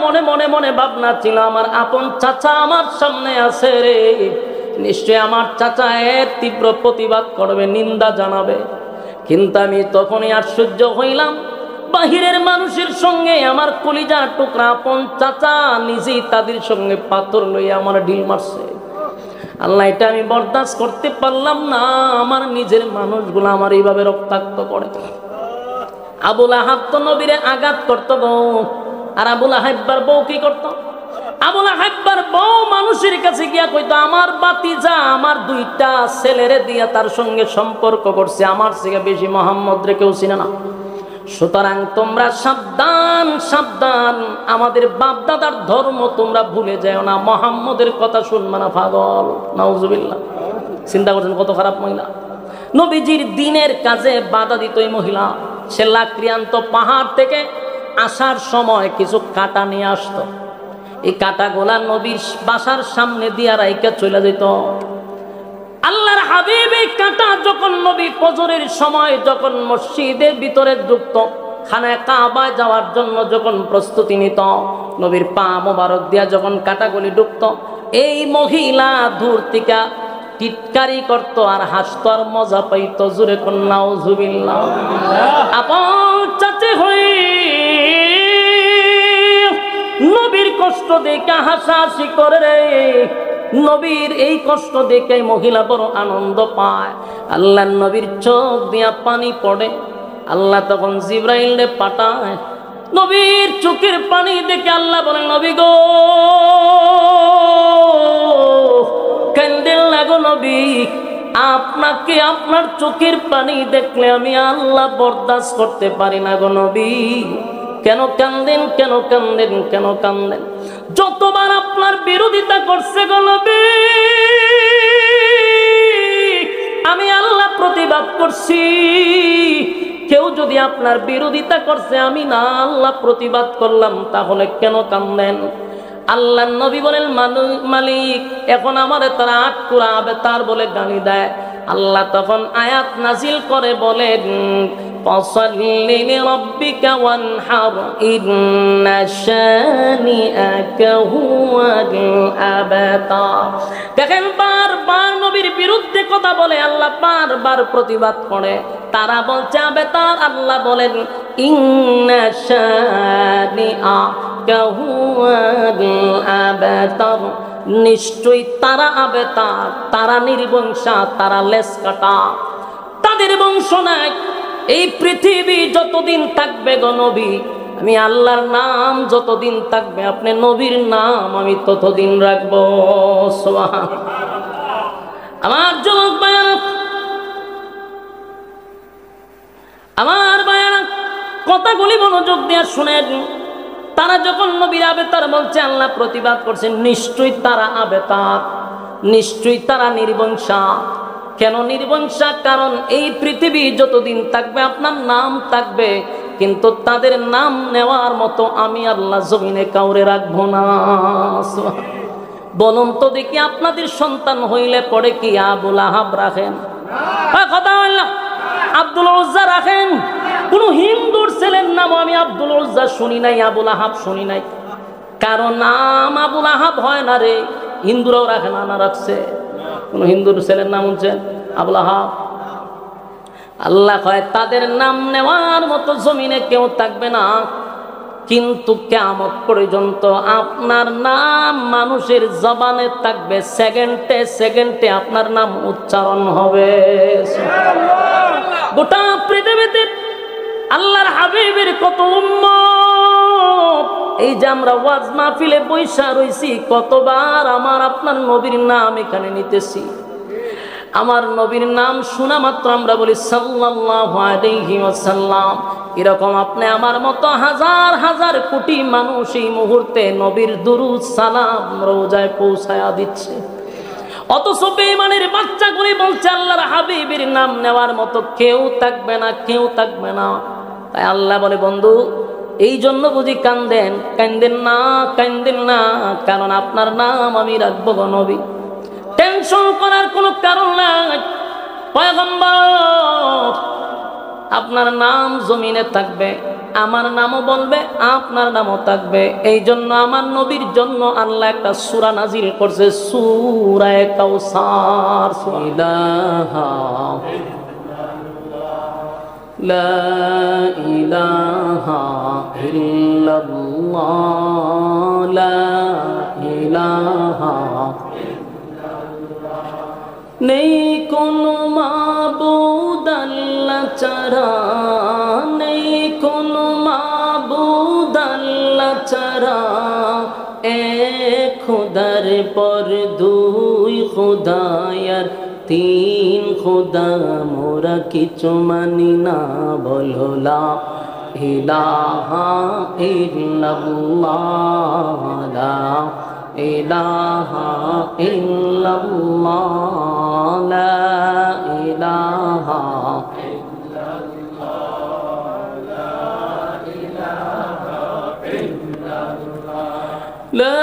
মনে মনে মনে ভাবনা ছিল, আমার আপন চাচা আমার সামনে আছে রে, নিশ্চয় আমার চাচা এর তীব্র প্রতিবাদ করবে, নিন্দা জানাবে। কিন্তু আমি তখনই আশ্চর্য হইলাম, বাহিরের মানুষের সঙ্গে আমার কলিজার টুকরা আপন চাচা নিজেই তাদের সঙ্গে পাথর লইয়া আমার ঢিল মারছে। আল্লাহ, এটা আমি বরদাস্ত করতে পারলাম না, আমার নিজের মানুষগুলো আমার এইভাবে রক্তাক্ত করে। আবুল আহাব তো নবীরে আঘাত করতো গো, আর আবুল আহাব্বার বউ কি করতো? আবুল আহাব্বার বউ মানুষের কাছে গিয়া কইতো, আমার বাতিজা আমার দুইটা ছেলেরে দিয়া তার সঙ্গে সম্পর্ক করছে, আমার থেকে বেশি মোহাম্মদ রে কেউ চিনে না। সুতরাং তোমরা সাবধান সাবধান, আমাদের বাপ দাদার ধর্ম তোমরা ভুলে যাও না, মোহাম্মদের কথা শুনবে না পাগল। নাউজুবিল্লাহ। চিন্তা করছেন কত খারাপ মহিলা। নবীজির দিনের কাজে বাধা দিত এই মহিলা। সে লাকড়িয়ান্ত পাহাড় থেকে আসার সময় কিছু কাঁটা নিয়ে আসতো, এই কাঁটাগুলা নবীর বাসার সামনে দিয়া রাইকা চলে যেত। আল্লাহর হাবিব এই কাঁটা যখন নবী ফজরের সময় যখন মসজিদের ভিতরে ঢুকতো, খানায় কাবায় যাওয়ার জন্য যখন প্রস্তুতি নিত, নবীর পা মোবারক দিয়া যখন কাঁটাগুলি ঢুকতো, এই মহিলা দূর থেকে টিটকারি করতো আর হাসতো আর মজা পাইতো। জোরে কোন নাউজুবিল্লাহ। আপন চাচি হই নবীর কষ্ট দেখে হাসাহাসি করে রে। নবীর এই কষ্ট দেখে মহিলা বড় আনন্দ পায়। আল্লাহ নবীর চোখ দিয়া পানি পড়ে। আল্লাহ তখন জিবরাইলে পাঠায়। নবীর চোখের পানি দেখে আল্লাহ বলেন, নবী গো কান্দেন না গো নবী, আপনাকে আপনার চোখের পানি দেখলে আমি আল্লাহ বরদাস্ত করতে পারি না গো নবী। কেন কান্দেন, কেন কান্দেন, কেন কান্দেন? যতবার আপনার বিরোধিতা করছে গো নবী, আমি আল্লাহ প্রতিবাদ করছি। কেউ যদি আপনার বিরোধিতা করছে, আমি না আল্লাহ প্রতিবাদ করলাম, তাহলে কেন কান্দেন? আল্লাহ নবী বলেন, মালিক এখন আমারে তারা আটকুরা আবেতার বলে গালি দেয়। আল্লাহ তখন আয়াত নাজিল করে বলেন, ফাসাল্লি লিরাব্বিকা ওয়ানহার ইন্না শানিআকা হুয়াল আবতার। দেখেন বারবার নবীর বিরুদ্ধে কথা বলে, আল্লাহ বারবার প্রতিবাদ করে। তারা বলছে আবেতার, আল্লাহ বলেন ইন্না শানিআকা হুয়াল আবতার, নিশ্চয়ই তারা আবেতার, তারা নির্বংশা, তারা লেস কাটা, তাদের বংশ নাই। এই পৃথিবী যতদিন থাকবে গো নবী, আমি আল্লাহর নাম যতদিন থাকবে, আপনি নবীর নাম আমি ততদিন রাখবো। আমার যুবক ভাইয়েরা, আমার ভাইয়েরা, কথাগুলি মনোযোগ দিয়ে শুনেন। তারা যখন নবীর আবেতার বলছে, আল্লাহ প্রতিবাদ করছেন, নিশ্চয়ই তারা আবেতার, নিশ্চয়ই তারা নির্বংশা। কেন নির্বংশা? কারণ এই পৃথিবী যতদিন থাকবে আপনার নাম থাকবে, কিন্তু তাদের নাম নেওয়ার মতো আমি আল্লাহ জমিনে কাউরে রাখবো না। বলুন তো দেখি, আপনাদের সন্তান হইলে পরে কি আবুল আহাব রাখেন? কথা বললাম, আব্দুল উজ্জা রাখেন? কোন হিন্দুর ছেলের নাম আমি আব্দুল উজ্জা শুনি নাই, আবুল আহাব শুনি নাই। কারণ নাম আবুল আহাব হয় না রে। হিন্দুরাও রাখে না, না রাখছে? কোন হিন্দুর ছেলের নাম হচ্ছে আবুল আহাব? আল্লাহ কয় তাদের নাম নেওয়ার মতো জমিনে কেউ থাকবে না, কিন্তু কিয়ামত পর্যন্ত আপনার নাম মানুষের জবানে থাকবে, সেকেন্ডে সেকেন্ডে আপনার নাম উচ্চারণ হবে। গোটা পৃথিবীতে আল্লাহর হাবিবের কত উম্মত, এই যে আমরা ওয়াজ মাহফিলে বৈশা রইছি, কতবার আমার আপনার নবীর নাম এখানে নিতেছি। আমার নবীর নাম শোনা মাত্র আমরা বলি সাল্লাল্লাহু আলাইহি ওয়াসাল্লাম। এরকম আপনি আমার মতো হাজার হাজার কোটি মানুষ এই মুহূর্তে নবীর দুরূদ সালাম রওজায় পৌঁছায়া দিচ্ছে। অথচ বেঈমানের বাচ্চাগুলি বলছে আল্লাহর হাবিবের নাম নেওয়ার মতো কেউ থাকবে না, কেউ থাকবে না। তাই আল্লাহ বলে, বন্ধু এই জন্য বুঝি কান্দেন? কান্দেন না, কান্দেন না, কারণ আপনার নাম আমি রাখবো গো নবী। টেনশন করার কোনো কারণ নাই। পয়গম্বর আপনার নাম জমিনে থাকবে, আমার নামও বলবে, আপনার নামও থাকবে। এই জন্য আমার নবীর জন্য আল্লাহ একটা সূরা নাজিল করছে, সূরা কাউসার। ইলাহা লা ইলাহা ইল্লাল্লাহ, লা ইলাহা, নেই কোনো মাবুদ আল্লাহ ছাড়া, নেই কোনো মাবুদ আল্লাহ ছাড়া, এক খোদার পর দুই খোদায়ার তিন খোদা, মোরা কিছু মানি না, বলো লা ইলাহা ইল্লাল্লাহ, লা ইলাহা ইল্লাল্লাহ, লা ইলাহা লা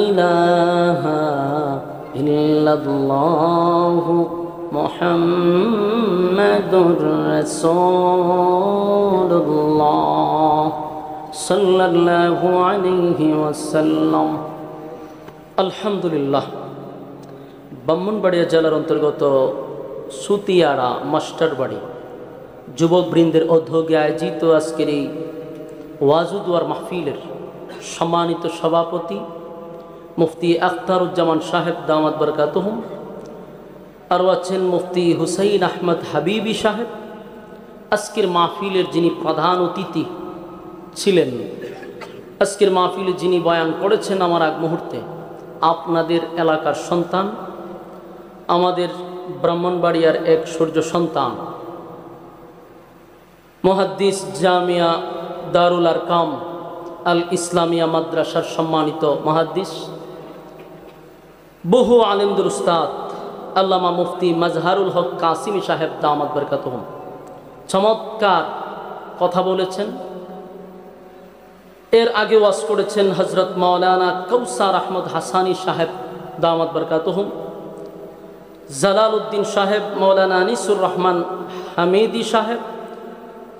ইলাহা ইল্লাল্লাহু মুহাম্মাদুর রাসূলুল্লাহ সাল্লাল্লাহু আলাইহি ওয়াসাল্লাম। আলহামদুলিল্লাহ, ব্রাহ্মণবাড়িয়া জেলার অন্তর্গত সুতিয়াড়া মাস্টারবাড়ি যুবকবৃন্দের উদ্যোগে আয়োজিত আজকের এই ওয়াজুদুয়ার মাহফিলের সম্মানিত সভাপতি মুফতি আখতারুজ্জামান সাহেব দামাত বরকাতুহুম, আরও আছেন মুফতি হুসাইন আহমদ হাবিবি সাহেব। আজকের মাহফিলের যিনি প্রধান অতিথি ছিলেন, আজকের মাহফিলে যিনি বয়ান করেছেন আমার আগ মুহূর্তে, আপনাদের এলাকার সন্তান, আমাদের ব্রাহ্মণবাড়িয়ার এক সূর্য সন্তান, মুহাদ্দিস জামিয়া দারুল আরকাম আল ইসলামিয়া মাদ্রাসার সম্মানিত মুহাদ্দিস, বহু আলেমদের উস্তাদ আল্লামা মুফতি মাজহারুল হক কাসিমি সাহেব দামাত বরকাতুহুম চমৎকার কথা বলেছেন। এর আগে ওয়াজ করেছেন হযরত মাওলানা কাউসার আহমদ হাসানি সাহেব দামাত বরকাতুহুম, জালালউদ্দিন সাহেব, মাওলানা আনিসুর রহমান হামিদি সাহেব,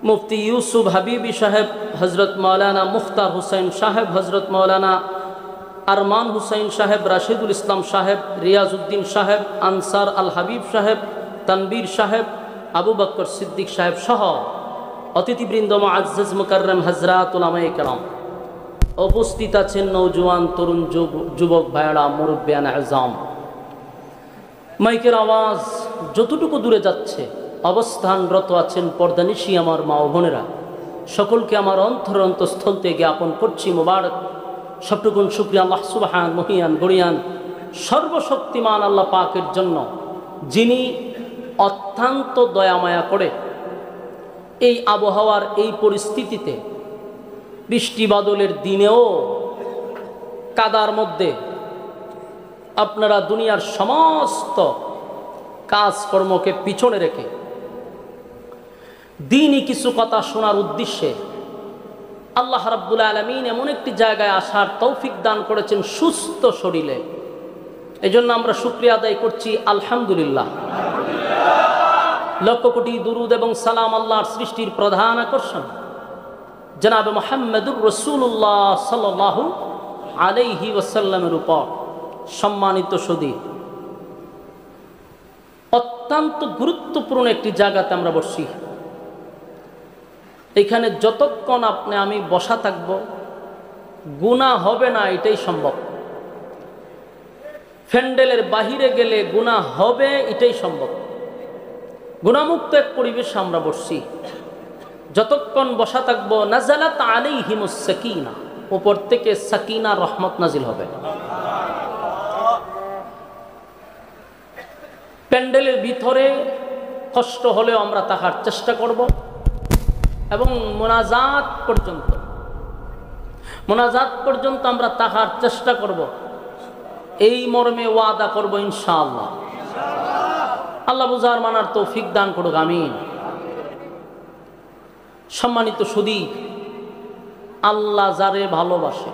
মুফতি ইউসুফ হাবিবি সাহেব, হজরত মাওলানা মুখতার হুসাইন সাহেব, হজরত মাওলানা আরমান হুসাইন সাহেব, রাশিদুল ইসলাম সাহেব, রিয়াজউদ্দিন সাহেব, আনসার আল হাবিব সাহেব, তানবীর সাহেব, আবু বকর সিদ্দিক সাহেব সহ অতিথিবৃন্দ, মুআজ্জাজ মুকাররম হযরত উলামায়ে কেরাম, উপস্থিত আছেন নওজোয়ান তরুণ যুবক ভাইয়েরা, মুরব্বিয়ান আযম। মাইকের আওয়াজ যতটুকু দূরে যাচ্ছে, অবস্থানরত আছেন পর্দানিশী আমার মা ও বোনেরা, সকলকে আমার অন্তঃস্থল থেকে জ্ঞাপন করছি মোবারক সবটুকুন শুকরিয়া আল্লাহ সুবহান মহিয়ান গরিয়ান সর্বশক্তিমান আল্লাহ পাকের জন্য, যিনি অত্যন্ত দয়ামায়া করে এই আবহাওয়ার এই পরিস্থিতিতে, বৃষ্টি বাদলের দিনেও কাদার মধ্যে আপনারা দুনিয়ার সমস্ত কাজকর্মকে পিছনে রেখে দ্বীনি কিছু কথা শোনার উদ্দেশ্যে আল্লাহ রাব্বুল আলামিন এমন একটি জায়গায় আসার তৌফিক দান করেছেন সুস্থ শরীরে। এই জন্য আমরা শুকরিয়া আদায় করছি আলহামদুলিল্লাহ। লক্ষ কোটি দুরুদ এবং সালাম আল্লাহর সৃষ্টির প্রধান আকর্ষণ জনাব মুহাম্মদুর রাসূলুল্লাহ সাল্লাল্লাহু আলাইহি ওয়াসাল্লামের উপর। সম্মানিত সুধী, অত্যন্ত গুরুত্বপূর্ণ একটি জায়গাতে আমরা বসছি। এখানে যতক্ষণ আমি বসা থাকব, গুনাহ হবে না এটাই সম্ভব। ফ্যান্ডেলের বাহিরে গেলে গুনাহ হবে এটাই সম্ভব। গুনাহমুক্ত এক পরিবেশে আমরা বসছি। যতক্ষণ বসা থাকব, নাযালাত আলাইহিমুস সাকিনা, উপর থেকে সাকিনা রহমত নাজিল হবে। প্যান্ডেলের ভিতরে কষ্ট হলেও আমরা থাকার চেষ্টা করব এবং মোনাজাত পর্যন্ত আমরা থাকার চেষ্টা করব, এই মর্মে ওয়াদা করব ইনশাআল্লাহ। আল্লাহ বুঝার মানার তৌফিক দান করুক, আমিন। সম্মানিত সুধী, আল্লাহ যারে ভালোবাসে,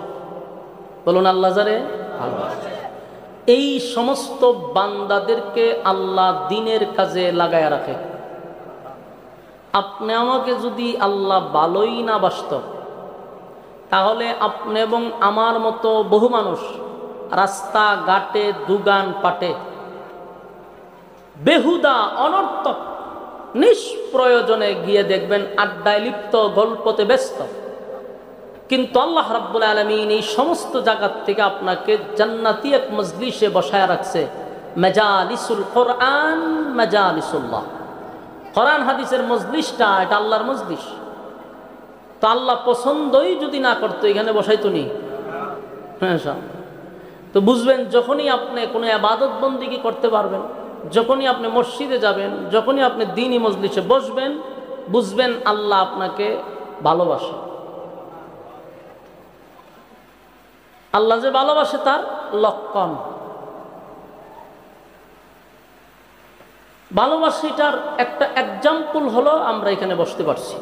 বলুন আল্লাহ যারে ভালোবাসে, এই সমস্ত বান্দাদেরকে আল্লাহ দ্বীনের কাজে লাগায়া রাখে। আপনি আমাকে যদি আল্লাহ ভালোই না বাসত, তাহলে আপনি এবং আমার মতো বহু মানুষ রাস্তা ঘাটে দুগান পাটে বেহুদা অনর্থক নিষ্প্রয়োজনে গিয়ে দেখবেন আড্ডায় লিপ্ত, গল্পতে ব্যস্ত। কিন্তু আল্লাহ রাব্বুল আলামিন এই সমস্ত জায়গা থেকে আপনাকে জান্নাতি এক মজলিসে বসায় রাখছে, মাজালিসুল কোরআন, মাজালিসুল্লাহ। কোরআন হাদিসের মজলিসটা এটা আল্লাহর মজলিস। তো আল্লাহ পছন্দই যদি না করতো এখানে বসাইতো নি? হ্যাঁ, তো বুঝবেন যখনই আপনি কোনো ইবাদত বন্দেগী করতে পারবেন, যখনই আপনি মসজিদে যাবেন, যখনই আপনি দ্বীনি মজলিসে বসবেন, বুঝবেন আল্লাহ আপনাকে ভালোবাসে। আল্লাহ যে ভালোবাসে তার লক্ষণ। ভালোবাসাটার একটা এক্সাম্পল হলো আমরা এখানে বসতে পারছি।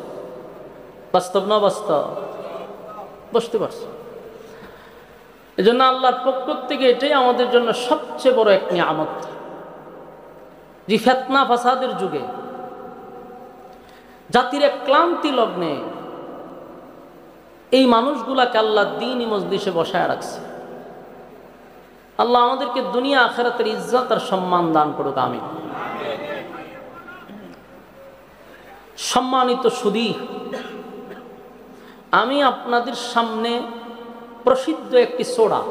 বাস্তব না বাস্তব? বসতে পারছি। এই জন্য আল্লাহর পক্ষ থেকে এটাই আমাদের জন্য সবচেয়ে বড় এক নিয়ামত। যে ফিতনা ফাসাদের যুগে, জাতির এক ক্লান্তি লগ্নে এই মানুষগুলাকে আল্লাহ দ্বীনি মজলিসে বসায় রাখছে। আল্লাহ আমাদেরকে দুনিয়া আখিরাতের ইজ্জত আর সম্মান দান করুক, আমিন। সম্মানিত সুধী, আমি আপনাদের সামনে প্রসিদ্ধ একটি সূরা,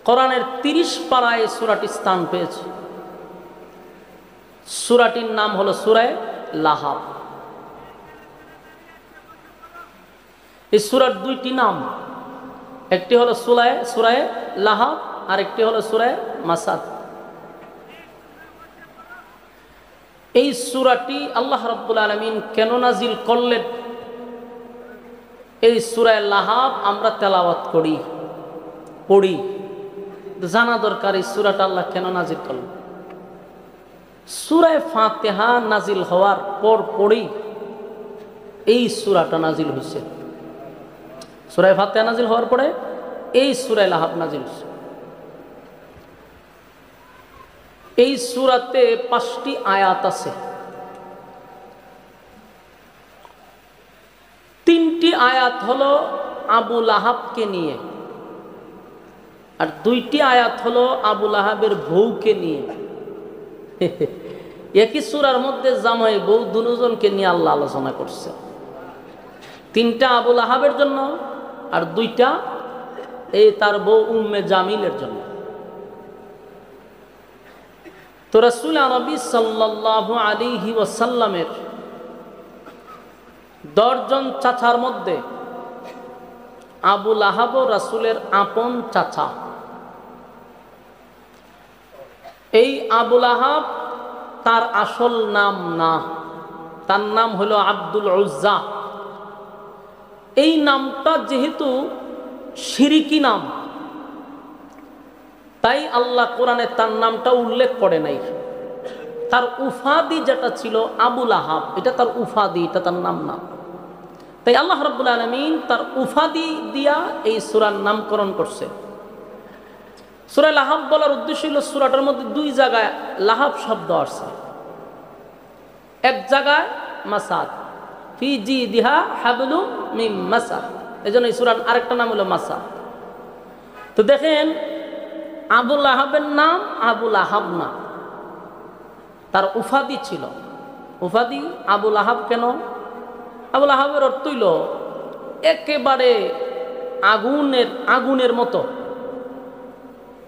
কোরআনের 30 পারায় সূরাটি স্থান পেয়েছে। সূরাটির নাম হলো সূরা লাহাব। এই সূরার দুইটি নাম, একটি হলো সূরা লাহাব আর একটি হলো সূরা মাসাদ। এই সূরাটি আল্লাহ রাব্বুল আলামিন কেন নাজিল করলেন? এই সূরা লাহাব আমরা তেলাওয়াত পড়ি, জানা দরকার এই সূরাটা আল্লাহ কেন নাজিল করলেন। সূরা ফাতিহা নাজিল হওয়ার পরই এই সূরাটা নাজিল হয়েছে। সূরা ফাতিহা নাজিল হওয়ার পরে এই সূরা লাহাব নাজিল হয়েছে। এই সূরাতে 5টি আয়াত আছে। 3টি আয়াত হলো আবু লাহাবকে নিয়ে, আর 2টি আয়াত হলো আবু লাহাবের বউকে নিয়ে। একই সূরার মধ্যে জামাই বউ দুজনকে নিয়ে আল্লাহ আলোচনা করছে। 3টা আবু লাহাবের জন্য আর 2টা এই তার বউ উম্মে জামিলের জন্য। তো রাসূল নবী সাল্লাল্লাহু আলাইহি ওয়াসাল্লামের 10 জন চাচার মধ্যে আবু লাহাব রাসূলের আপন চাচা। এই আবু লাহাব তার আসল নাম না, তার নাম হলো আব্দুল উজ্জা। এই নামটা যেহেতু শিরকি নাম, তাই আল্লাহ কোরআনে তার নামটা উল্লেখ করে নাই। তার উফাদি যেটা ছিল আবু লাহাব, এটা তার উফাদি, এটা তার নাম না। তাই আল্লাহ রাব্বুল আলামিন তার উফাদি দিয়া এই সূরার নামকরণ করছে। সূরা লাহাব বলার উদ্দেশ্য হলো সূরাটার মধ্যে 2 জায়গায় লাহাব শব্দ আসছে, এক জায়গায় মাসাদ, ফি জিদিহা হাবলুম মিন মাসাদ। এজন্য এই সূরার আরেকটা নাম হলো মাসাদ। তো দেখেন, আবু লাহাবের নাম আবু লাহাব না, তার উফাদি ছিল। উফাদি আবু লাহাব কেন? আবু লাহাবের অর্থ হইল একেবারে আগুনের মতো।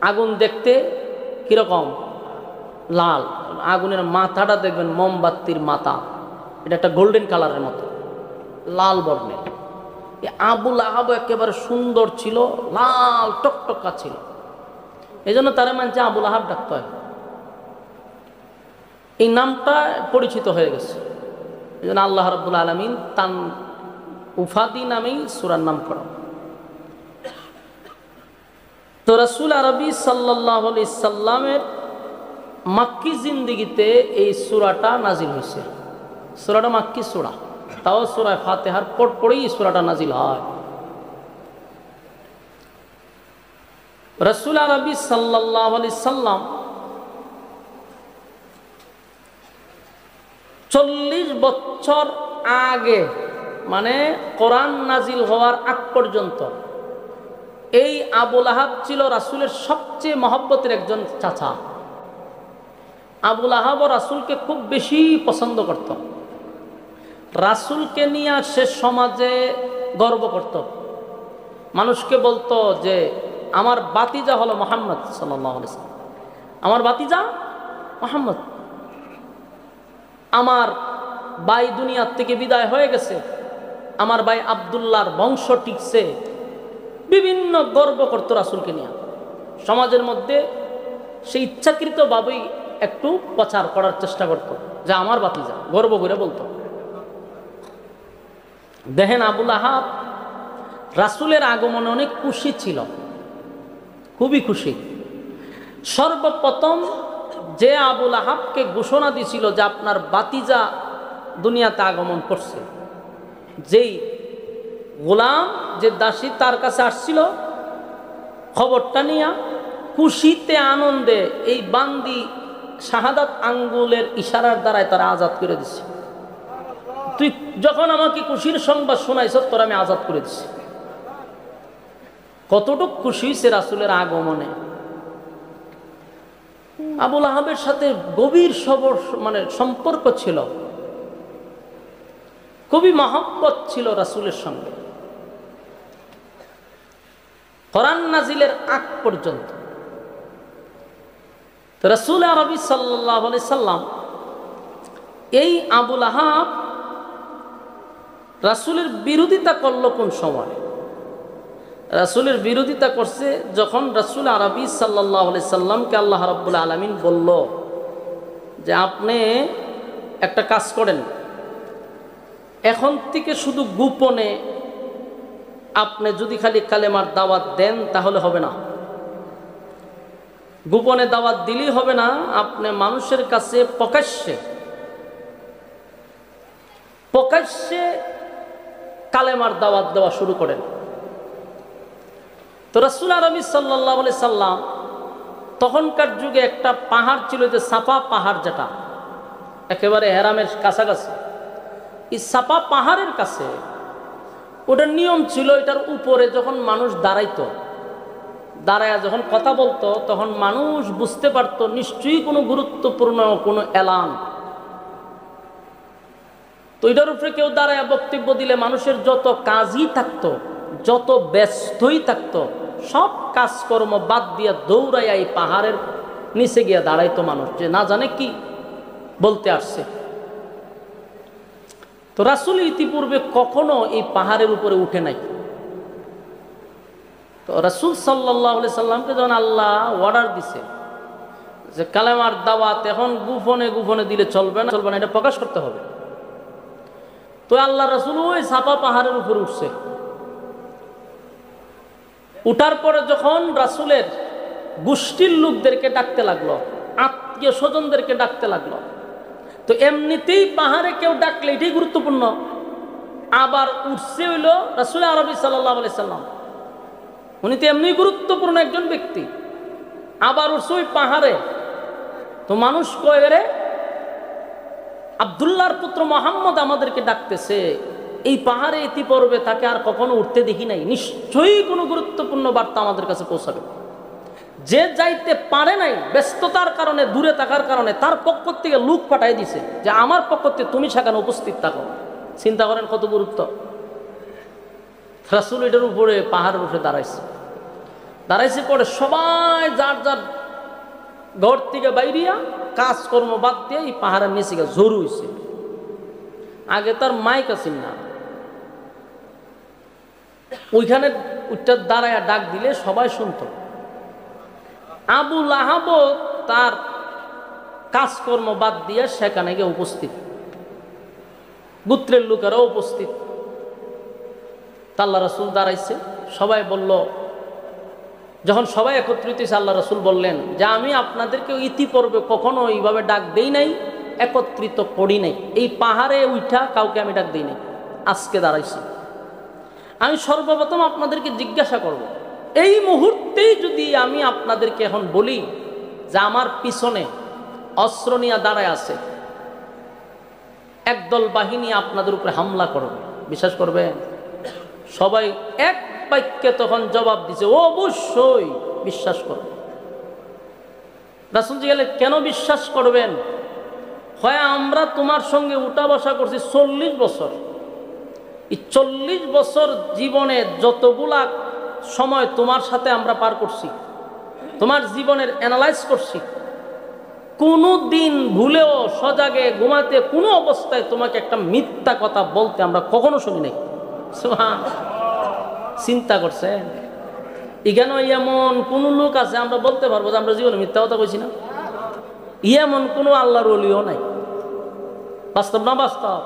আগুন দেখতে কিরকম? লাল। আগুনের মাথাটা দেখবেন মোমবাতির মাথা, এটা একটা গোল্ডেন কালারের মতো, লাল বর্ণের। আবু লাহাব একেবারে সুন্দর ছিল, লাল টকটকা ছিল। এই জন্য তারা মানছে আবু লাহাব ডাকতে হয়। এই নামটা পরিচিত হয়ে গেছে। এই জন্য আল্লাহ রাব্বুল আলামিন তার উফাদি নামেই সূরার নাম করা। তো রাসূল আরবি সাল্লাল্লাহু আলাইহি সাল্লামের মাক্কি জিন্দেগিতে এই সূরাটা নাজিল হয়েছে। সূরাটা মাক্কি সূরা, তাও সূরা ফাতিহার পরেই সূরাটা নাজিল হয়। রাসূল আরবি সাল্লাল্লাহু আলাইহি সাল্লাম 40 বছর আগে, মানে কোরআন নাজিল হওয়ার আগ পর্যন্ত এই আবু লাহাব ছিল রাসূলের সবচেয়ে মহব্বতের একজন চাচা। আবু লাহাব রাসূলকে খুব বেশি পছন্দ করত। রাসূলকে নিয়ে সে সমাজে গর্ব করত। মানুষকে বলতো যে আমার বাতিজা হলো মুহাম্মদ সাল্লাল্লাহু আলাইহি ওয়াসাল্লাম, আমার বাতিজা মুহাম্মদ, আমার ভাই দুনিয়ার থেকে বিদায় হয়ে গেছে, আমার ভাই আব্দুল্লাহর বংশ টিকছে। বিভিন্ন গর্ব করত রাসূলকে নিয়ে। সমাজের মধ্যে সে ইচ্ছাকৃতভাবেই একটু প্রচার করার চেষ্টা করত যে আমার বাতিজা, গর্ব করে বলতো। দেখেন আবু লাহাব রাসূলের আগমনে অনেক খুশি ছিল, খুবই খুশি। সর্বপ্রথম যে আবু লাহাবকে ঘোষণা দিছিল যে আপনার বাতিজা দুনিয়াতে আগমন করছে, যেই গোলাম, যে দাসী তার কাছে আসছিল, খবরটা নিয়ে খুশিতে আনন্দে এই বান্দি শাহাদাত আঙ্গুলের ইশারার দ্বারাই তারা আজাদ করে দিচ্ছে। তুই যখন আমাকে খুশির সংবাদ শোনাইছ, তোর আমি আজাদ করে দিছি। কতটুক খুশি হয়েছে রাসূলের আগমনে। আবু লাহাবের সাথে গভীর সম্পর্ক ছিল, খুবই মহব্বত ছিল রাসূলের সঙ্গে কোরআন নাজিলের আগ পর্যন্ত। তো রাসূল আরবি সাল্লাল্লাহু আলাইহি সাল্লাম এই আবু লাহাব রাসূলের বিরোধিতা করল কোন সময়? রাসূলের বিরোধিতা করছে যখন রাসূল আরবি সাল্লাল্লাহু আলাইহি সাল্লামকে আল্লাহ রাব্বুল আলামিন বলল যে আপনি একটা কাজ করেন, এখন থেকে শুধু গোপনে আপনি যদি খালি কালেমার দাওয়াত দেন তাহলে হবে না। গোপনে দাওয়াত দিলেই হবে না, আপনি মানুষের কাছে প্রকাশ্যে কালেমার দাওয়াত দেওয়া শুরু করেন। তো রাসূল আরবি সাল্লাল্লাহু আলাইহি সাল্লাম তখনকার যুগে একটা পাহাড় ছিল, যে সাফা পাহাড়, যেটা একেবারে হেরামের কাছাকাছি। এই সাফা পাহাড়ের কাছে ওটার নিয়ম ছিল, এটার উপরে যখন মানুষ দাঁড়ায় যখন কথা বলতো, তখন মানুষ বুঝতে পারতো নিশ্চয়ই কোনো গুরুত্বপূর্ণ কোনো এলান। তো এটার উপরে কেউ দাঁড়ায় বক্তব্য দিলে মানুষের যত কাজই থাকতো, যত ব্যস্তই থাকতো, সব কাজকর্ম বাদ দিয়ে দৌড়াইয়া এই পাহাড়ের নিচে গিয়ে দাঁড়াইতো মানুষ, যে না জানে কি বলতে আসছে। তো রাসূল ইতিপূর্বে কখনো এই পাহাড়ের উপরে উঠে নাই। তো রাসূল সাল্লাল্লাহু আলাইহি সাল্লামকে যখন আল্লাহ অর্ডার দিছে যে কালেমার দাওয়াত এখন গোপনে দিলে চলবে না, এটা প্রকাশ করতে হবে, তো আল্লাহ রাসূল ওই সাফা পাহাড়ের উপরে উঠছে। উঠার পরে যখন রাসূলের গোষ্ঠীর লোকদেরকে ডাকতে লাগলো, আত্মীয় স্বজনদেরকে ডাকতে লাগলো, তো এমনিতেই পাহাড়ে কেউ ডাকলে এটাই গুরুত্বপূর্ণ। আবার উঠছে হইল রাসূল আরবি সাল্লাল্লাহু আলাইহি সাল্লাম, উনি তো এমনি গুরুত্বপূর্ণ একজন ব্যক্তি, আবার উঠছে ওই পাহাড়ে। তো মানুষ কয়, রে আব্দুল্লাহর পুত্র মুহাম্মদ আমাদেরকে ডাকতেছে, এই পাহাড়ে ইতিপূর্বে তাকে আর কখনো উঠতে দেখি নাই, নিশ্চয়ই কোনো গুরুত্বপূর্ণ বার্তা আমাদের কাছে পৌঁছাবে। যে যাইতে পারে নাই ব্যস্ততার কারণে, দূরে থাকার কারণে, তার পক্ষ থেকে লোক পাঠাই দিছে যে আমার পক্ষ থেকে তুমি সেখানে উপস্থিত থাকো। চিন্তা করেন কত গুরুত্ব। রাসূল এটার উপরে পাহাড়ের উপরে দাঁড়াইছে পরে সবাই যার যার ঘর থেকে বাইরিয়া কাজকর্ম বাদ দিয়ে এই পাহাড়ের নিচে গিয়ে জোর হইছে। আগে তার মাইক আছে না, ওইখানে ওইটা দাঁড়ায়া ডাক দিলে সবাই শুনতো। আবু লাহাব তার কাজকর্ম বাদ দিয়ে সেখানে গিয়ে উপস্থিত, গোত্রের লোকেরাও উপস্থিত। আল্লাহ রাসূল দাঁড়াইছে, সবাই বলল, যখন সবাই একত্রিত হয়েছে আল্লাহ রাসূল বললেন যে আমি আপনাদেরকে ইতিপূর্বে কখনো এইভাবে ডাক দেই নাই, একত্রিত করি নাই, এই পাহাড়ে উঠা কাউকে আমি ডাক দিই নাই, আজকে দাঁড়াইছি। আমি সর্বপ্রথম আপনাদেরকে জিজ্ঞাসা করব এই মুহূর্তেই যদি আমি আপনাদেরকে এখন বলি যে আমার পিছনে অস্ত্র নিয়ে দাঁড়ায় আছে, একদল বাহিনী আপনাদের উপরে হামলা করবে, বিশ্বাস করবে? সবাই এক বাক্যে তখন জবাব দিছে অবশ্যই বিশ্বাস করবে। রাসূল জিজ্ঞাসা কেন বিশ্বাস করবেন? হয় আমরা তোমার সঙ্গে উঠা বসা করছি 40 বছর, এই 40 বছর জীবনে যতগুলা সময় তোমার সাথে আমরা পার করছি, তোমার জীবনের অ্যানালাইজ করছি, কোনো দিন ভুলেও সজাগে ঘুমাতে কোনো অবস্থায় তোমাকে একটা মিথ্যা কথা বলতে আমরা কখনো শুনি নাই। চিন্তা করছেন? এখানে এমন কোন লোক আছে আমরা বলতে পারবো যে আমরা জীবনে মিথ্যা কথা কইছি না? এমন কোনো আল্লাহর ওলিও নাই। বাস্তব না বাস্তব?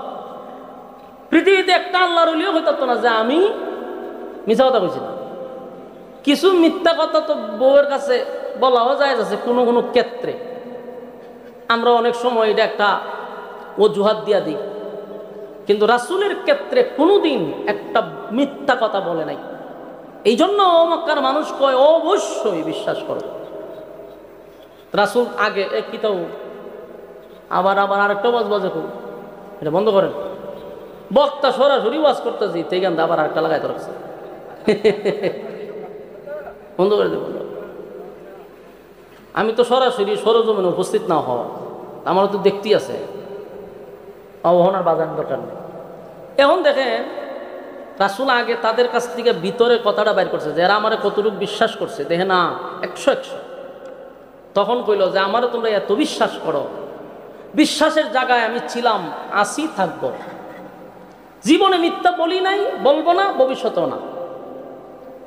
পৃথিবীতে একটা আল্লাহর ওলিও হইতো না যে আমি মিথ্যা কথা কইছি না। কিছু মিথ্যা কথা তো বউয়ের কাছে বলাও যায় আছে কোনো কোনো ক্ষেত্রে, আমরা অনেক সময় এটা একটা অজুহাত দিয়া দিই, কিন্তু রাসূলের ক্ষেত্রে কোনোদিন একটা মিথ্যা কথা বলে নাই। এই জন্য মক্কার মানুষ কয় অবশ্যই বিশ্বাস করো। রাসূল আগে কি তাও আবার আরেকটা ওয়াজ বাজে, এটা বন্ধ করেন। বক্তা সরাসরি ওয়াজ করতেছি, তাই গান আবার আরেকটা লাগাইতে রাখছে, বন্ধ করে দেব। আমি তো সরাসরি সরজমিনে উপস্থিত না হওয়া, আমারও তো দেখতেই আছে, অবহনার বাজার দরকার নেই। এখন দেখেন রাসূল আগে তাদের কাছ থেকে ভিতরে কথাটা বাইর করছে যে এরা আমারে কতটুকু বিশ্বাস করছে, দেখে না 100 তখন কইল যে আমারও তোমরা এত বিশ্বাস করো, বিশ্বাসের জায়গায় আমি ছিলাম, আসি, থাকবো। জীবনে মিথ্যা বলি নাই, বলবো না, ভবিষ্যতেও না।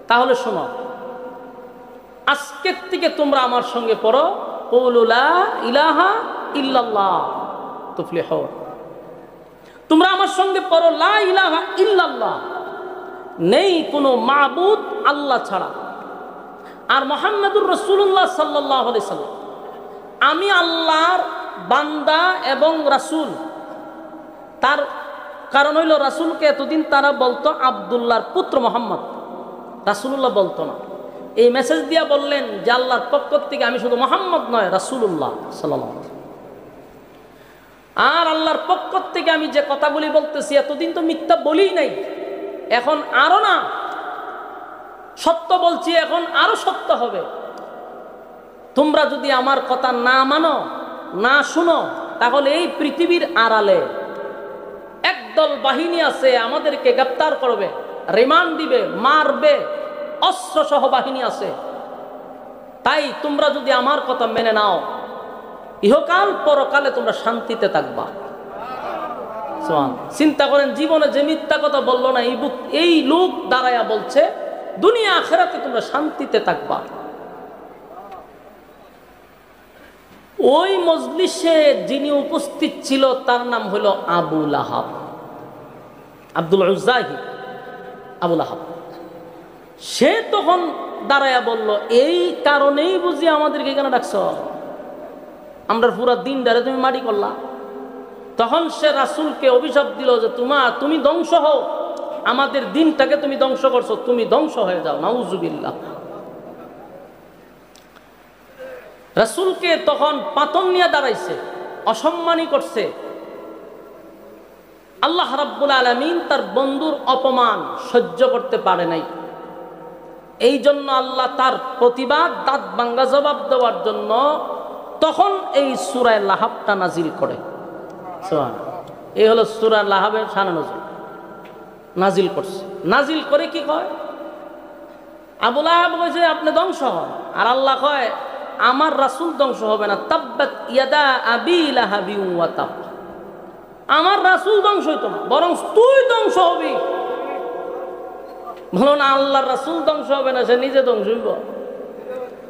তাহলে শোনো, আজকের থেকে তোমরা আমার সঙ্গে পড়ো কুলু লা ইলাহা ইল্লাল্লাহ তুফলিহু। তোমরা আমার সঙ্গে পড়ো লা ইলাহা ইল্লাল্লাহ, নেই কোনো মাবুদ আল্লাহ ছাড়া, আর মুহাম্মাদুর রাসূলুল্লাহ সাল্লাল্লাহু আলাইহি সাল্লাম আমি আল্লাহর বান্দা এবং রাসূল। তার কারণ হইল রাসূলকে এতদিন তারা বলতো আব্দুল্লাহর পুত্র মুহাম্মদ, রাসূলুল্লাহ বলতো না। এই মেসেজ দিয়া বললেন যে আল্লাহর পক্ষ থেকে আমি শুধু মুহাম্মদ নয়, রাসূলুল্লাহ সাল্লাল্লাহু আলাইহি ওয়াসাল্লাম। আর আল্লাহর পক্ষ থেকে আমি যে কথাগুলি বলতেছি এতদিন তো মিথ্যা বলি নাই, এখন আরো না সত্য বলছি, এখন আরো সত্য হবে। তোমরা যদি আমার কথা না মানো, না শুনো, তাহলে এই পৃথিবীর আড়ালে একদল বাহিনী আছে আমাদেরকে গ্রেফতার করবে, রিমান্ড দিবে, মারবে, অস্ত্র সহ বাহিনী আছে। তাই তোমরা যদি আমার কথা মেনে নাও, ইহকাল পরকালে তোমরা শান্তিতে থাকবা। চিন্তা করেন, জীবনে যে মিথ্যা কথা বললো না এই লোক দাঁড়ায়া বলছে দুনিয়া আখিরাতে তোমরা শান্তিতে থাকবা। ওই মজলিসে যিনি উপস্থিত ছিল তার নাম হলো আবু লাহাব, আব্দুল উজ্জাহি আবু লাহাব। সে তখন দাঁড়ায়া বলল, এই কারণেই বুঝি আমাদেরকে কেন ডাকছ, আমরা পুরা দিন দাঁড়ে তুমি মাটি করলা। তখন সে রাসূলকে অভিশাপ দিল যে তুমি ধ্বংস হও, আমাদের দিনটাকে তুমি ধ্বংস করছো, তুমি ধ্বংস হয়ে যাও, নাউজুবিল্লাহ। রাসূলকে তখন পাতন নিয়ে দাঁড়াইছে, অসম্মানী করছে। আল্লাহ রাব্বুল আলামিন তার বন্ধুর অপমান সহ্য করতে পারে নাই। এই জন্য আল্লাহ তার প্রতিবাদ দাঁত ভাঙ্গা জবাব দেওয়ার জন্য তখন এই সূরা লাহাবটা নাজিল করে। এই হলো সূরা লাহাবের শান নজুল, নাজিল করছে। নাজিল করে কি কয়, আবু লাহাব কইছে আপনি ধ্বংস হন, আর আল্লাহ কয় আমার রাসূল ধ্বংস হবে না। তাব্বাত ইয়াদা আবি লাহাবি ওয়া তাব, আমার রাসূল ধ্বংস হইতো না, বরং তুই ধ্বংস হবি। বলো না আল্লাহর রাসূল ধ্বংস হবে না, সে নিজে ধ্বংস হইব।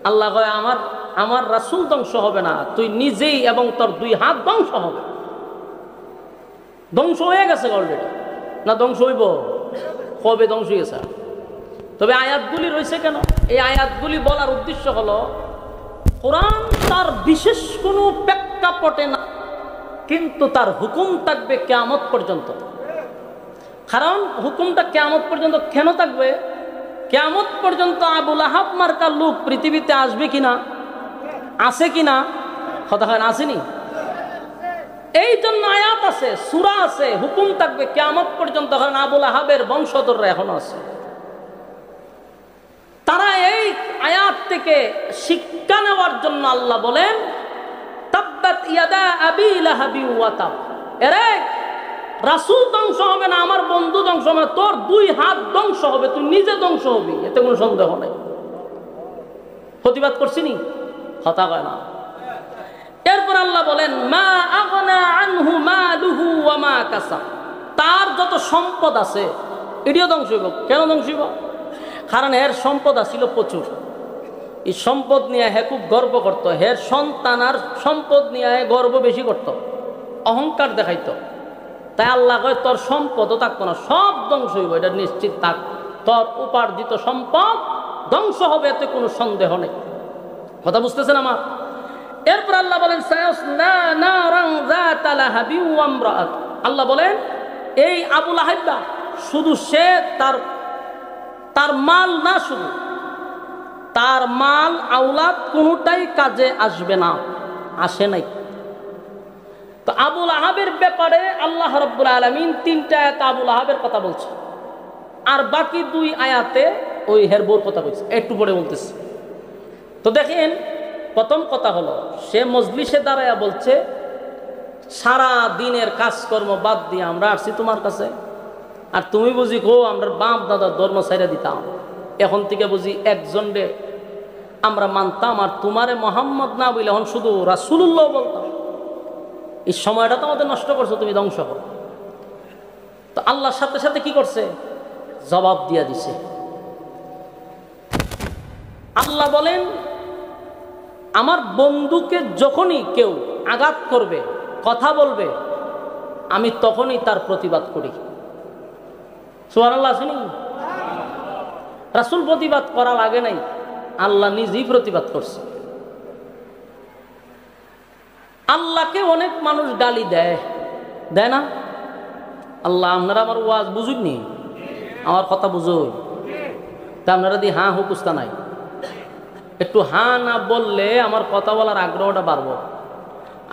আল্লাহ কয় আমার রাসূল ধ্বংস হবে না, তুই নিজেই এবং তোর 2 হাত ধ্বংস হবে। ধ্বংস হয়ে গেছে অলরেডি, না ধ্বংস হইব? কবে ধ্বংস হয়ে গেছে? তবে আয়াতগুলি রয়েছে কেন? এই আয়াতগুলি বলার উদ্দেশ্য হলো কোরআন তার বিশেষ কোনো প্রেক্ষাপটে না, কিন্তু তার হুকুম থাকবে কিয়ামত পর্যন্ত। কারণ হুকুমটা কিয়ামত পর্যন্ত কেন থাকবে? কিয়ামত পর্যন্ত আবুল আহাব মার্কা লোক পৃথিবীতে আসবে কিনা, আছে কিনা? কথা হয় না, আসেনি? এই জন্য আয়াত আছে, সূরা আছে, হুকুম থাকবে কিয়ামত পর্যন্ত। কারণ আবুল আহাবের বংশধররা এখনো আছে। তারা এই আয়াত থেকে শিক্ষা নেওয়ার জন্য আল্লাহ বলেন, তাব্বাত ইয়াদা আবি লাহাবি ওয়া তাব। এরে রাসূল ধ্বংস হবে না, আমার বন্ধু ধ্বংস হবে না, তোর দুই হাত ধ্বংস হবে, তুই নিজে ধ্বংস হবি, এতে কোনো সন্দেহ নেই। প্রতিবাদ করছিনি? কথা কয় না। এরপর আল্লাহ বলেন, মা আগনা আনহু মালুহু ওয়া মা কাসাব। তার যত সম্পদ আছে এটিও ধ্বংস হইব। কেন ধ্বংস হইব? কারণ এর সম্পদ আছিল প্রচুর। এই সম্পদ নিয়ে হে খুব গর্ব করত, হের সন্তান আর সম্পদ নিয়ে গর্ব বেশি করত, অহংকার দেখাইতো। তাই আল্লাহ কয় তোর সম্পদও থাকতো না, সব ধ্বংস হইব, এটা নিশ্চিত থাক। তোর উপার্জিত সম্পদ ধ্বংস হবে, এতে কোনো সন্দেহ নেই। কথা বুঝতেছেন আমার? এরপর আল্লাহ বলেন, আল্লাহ বলেন এই আবুল আহাব শুধু সে তার মাল না, শুধু তার মাল আওলাদ কোনোটাই কাজে আসবে না, আসে নাই। তো আবুল আহাবের ব্যাপারে আল্লাহ রাব্বুল আলামিন 3টা আয়াতে আবুল আহাবের কথা বলছে, আর বাকি 2 আয়াতে ওই হেরবোর কথা বলছে। একটু পরে বলতেছে। তো দেখেন, প্রথম কথা হলো সে মজলিসে দাঁড়ায়া বলছে, সারা দিনের কাজকর্ম বাদ দিয়ে আমরা আসছি তোমার কাছে, আর তুমি বুঝি গো আমরা বাপ দাদার ধর্ম ছাইরা দিতাম, এখন থেকে বুঝি একজনরে আমরা মানতাম, আর তোমারে মোহাম্মদ না বলে এখন শুধু রাসূলুল্লাহ বলতাম। এই সময়টা তো আমাদের নষ্ট করছো, তুমি ধ্বংস করো। তো আল্লাহর সাথে সাথে কি করছে? জবাব দিয়া দিছে। আল্লাহ বলেন, আমার বন্ধুকে যখনই কেউ আঘাত করবে, কথা বলবে, আমি তখনই তার প্রতিবাদ করি। সুবহানাল্লাহ। শুনি, রাসূল প্রতিবাদ করা লাগে নাই, আল্লাহ নিজেই প্রতিবাদ করছে। আল্লাহকে অনেক মানুষ গালি দেয়, দেয় না? আল্লাহ, আপনারা আমার ওয়াজ বুঝুননি, আমার কথা বুঝুন, তা আপনারা দিয়ে হাঁ হুকুস্তা নাই। একটু হাঁ না বললে আমার কথা বলার আগ্রহটা বাড়বো।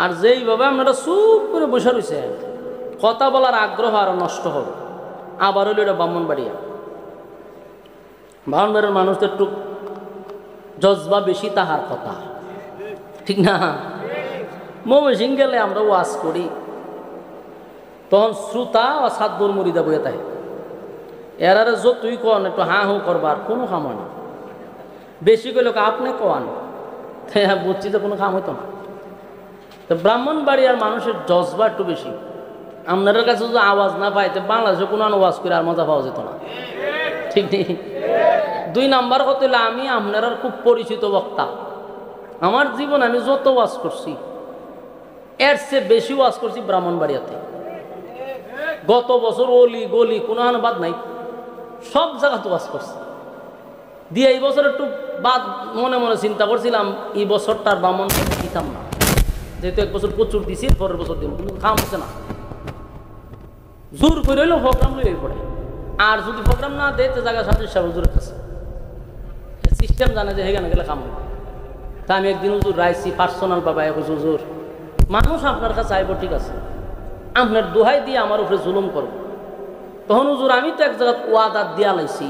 আর যেইভাবে আপনারা চুপ করে বসে রয়েছে, কথা বলার আগ্রহ আরো নষ্ট হবে। আবার হইল এটা ব্রাহ্মণবাড়িয়া, ব্রাহ্মণবাড়িয়ার মানুষ তো একটু জজবা বেশি, তাহার কথা ঠিক না? ময়মনসিং গেলে আমরা ওয়াজ করি, তখন শ্রোতা ও সাদ্দুর মুরিদা বইয়ে থাকে, এরারে যতই কন একটু হাঁ হু করবার কোনো কাম হয় না। বেশি করে লোক আপনি কন, বুঝছি তো কোনো কাম হইতো না। তো ব্রাহ্মণবাড়িয়ার মানুষের জজবা একটু বেশি। আপনাদের কাছে যদি আওয়াজ না পাই, তো বাংলাদেশে কোনো আওয়াজ করে আর মজা পাওয়া যেত না, ঠিক নেই? 2 নাম্বার কথা হলো, আমি আপনার খুব পরিচিত বক্তা। আমার জীবন আমি যত ওয়াজ করছি, এর চেয়ে বেশি ওয়াজ করছি ব্রাহ্মণবাড়িয়াতে। গত বছর অলি গলি কোনো বাদ নাই, সব জায়গাতে ওয়াজ করছি। দিয়ে এই বছর একটু বাদ মনে মনে চিন্তা করছিলাম, এই বছরটার ব্রাহ্মণ দিতাম না, যেহেতু 1 বছর প্রচুর দিছি, পরের বছর দিব, কিন্তু কাম হচ্ছে না। জোর করে হইলেও প্রোগ্রাম লইয়ে পড়ে, আর যদি প্রোগ্রাম না দেয় তো জায়গা সাথে হুজুরের কাছে সিস্টেম জানে যে হেগানে গেলে কাম। তা আমি একদিন হুজুর রাইছি পার্সোনাল বাবা, হুজুর মানুষ আপনার কাছে আইব, ঠিক আছে, আপনার দোহাই দিয়ে আমার উপরে জুলুম করব। তখন হুজুর আমি তো এক জায়গায় ওয়াদা দিয়া লাইছি,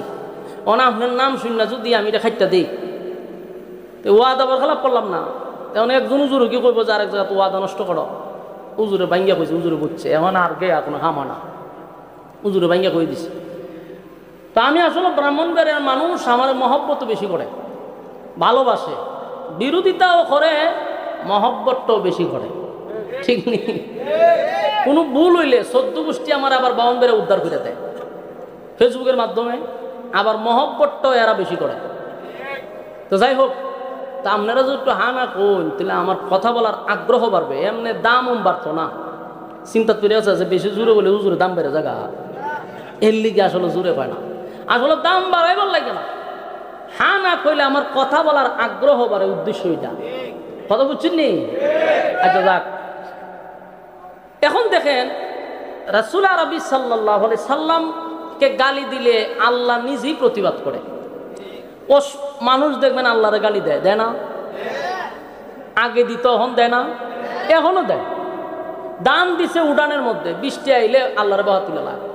অনা আপনার নাম শুন না যদি আমি এটা খাইটা দিই, তো ওয়াদা আবার খেলাপ করলাম না। তখন একজন হুজুর কি করবো যে আরেক জায়গায় ওয়াদা নষ্ট করো, হুজুরে ভাঙ্গিয়া কইছে, হুজুরে বুঝছে, এখন আর গে কোনো হামা না, হুজুরে ভাঙ্গিয়া কই দিছে। তা আমি আসলে ব্রাহ্মণবাড়িয়ার মানুষ আমার মহব্বত বেশি করে, ভালোবাসে, বিরোধিতাও করে, মহব্বতটাও বেশি করে, ঠিক নেই? কোনো ভুল হইলে 14 গোষ্ঠী আমার আবার ব্রাহ্মণবাড়িয়া উদ্ধার করে দেয় ফেসবুকের মাধ্যমে, আবার মহব্বতটাও এরা বেশি করে। তো যাই হোক, তা আপনারা যদি একটু হা না কোন, তাহলে আমার কথা বলার আগ্রহ বাড়বে, এমনি দামও বাড়তো না। চিন্তা তৈরি আছে যে বেশি জোরে বলে হুজুরে দাম বেড়ে জায়গা, এর লিগে আসলে জোরে পায় না, আসলে দাম বাড়াইবার লাগে না। হা না কইলে আমার কথা বলার আগ্রহ বাড়ে, উদ্দেশ্য এটা। কথা বুঝছেন নি? আচ্ছা যাক, এখন দেখেন রাসূল আরবি সাল্লাল্লাহু আলাইহি সাল্লামকে গালি দিলে আল্লাহ নিজেই প্রতিবাদ করে। ও মানুষ দেখবেন আল্লাহরে গালি দেয়, দেয় না? আগে দিত, এখন দেয় না? এখনো দেয়। দান দিছে উড়ানের মধ্যে, বৃষ্টি আইলে আল্লাহর বাবা তুলে লাগে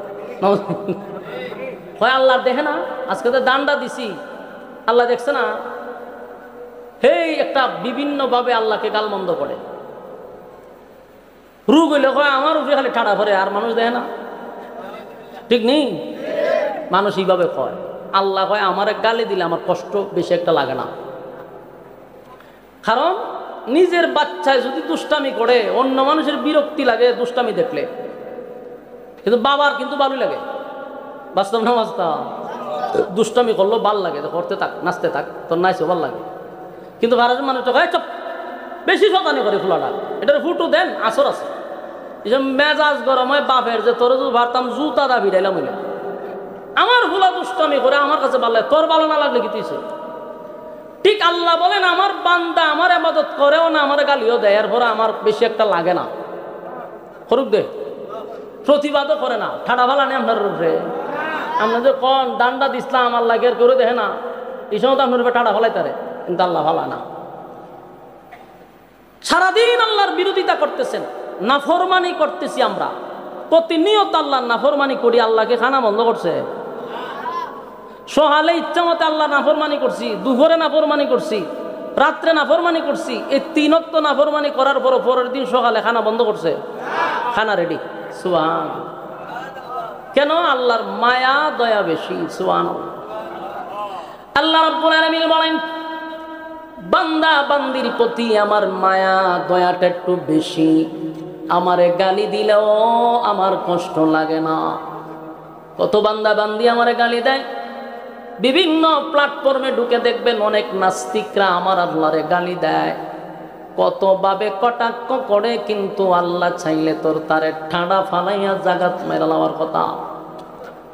হয়। আল্লাহ দেখে না? আজকে তো দানটা দিছি, আল্লাহ দেখছে না? হেই একটা বিভিন্নভাবে আল্লাহকে গালমন্দ করে। রোগ হইলে হয় আমার উপরে খালি ঠাড়া ভরে, আর মানুষ দেখে না? ঠিক নেই? মানুষ এইভাবে কয়। আল্লাহ কয় আমার গালি দিলে আমার কষ্ট বেশি একটা লাগে না, কারণ নিজের বাচ্চায় যদি দুষ্টামি করে অন্য মানুষের বিরক্তি লাগে দুষ্টামি দেখলে, কিন্তু বাবার কিন্তু ভালোই লাগে। বাস্তব না বাস্তব? দুষ্টামি করলো ভাল লাগে, করতে থাক, নাচতে থাক, তোর নাচও ভাল লাগে। কিন্তু ভারতের মানুষ তো হয় চপ, বেশি শতানি করে ফুলাটা, এটার ফুটো দেন আসর আছে। এই যে মেজাজ গরম হয় বাপের, যে তোর যদি ভাবতাম জুতা দা ভিড়াইলাম হইলে, আমার ফুলা দুষ্টামি করে আমার কাছে ভালো লাগে, তোর ভালো না লাগলে কি তুইছে? ঠিক আল্লাহ বলেন আমার বান্দা আমার ইবাদত করেও না, আমার গালিও দেয়, এরপরে আমার বেশি একটা লাগে না। করুক দে, প্রতিবাদও করে না, ঠাডা ভালা নেই আপনার উপরে। আপনার যে কন দান্ডা দিসলাম আল্লাহ কের করে দেখে না, এই সময় তো আপনার উপরে ঠাডা ভালাই তারে, কিন্তু আল্লাহ ভালা না। সারাদিন আল্লাহর বিরোধিতা করতেছেন, নাফরমানি করতেছি আমরা, প্রতিনিয়ত আল্লাহর নাফরমানি করি। আল্লাহকে খানা বন্ধ করছে? সকালে ইচ্ছা মতো আল্লাহ নাফরমানি করছি, দুপুরে নাফরমানি করছি, রাত্রে নাফরমানি করছি। এই তিনত্ব নাফরমানি করার পর পরের দিন সকালে খানা বন্ধ করছে? খানা রেডি। সুবহান। কেন? আল্লাহর মায়া দয়া বেশি। সুবহান। আল্লাহ রাব্বুল আলামিন বলেন বান্দা বান্দির প্রতি আমার মায়া দয়াটা একটু বেশি, আমারে গালি দিলেও আমার কষ্ট লাগে না। কত বান্দা বান্দি আমারে গালি দেয়, বিভিন্ন প্ল্যাটফর্মে ঢুকে দেখবেন অনেক নাস্তিকরা আমার আল্লাহরে গালি দেয়, কতভাবে কটাক্ষ করে, কিন্তু আল্লাহ চাইলে তোর তারে ঠান্ডা ফালাইয়া জাগাত মেরা লওয়ার কথা।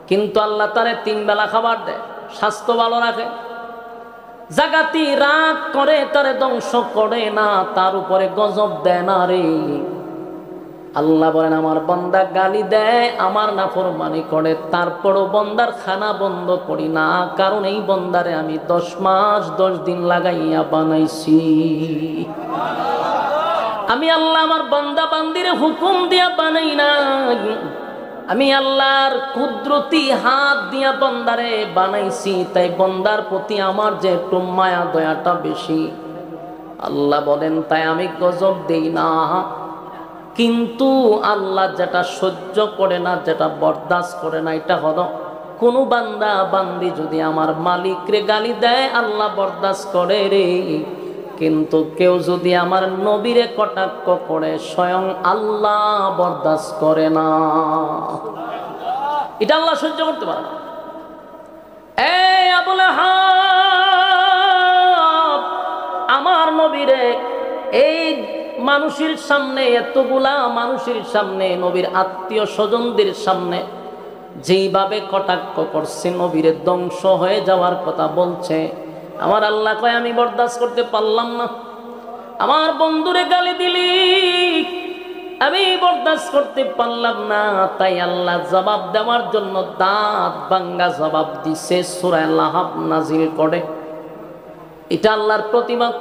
কিন্তু আল্লাহ তারে 3 বেলা খাবার দেয়, স্বাস্থ্য ভালো রাখে, জাগাতি রাগ করে তারে ধ্বংস করে না, তার উপরে গজব দেয় না রে। আল্লাহ বলেন আমার বান্দা গালি দেয়, আমার নাফরমানি করে, তারপরও বান্দার খানা বন্ধ করি না, কারণ এই বান্দারে আমি 10 মাস 10 দিন লাগাইয়া বানাইছি। আমি আল্লাহ আমার বান্দা বান্দিরে হুকুম দিয়া বানাই না, আমি আল্লাহর কুদরতি হাত দিয়া বান্দারে বানাইছি, তাই বান্দার প্রতি আমার যে একটু মায়া দয়াটা বেশি। আল্লাহ বলেন তাই আমি গজব দেই না। কিন্তু আল্লাহ যেটা সহ্য করে না, যেটা বরদাস্ত করে না, এটা হলো কোনো বান্দা বান্দি যদি আমার মালিকরে গালি দেয় আল্লাহ বরদাস্ত করে রে, কিন্তু কেউ যদি আমার নবীরে কটাক্ষ করে স্বয়ং আল্লাহ বরদাস্ত করে না। এটা আল্লাহ সহ্য করতে পারে না। এই আবু লাহাব আমার নবীরে এই মানুষের সামনে, এতগুলা মানুষের সামনে, নবীর আত্মীয় স্বজনদের সামনে যেইভাবে কটাক্ষ করছে, নবীরে ধ্বংস হয়ে যাওয়ার কথা বলছে, আমার আল্লাহ কয় আমি বরদাস্ত করতে পারলাম না। আমার বন্ধুরে গালি দিলি, আমি বরদাস্ত করতে পারলাম না। তাই আল্লাহ জবাব দেওয়ার জন্য দাঁত ভাঙ্গা জবাব দিছে, সূরা লাহাব নাজিল করে। এটা আল্লাহর প্রতিবাদ।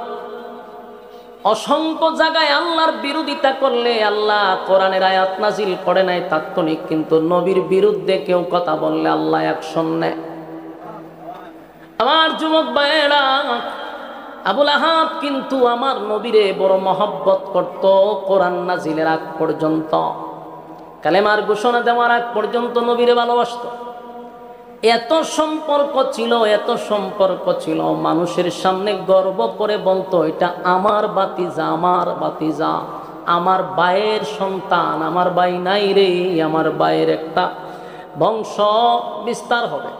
অসংখ্য জায়গায় আল্লাহর বিরোধিতা করলে আল্লাহ কোরআনের আয়াত নাজিল করে নাই তাৎক্ষণিক, কিন্তু নবীর বিরুদ্ধে কেউ কথা বললে আল্লাহ অ্যাকশন নেয়। আমার যুবক ভাইয়েরা, আবু লাহাব কিন্তু আমার নবীরে বড় মহব্বত করত। কোরআন নাজিলের আগ পর্যন্ত, কালেমার ঘোষণা দেওয়ার আগ পর্যন্ত নবীরে ভালোবাসত। এত সম্পর্ক ছিল, এত সম্পর্ক ছিল, মানুষের সামনে গর্ব করে বলতো এটা আমার বাতিজা, আমার বাতিজা, আমার ভাইয়ের সন্তান, আমার ভাই নাই রে, আমার ভাইয়ের একটা বংশ বিস্তার হবে,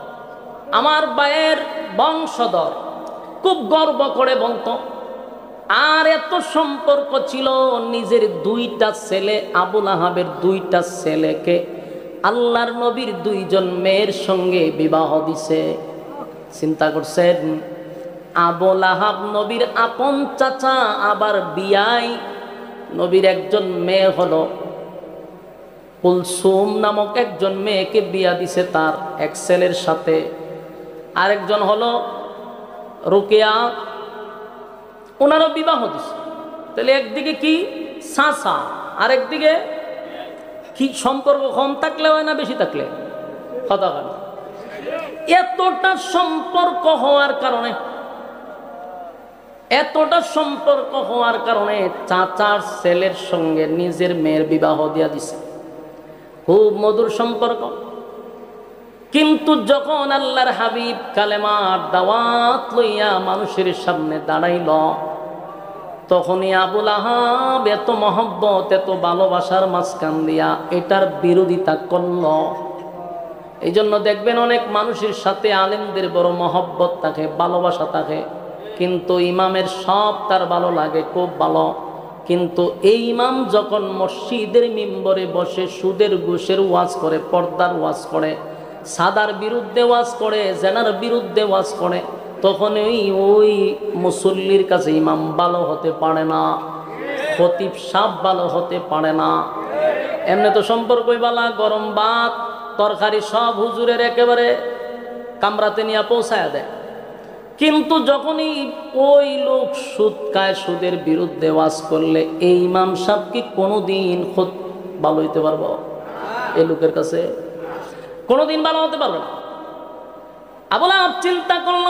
আমার ভাইয়ের বংশধর, খুব গর্ব করে বলতো। আর এত সম্পর্ক ছিল, নিজের 2টা ছেলে, আবু লাহাবের 2টা ছেলেকে আল্লাহর নবীর 2জন মেয়ের সঙ্গে বিবাহ দিছে। চিন্তা করছেন, আবু লাহাব নবীর আপন চাচা, আবার বিয়াই নবীর একজন মেয়ে হলো কুলসুম নামক একজন মেয়েকে বিয়া দিছে তার এক ছেলের সাথে। আরেকজন হলো রুকিয়া ওনারও বিবাহ দিছে। তাহলে একদিকে কি চাচা, আর একদিকে কি সম্পর্ক কম থাকলে হয় না বেশি থাকলে কথা হয় না। এতটা সম্পর্ক হওয়ার কারণে, এতটা সম্পর্ক হওয়ার কারণে চাচার ছেলের সঙ্গে নিজের মেয়ের বিবাহ দিয়া দিছে। খুব মধুর সম্পর্ক। কিন্তু যখন আল্লাহর হাবিব কালেমার দাওয়াত লইয়া মানুষের সামনে দাঁড়াইল, তখনই আবুল আহাব এত মহব্বত, এত ভালোবাসার মাঝখান দিয়া এটার বিরোধিতা করল। এই জন্য দেখবেন অনেক মানুষের সাথে আলেমদের বড় মহব্বত থাকে, ভালোবাসা থাকে, কিন্তু ইমামের সব তার ভালো লাগে, খুব ভালো। কিন্তু এই ইমাম যখন মসজিদের মিম্বরে বসে সুদের ঘুষের ওয়াজ করে, পর্দার ওয়াজ করে, সাদার বিরুদ্ধে ওয়াজ করে, জেনার বিরুদ্ধে ওয়াজ করে, তখন ওই মুসল্লির কাছে ইমাম ভালো হতে পারে না, খতিব সাহেব ভালো হতে পারে না। এমনি তো সম্পর্কই বালা, গরম ভাত তরকারি সব হুজুরের একেবারে কামরাতে নিয়ে পৌঁছায় দেয়। কিন্তু যখনই ওই লোক সুদ খায়, সুদের বিরুদ্ধে ওয়াজ করলে এই ইমাম সাহেব কি কোনোদিন খুদ ভালো হইতে পারবো? এই লোকের কাছে কোনোদিন ভালো হতে পারবে না। আবুল আহাব চিন্তা করল,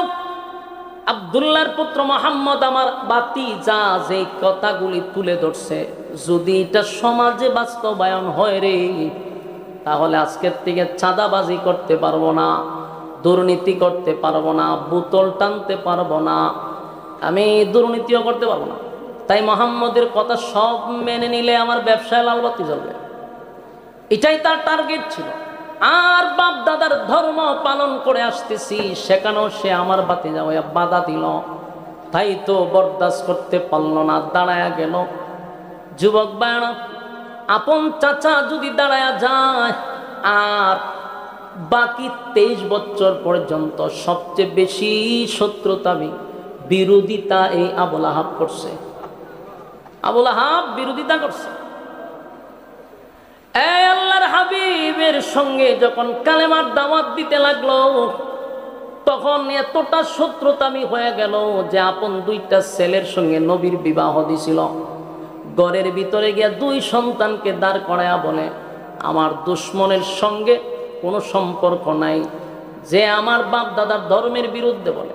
আব্দুল্লাহর পুত্র মোহাম্মদ আমার ভাতিজা যে কথাগুলি তুলে ধরছে, যদি এটা সমাজে বাস্তবায়ন হয় রে, তাহলে আজকের থেকে চাঁদাবাজি করতে পারবো না, দুর্নীতি করতে পারবো না, বোতল টানতে পারবো না, আমি দুর্নীতিও করতে পারবো না। তাই মোহাম্মদের কথা সব মেনে নিলে আমার ব্যবসায় লালবাতি জ্বলবে, এটাই তার টার্গেট ছিল। আর বাপ দাদার ধর্ম পালন করে আসতেছি, সেখানেও সে আমার ভাতিজা হইয়া বাধা দিল। তাই তো বরদাস্ত করতে পারল না, দাঁড়ায়া গেল। যুবক বায়না, আপন চাচা যদি দাঁড়ায়া যায়, আর বাকি 23 বছর পর্যন্ত সবচেয়ে বেশি শত্রুতামি বিরোধিতা এই আবুল আহাব করছে। আবুল আহাব বিরোধিতা করছে। এই আল্লাহর হাবিবের সঙ্গে যখন কালেমার দাওয়াত দিতে লাগলো, তখন এতটা শত্রুতামি হয়ে গেল যে আপন 2টা ছেলের সঙ্গে নবীর বিবাহ দিছিল। ঘরের ভিতরে গিয়া 2 সন্তানকে দাঁড় করায়া বলে, আমার দুশ্মনের সঙ্গে কোনো সম্পর্ক নাই, যে আমার বাপ দাদার ধর্মের বিরুদ্ধে বলে,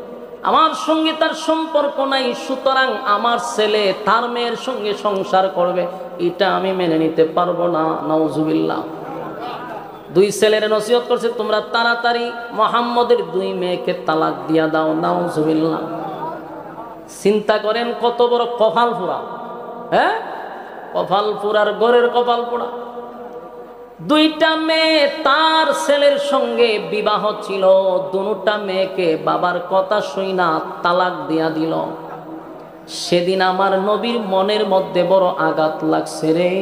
আমার সঙ্গে তার সম্পর্ক নাই, সুতরাং আমার ছেলে তার মেয়ের সঙ্গে সংসার করবে, এটা আমি মেনে নিতে পারবো না। নাউজুবিল্লাহ। 2 ছেলের নসিহত করছে, তোমরা তাড়াতাড়ি মুহাম্মদের 2 মেয়েকে তালাক দিয়া দাও। নাউজুবিল্লাহ। চিন্তা করেন কত বড় কপাল পোড়া, হ্যাঁ, কপাল পোড়ার ঘরের কপাল পোড়া। 2টা মেয়ে তার ছেলের সঙ্গে বিবাহ ছিল, 2টা মেয়েকে বাবার কথা শুই না তালাক দিয়া দিল। সেদিন আমার নবীর মনের মধ্যে বড় আঘাত লাগছে রে।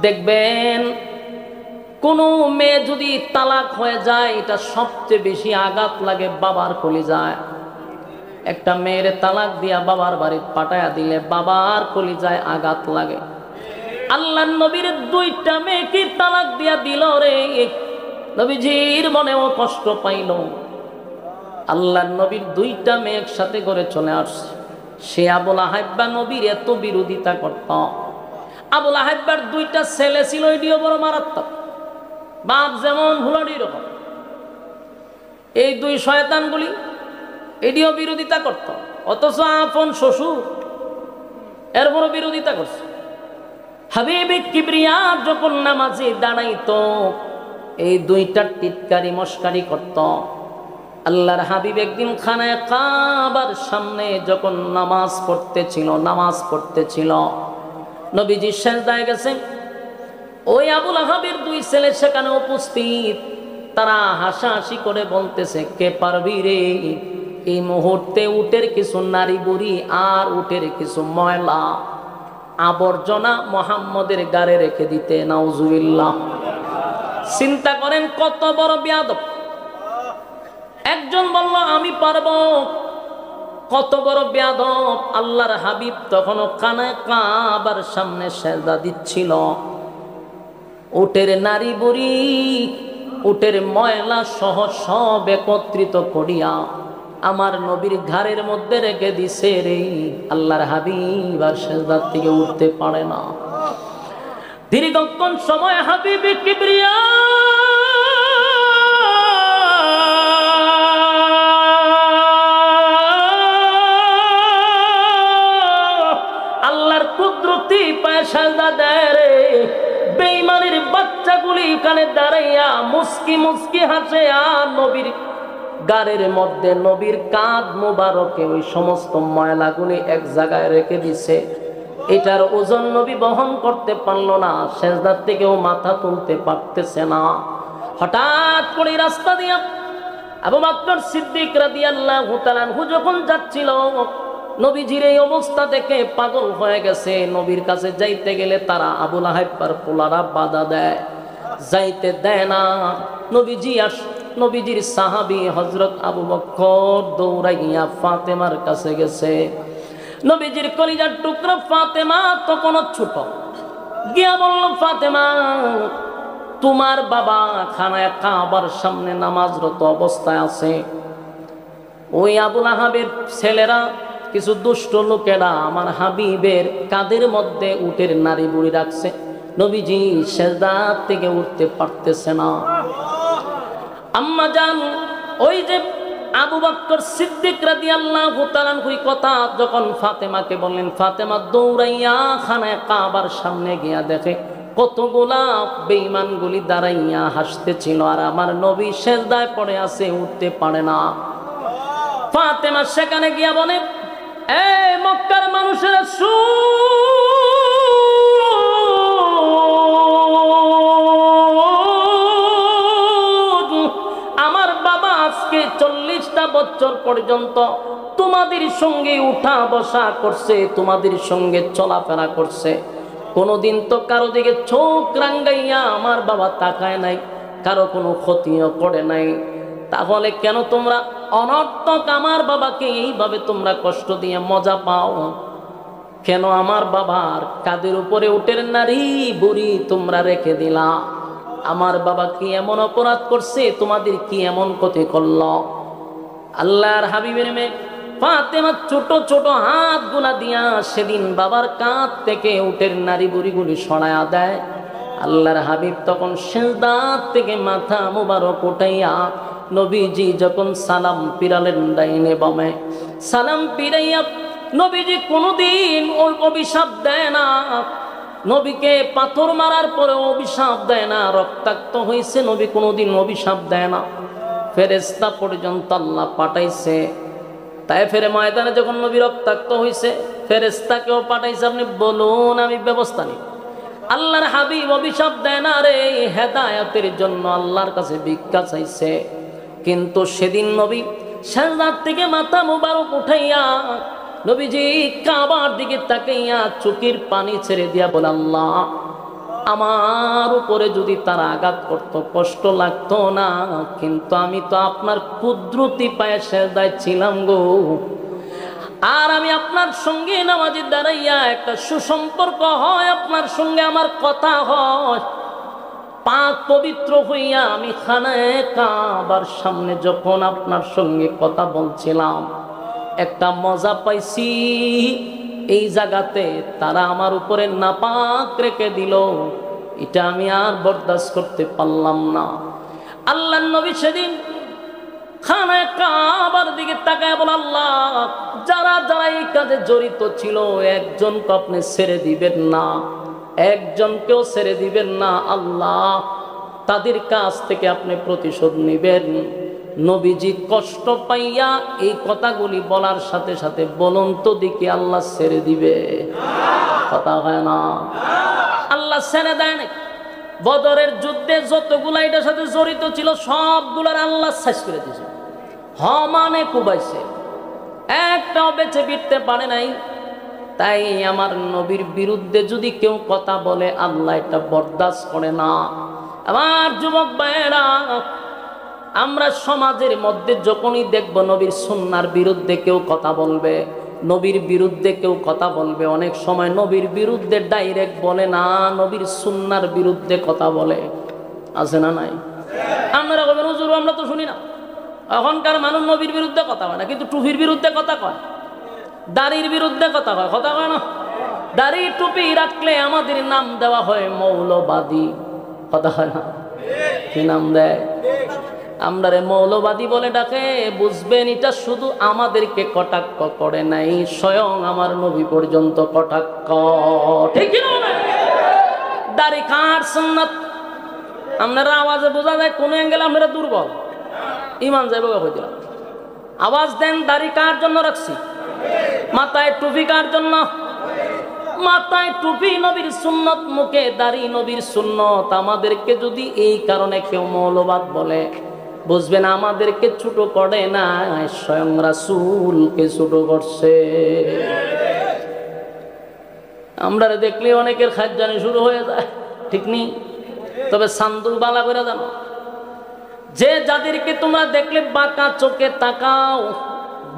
দেখবেন কোনো মেয়ে যদি তালাক হয়ে যায়, এটা সবচেয়ে বেশি আঘাত লাগে বাবার কলিজায়। একটা মেয়ের তালাক দিয়া বাবার বাড়ি পাঠায়া দিলে বাবার কলিজায় আঘাত লাগে। আল্লাহর নবীর 2টা মেয়েকে তালাক দিয়া দিল রে, নবীজির মনেও কষ্ট পাইল। আল্লাহর নবীর 2টা মেয়ে একসাথে করে চলে আসছে। সে আবুল আহাব নবীর এত বিরোধিতা করত। আবুল আহাবের 2টা ছেলে ছিল, এটিও বড় মারাত্মক। বাপ যেমন হুলাড়ি রকম, এই 2 শয়তানগুলি এটিও বিরোধিতা করত। অথচ আপন শ্বশুর এর বড় বিরোধিতা করছে। হাবিবে কিবরিয়া যখন নামাজে দাঁড়াইতো, এই 2টা টিটকারি মস্কারি করত। আল্লাহর হাবিব একদিন খানায় কাবার সামনে যখন নামাজ পড়তেছিল, নবীজি সেজদায় গেছে। ওই আবুল আহাবের 2 ছেলে সেখানে উপস্থিত। তারা হাসাহাসি করে বলতেছে, কে পারবি রে এই মুহূর্তে উটের কিছু নারী বুড়ি আর উটের কিছু ময়লা আবর্জনা মুহাম্মদের গাড়ে রেখে দিতে? নাউজুবিল্লাহ। চিন্তা করেন কত বড় বেয়াদব। একজন বলল আমি পারবো, কত বড় বেয়াদব। আল্লাহর হাবিব তখনও কানায় কাবার সামনে সেজদা দিচ্ছিল। উটের নারী বুড়ি, উটের ময়লা সহ সব একত্রিত করিয়া আমার নবীর ঘাড়ের মধ্যে রেখে দিছে রে। আল্লাহর হাবিব আর সেজদার থেকে উঠতে পারে না। দীর্ঘক্ষণ সময় হাবিব কিবরিয়া আল্লাহর কুদরতি পায়ে সেজদা দেয় রে। বেঈমানের বাচ্চাগুলি এখানে দাঁড়াইয়া মুস্কি মুস্কি হাসে, আর নবীর গাড়ির মধ্যে নবীর কাঁধ মোবারকে ওই সমস্ত ময়লাগুলি এক জায়গায় রেখে দিছে। এটার ওজন নবী বহন করতে পারলো না, সেজদার থেকেও মাথা তুলতে পারতেছে না। হঠাৎ করে রাস্তা দিয়া আবু বকর সিদ্দিক রাদিয়াল্লাহু তাআলা আনহু যখন যাচ্ছিল, নবীজির এই অবস্থা দেখে পাগল হয়ে গেছে। নবীর কাছে যাইতে গেলে তারা আবু লাহাবের পোলারা বাধা দেয়, যাইতে দেয় না। নবীজির সাহাবী হযরত আবু বকর দৌড়াইয়া ফাতেমার কাছে গেছে। নবীজির কলিজার টুকরা ফাতেমা তখন ছোট, গিয়া বলল, ফাতেমা তোমার বাবা খানায় কাবার সামনে নামাজরত অবস্থায় আছে। ওই আবু লাহাবের ছেলেরা, কিছু দুষ্ট লোকেরা আমার হাবিবের কাঁধের মধ্যে উটের নাড়ি বুড়ি রাখছে। নবীজি সেজদা থেকে উঠতে পারতেছে না। আম্মা জান ওই যে আবু বকর সিদ্দিক রাদিয়াল্লাহু তাআলা ওই কথা যখন ফাতেমাকে বললেন, ফাতেমা দৌড়াইয়া খানায় কাবার সামনে গিয়া দেখে কতগুলা বেঈমানগুলি দাঁড়াইয়া হাসতেছিল, আর আমার নবী সেজদায় পড়ে আছে, উঠতে পারে না। ফাতেমা সেখানে গিয়া বলে, এই মক্কার মানুষেরা আমার বাবা আজকে 40টা বছর পর্যন্ত তোমাদের সঙ্গে উঠা বসা করছে, তোমাদের সঙ্গে চলাফেরা করছে, কোনোদিন তো কারো দিকে চোখ রাঙ্গাইয়া আমার বাবা তাকায় নাই, কারো কোনো ক্ষতিও করে নাই। তাহলে কেন তোমরা অনর্থক আমার বাবাকে এইভাবে তোমরা কষ্ট দিয়ে মজা পাও? কেন আমার বাবার কাঁধের উপরে উটের নারী বুড়ি তোমরা রেখে দিলা? আমার বাবা কি এমন অপরাধ করছে? তোমাদের কি এমন ক্ষতি করল? আল্লাহর হাবিবের মেয়ে ফাতেমা ছোট ছোট হাত গুনা দিয়া সেদিন বাবার কাঁধ থেকে উটের নারী বুড়িগুলি সরায়া দেয়। আল্লাহর হাবিব তখন সেজদা থেকে মাথা মুবারক উঠাইয়া নবীজি যখন সালাম পিরালেন ডাইনে বামে, সালাম পিরাইয়া নবীজি কোনোদিন ওই অভিশাপ দেয় না। নবীকে পাথর মারার পরে অভিশাপ দেয় না, রক্তাক্ত হয়েছে নবী কোনোদিন অভিশাপ দেয় না। ফেরেশতা পর্যন্ত আল্লাহ পাঠাইছে। তাই ফেরে ময়দানে যখন নবী রক্তাক্ত হয়েছে, ফেরেশতাকেও পাঠাইছে, আপনি বলুন আমি ব্যবস্থা নিই। আল্লাহর হাবিব অভিশাপ দেয় না রে, হেদায়েতের জন্য আল্লাহর কাছে ভিক্ষা চাইছে। কিন্তু সেদিন নবী সেজদার থেকে মাথা মুবারক উঠাইয়া নবীজি কাবার দিকে তাকাইয়া চোখের পানি ছেড়ে দিয়া বলে, আল্লাহ আমার উপরে যদি তারা আঘাত করতো কষ্ট লাগতো না, কিন্তু আমি তো আপনার কুদরতি পায়ে সেজদায় ছিলাম গো। আর আমি আপনার সঙ্গে নামাজে দাঁড়াইয়া একটা সুসম্পর্ক হয়, আপনার সঙ্গে আমার কথা হয়, পাক পবিত্র হইয়া আমি খানায়ে কাবার সামনে যখন আপনার সঙ্গে কথা বলছিলাম, একটা মজা পাইছি। এই জায়গাতে তারা আমার উপরে নাপাক রেখে দিল, এটা আমি আর বরদাস্ত করতে পারলাম না। আল্লাহর নবী সেদিন খানায়ে কাবার দিকে তাকায় বলে, আল্লাহ যারা যারা এই কাজে জড়িত ছিল একজনকে আপনি ছেড়ে দিবেন না, একজনকেও ছেড়ে দিবেন না। আল্লাহ তাদের কাছ থেকে আপনি প্রতিশোধ নিবেন। নবীজি কষ্ট পাইয়া এই কথাগুলি বলার সাথে সাথে বলুন তো দেখি আল্লাহ ছেড়ে দিবে? কথা হয় না, আল্লাহ ছেড়ে দেয় না। বদরের যুদ্ধে যতগুলা এটার সাথে জড়িত ছিল সবগুলার আল্লাহ শেষ করে দিয়েছে, মানে কুবাইছে, একটাও বেঁচে ফিরতে পারে নাই। তাই আমার নবীর বিরুদ্ধে যদি কেউ কথা বলে আল্লাহ এটা বরদাস্ত করে না। আমার যুবক ভাইয়েরা, আমরা সমাজের মধ্যে যখনই দেখব নবীর সুন্নাহর বিরুদ্ধে কেউ কথা বলবে, নবীর বিরুদ্ধে কেউ কথা বলবে, অনেক সময় নবীর বিরুদ্ধে ডাইরেক্ট বলে না, নবীর সুন্নাহর বিরুদ্ধে কথা বলে, আছে না নাই? আপনারা বলবেন হুজুর আমরা তো শুনি না, এখনকার মানুষ নবীর বিরুদ্ধে কথা কয় না, কিন্তু টুপির বিরুদ্ধে কথা কয়, দাড়ির বিরুদ্ধে কথা কয়, কথা কয় না। দাড়ি টুপি রাখলে আমাদের নাম দেওয়া হয় মৌলবাদী, কথা হয় না? কি নাম দেয়? আমরা রে মৌলবাদী বলে ডাকে। বুঝবেন এটা শুধু আমাদেরকে কটাক্ষ করে নাই, স্বয়ং আমার নবী পর্যন্ত কটাক্ষ, ঠিক না? দাড়ি কার সুন্নাত আপনারা আওয়াজে বোঝা যায় কোন অ্যাঙ্গেল আপনারা দুর্বল, ইমান যাইব হইছিলাম। আওয়াজ দেন, দাড়ি কার জন্য রাখছি? মাথায় টুপি কার জন্য? মাথায় টুপি নবীর সুন্নত, মুখে দাড়ি নবীর সুন্নত। আমাদেরকে যদি এই কারণে কেউ মৌলবাদ বলে, বুঝবেন আমাদেরকে ছোট করে না, স্বয়ং রাসূলকে ছোট করছে। আমরা দেখলে অনেকের খাদ্যানি শুরু হয়ে যায়, ঠিক নেই? তবে সান্দু বালা করে জানো, যে যাদেরকে তোমরা দেখলে বাঁকা চোখে তাকাও,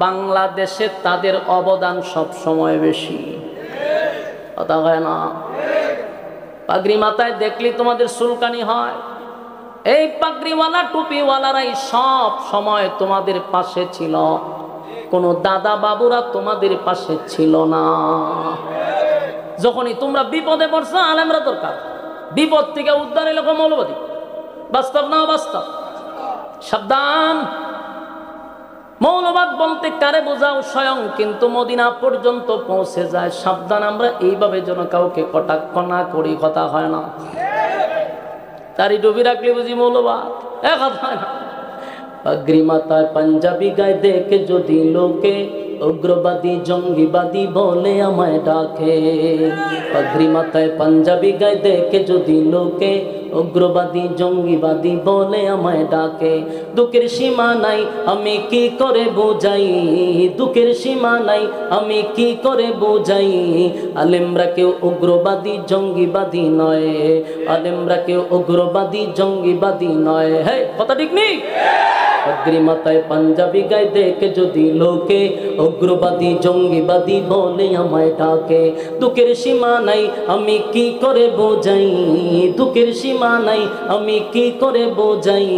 বাংলাদেশে তাদের অবদান সব সময় বেশি, কথা হয় না? পাগড়ি মাথায় দেখলে তোমাদের চুলকানি হয়, এই পাগড়িওয়ালা টুপিওয়ালারাই সব সময় তোমাদের পাশে ছিল, কোনো দাদা বাবুরা তোমাদের পাশে ছিল না। যখনই তোমরা বিপদে পড়ছো, আলেমরা দরকার। বিপদ থেকে উদ্ধার এলো মৌলবাদী, বাস্তব না বাস্তব? সাবধান। মৌলবাদ বলতে কারে বোঝাও? স্বয়ং কিন্তু মদিনা পর্যন্ত পৌঁছে যায়। সাবধান, আমরা এইভাবে যেন কাউকে কটাক্ষ না করি, কথা হয় না? তারি টুপি রাখলে বুঝি মৌলবাদ? কথা হয় না। পাগড়ি মাথায় পাঞ্জাবি গায়ে দেখে যদি লোকে উগ্রবাদী জঙ্গিবাদী বলে আমায় ডাকে, পাগড়ি মাথায় পাঞ্জাবি গায়ে দেখে যদি লোকে উগ্রবাদী জঙ্গিবাদী বলে আমায় ডাকে, দুঃখের সীমা নাই আমি কি করে বোঝাই, দুঃখের সীমা নাই আমি কি করে বোঝাই, আলেমরা কেউ উগ্রবাদী জঙ্গিবাদী নয়, আলেমরা কেউ উগ্রবাদী জঙ্গিবাদী নয়। হ্যাঁ, কথা ঠিক নেই? পাগড়ি মাথায় পাঞ্জাবি গায়ে দেখে যদি লোকে উগ্রবাদী জঙ্গিবাদী বলে আমায় ডাকে, দুঃখের সীমা নাই আমি কি করে বোঝাই, দুঃখের সীমা নাই আমি কি করে বোঝাই,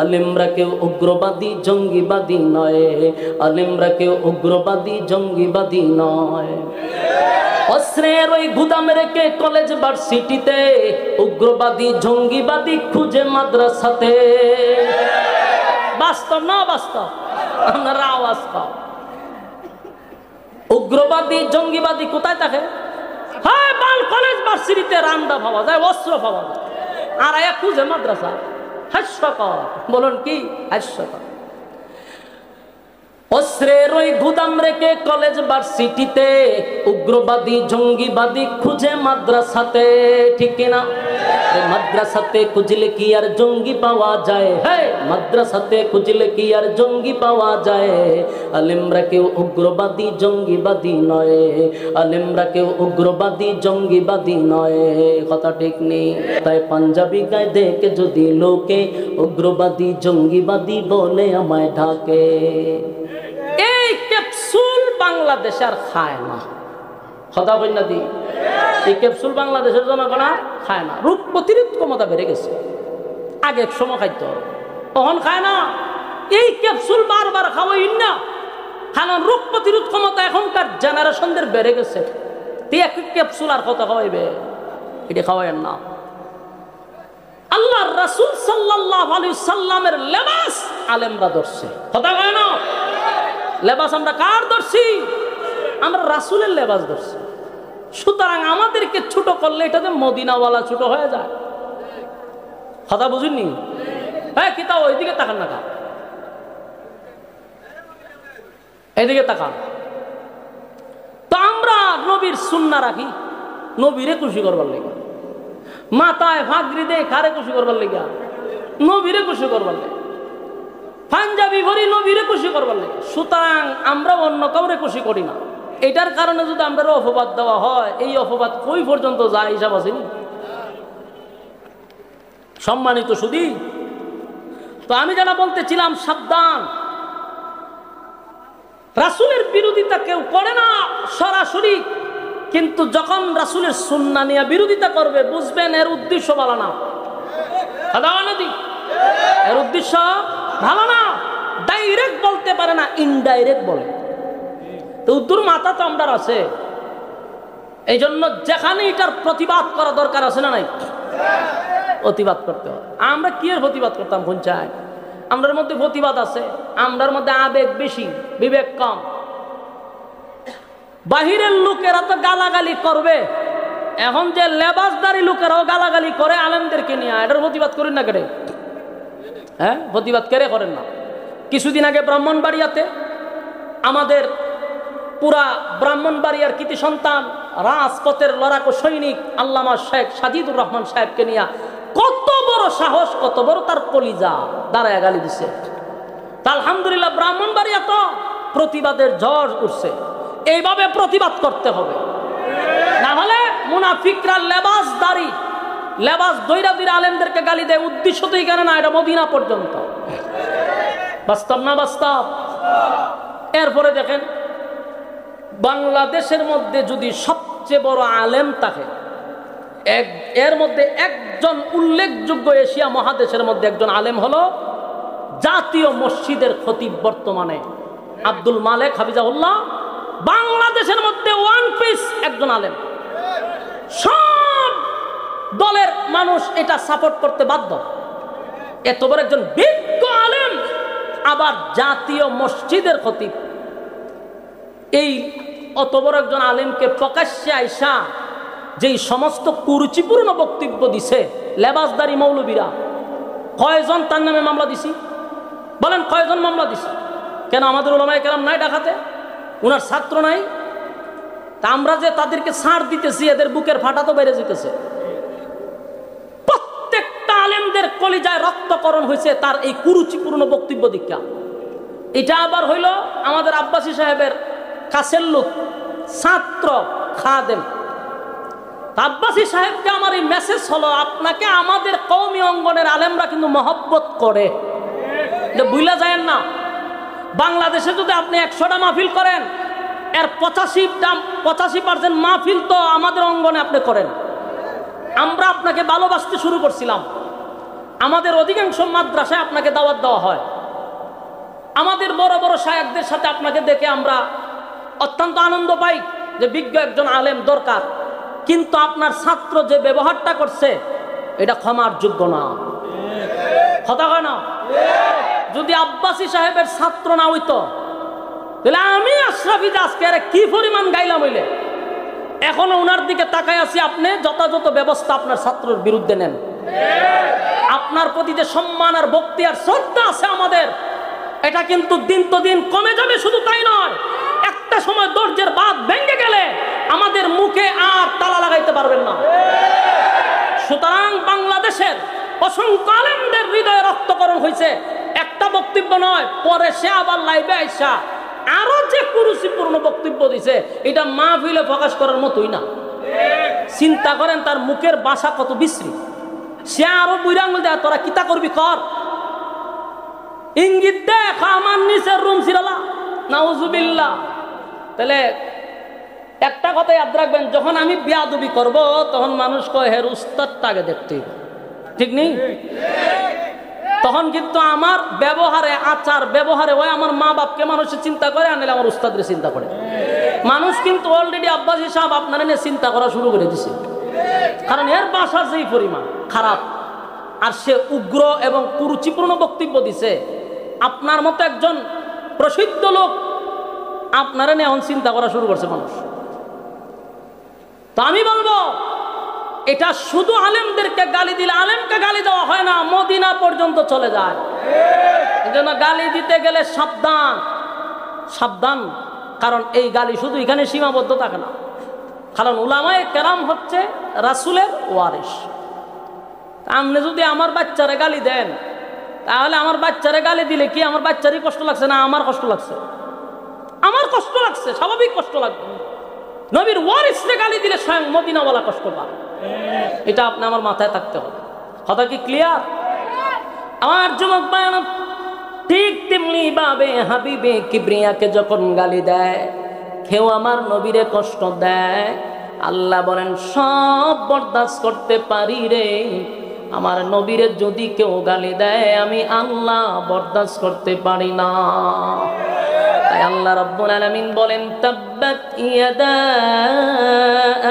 আলেমরা কেউ উগ্রবাদী জঙ্গিবাদী নয়, আলেমরা কেউ উগ্রবাদী জঙ্গিবাদী নয়। অস্ত্রের ওই গুদাম রেখে কলেজ ভার্সিটিতে উগ্রবাদী জঙ্গিবাদী খুঁজে মাদ্রাসাতে, বাস্তব না বাস্তব? আপনারা আওয়াজ পাও। উগ্রবাদী জঙ্গিবাদী কোথায় থাকে? হ্যাঁ, বাল কলেজ ভার্সিটিতে রান্ডা পাওয়া যায়, অস্ত্র পাওয়া যায়, আর এক খুঁজে মাদ্রাসা। হাস্যকর, বলুন কি হাস্যকর? অস্ত্রের ওই গুদাম রেখে কলেজ ভার্সিটিতে উগ্রবাদী জঙ্গিবাদী খুঁজে মাদ্রাসাতে, ঠিক কিনা? মাদ্রাসাতে খুঁজলে কি আর জঙ্গি পাওয়া যায়? হ্যাঁ, মাদ্রাসাতে খুঁজলে কি আর জঙ্গি পাওয়া যায়? আলেমরা কেউ উগ্রবাদী জঙ্গিবাদী নয়, আলেমরা কেউ উগ্রবাদী জঙ্গিবাদী নয়, কথা ঠিক নেই? তাই পাঞ্জাবি গায়ে দেখে যদি লোকে উগ্রবাদী জঙ্গিবাদী বলে আমায় ঢাকে। এই ক্যাপসুল বাংলাদেশ আর খায় না, কথা বল না দি? এই ক্যাপসুল বাংলাদেশের জনগণ খায় না। রোগ প্রতিরোধ ক্ষমতা বেড়ে গেছে, আগে এক সময় খাইত, তখন খায় না। এই ক্যাপসুল বারবার খাওয়াই না, কারণ রোগ প্রতিরোধ ক্ষমতা এখনকার জেনারেশনদের বেড়ে গেছে। এক ক্যাপসুল আর কত খাওয়াইবে? এটা খাওয়াই না। আল্লাহর রাসূল সাল্লাল্লাহু আলাইহি সাল্লামের লেবাস আলেমরা ধরছে, কথা কয় না? লেবাস আমরা কার ধরছি? আমরা রাসূলের লেবাস ধরছি। সুতরাং আমাদেরকে ছোট করলে এটাতে মদিনাওয়ালা ছোট হয়ে যায়, কথা বুঝুননি? হ্যাঁ, কি তা ওইদিকে তাকান না, কা এদিকে তাকান। তো আমরা নবীর সুন্নাহ রাখি নবীরে খুশি করবার লেগে, মাথায় ফাগড়ি দেয় কারে খুশি করবার লেগে? নবীরে খুশি করবার লেগে। পাঞ্জাবি ভরি নবীরে খুশি করবার লেগে। সুতরাং আমরা অন্য কাউরে খুশি করি না। এটার কারণে যদি আমরা অপবাদ দেওয়া হয়, এই অপবাদ কই পর্যন্ত যায় হিসাব আসেনি? সম্মানিত শুধু তো আমি যারা বলতেছিলাম, সাবধান, রাসূলের বিরোধিতা কেউ করে না সরাসরি, কিন্তু যখন রাসূলের সুন্নাহ নিয়ে বিরোধিতা করবে, বুঝবেন এর উদ্দেশ্য ভালো না, এর উদ্দেশ্য ভালো না। ডাইরেক্ট বলতে পারে না, ইনডাইরেক্ট বলে। তো উদ্দুর মাথা তো আমরা আছে, এই জন্য যেখানে এটার প্রতিবাদ করা দরকার আছে না নাই, প্রতিবাদ করতে হবে। আমরা কি এর প্রতিবাদ করতাম কোন চাই? আমরার মধ্যে প্রতিবাদ আছে, আমরার মধ্যে আবেগ বেশি, বিবেক কম। বাহিরের লোকেরা তো গালাগালি করবে, এখন যে লেবাসদারি লোকেরাও গালাগালি করে আলেমদেরকে নিয়ে, এটার প্রতিবাদ করেন না কেটে? হ্যাঁ, প্রতিবাদ কেড়ে করেন না? কিছুদিন আগে ব্রাহ্মণবাড়িয়াতে আমাদের পুরা ব্রাহ্মণবাড়িয়ার কৃতি সন্তান, রাজপথের লড়াকু সৈনিক আল্লামা শেখ সাজিদুর রহমান সাহেবকে নিয়ে কত বড় সাহস, কত বড় তার কলিজা, দাঁড়ায় গালি দিছে। তা আলহামদুলিল্লাহ ব্রাহ্মণবাড়িয়া তো প্রতিবাদের ঝড় উঠছে। এইভাবে প্রতিবাদ করতে হবে, না হলে মুনাফিকরা লেবাসদারি, লেবাস দইরা দইরা আলেমদেরকে গালি দেয়। উদ্দেশ্য তো এখানে না, এটা মদিনা পর্যন্ত। বাস্তব না বাস্তব? এরপরে দেখেন, বাংলাদেশের মধ্যে যদি সবচেয়ে বড় আলেম থাকে, এর মধ্যে একজন উল্লেখযোগ্য, এশিয়া মহাদেশের মধ্যে একজন আলেম হলো জাতীয় মসজিদের খতিব বর্তমানে আব্দুল মালেক হাফিজাহুল্লাহ। বাংলাদেশের মধ্যে ওয়ান পিস একজন আলেম, সব দলের মানুষ এটা সাপোর্ট করতে বাধ্য। এত বড় একজন বিজ্ঞ আলেম, আবার জাতীয় মসজিদের খতিব। এই অত বড় একজন আলেমকে প্রকাশ্যে আইসা যেই সমস্ত কুরুচিপূর্ণ বক্তব্য দিছে লেবাসদারি মৌলবীরা, কয়জন তার নামে মামলা দিছি? বলেন কয়জন মামলা দিছি? কেন আমাদের ওলামায়ে কেরাম নাই ঢাকাতে? উনার ছাত্র নাই? তা আমরা যে তাদেরকে ছাড় দিতেছি, এদের বুকের ফাটা তো বেড়ে যেতেছে। প্রত্যেকটা আলেমদের কলিজায় রক্তকরণ হয়েছে তার এই কুরুচিপূর্ণ বক্তব্য দীক্ষা। এটা আবার হইল আমাদের আব্বাসী সাহেবের কাছের লোক, ছাত্র, খাদেম। আব্বাসী সাহেবকে আমার এই মেসেজ হলো, আপনাকে আমাদের কওমি অঙ্গনের আলেমরা কিন্তু মহব্বত করে, বুঝলা যায় না। বাংলাদেশে যদি আপনি 100টা মাহফিল করেন, এর 85% মাহফিল তো আমাদের অঙ্গনে আপনি করেন। আমরা আপনাকে ভালোবাসতে শুরু করছিলাম। আমাদের অধিকাংশ মাদ্রাসায় আপনাকে দাওয়াত দেওয়া হয়। আমাদের বড় বড় শায়েখদের সাথে আপনাকে দেখে আমরা অত্যন্ত আনন্দ পাই যে বিজ্ঞ একজন আলেম দরকার। কিন্তু আপনার ছাত্র যে ব্যবহারটা করছে, এটা ক্ষমার যোগ্য না। কথা কয় না? যদি আব্বাসী সাহেবের ছাত্র না হইতো, তাহলে আমি আশরাফি আজকে কি পরিমাণ গাইলাম হইলে। এখনো ওনার দিকে তাকায় আছি, আপনি যথাযথ ব্যবস্থা আপনার ছাত্রের বিরুদ্ধে নেন। আপনার প্রতি যে সম্মান আর ভক্তি আর শ্রদ্ধা আছে আমাদের, এটা কিন্তু দিন তো দিন কমে যাবে। শুধু তাই নয়, একটা সময় দরজার বাঁধ ভেঙে গেলে আমাদের মুখে আর তালা লাগাইতে পারবেন না। সুতরাং বাংলাদেশের অসংখ্য আলেমদের হৃদয়ে রক্তকরণ হয়েছে, একটা বক্তব্য নয়। পরে সে আবার লাইভে আইসা আরো যে কুরুচিপূর্ণ বক্তব্য দিছে, এটা মাহফিলে প্রকাশ করার মতোই না। চিন্তা করেন তার মুখের ভাষা কত বিশ্রী। সে আরো বুইরাঙ্গুল দেয়, তোরা কিতা করবি কর, ইঙ্গিত দেখ আমার নিচের রুম ছিলালা, নাউজুবিল্লাহ। তাহলে একটা কথা ইয়াদ রাখবেন, যখন আমি বিয়াদবি করব তখন মানুষ কয় হের উস্তাদটা আগে দেখতে, ঠিক নেই? তখন কিন্তু আমার ব্যবহারে, আচার ব্যবহারে ওই আমার মা বাপকে মানুষের চিন্তা করে, আনলে আমার উস্তাদরে চিন্তা করে। মানুষ কিন্তু অলরেডি আব্বাসী সাহেব আপনারা নিয়ে চিন্তা করা শুরু করে দিছে, কারণ এর ভাষার যেই পরিমাণ খারাপ, আর সে উগ্র এবং কুরুচিপূর্ণ বক্তব্য দিছে। আপনার মতো একজন প্রসিদ্ধ লোক আপনারা নিয়ে এখন চিন্তা করা শুরু করছে মানুষ। তো আমি বলবো, এটা শুধু আলেমদেরকে গালি দিলে, আলেমকে গালি দেওয়া হয় না, মদিনা পর্যন্ত চলে যায়। এই জন্য গালি দিতে গেলে সাবধান, সাবধান। কারণ এই গালি শুধু এখানে সীমাবদ্ধ থাকে না। কারণ উলামায়ে কেরাম হচ্ছে রাসূলের ওয়ারিস। আপনি যদি আমার বাচ্চারে গালি দেন, তাহলে আমার বাচ্চারে গালি দিলে কি আমার বাচ্চারই কষ্ট লাগছে না আমার কষ্ট লাগছে? আমার কষ্ট লাগছে, স্বাভাবিক কষ্ট লাগবে। নবীর ওয়ারিসরে গালি দিলে স্বয়ং মদিনাওয়ালা কষ্ট পায়। এটা আপনি আমার মাথায় থাকতে হবে। কথা কি ক্লিয়ার? আমার যুবক ভাইরা, ঠিক তেমনি ভাবে হাবিবে কিবরিয়াকে যখন গালি দেয়, কেউ আমার নবীরে কষ্ট দেয়, আল্লাহ বলেন সব বরদাস্ত করতে পারি রে, আমার নবীরে যদি কেউ গালি দেয় আমি আল্লাহ বরদাস্ত করতে পারি না। তাই আল্লাহ রাব্বুল আলামিন বলেন তাব্বাত ইয়াদা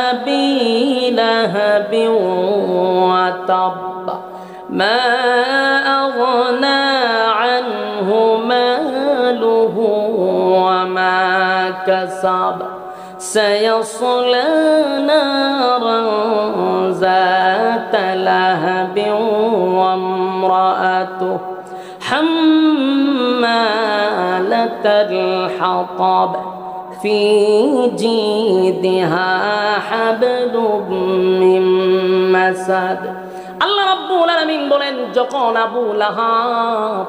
আবি লাহাবিন ওয়া তাব্বা মা আগনা আনহু মালুহু ওয়া মা কাসাব سيصلى نارا ذات لهب وامرأته حمالة الحطب في جيدها حبل من مسد আল্লাহ রাব্বুল আলামিন বলেন যখন আবু লাহাব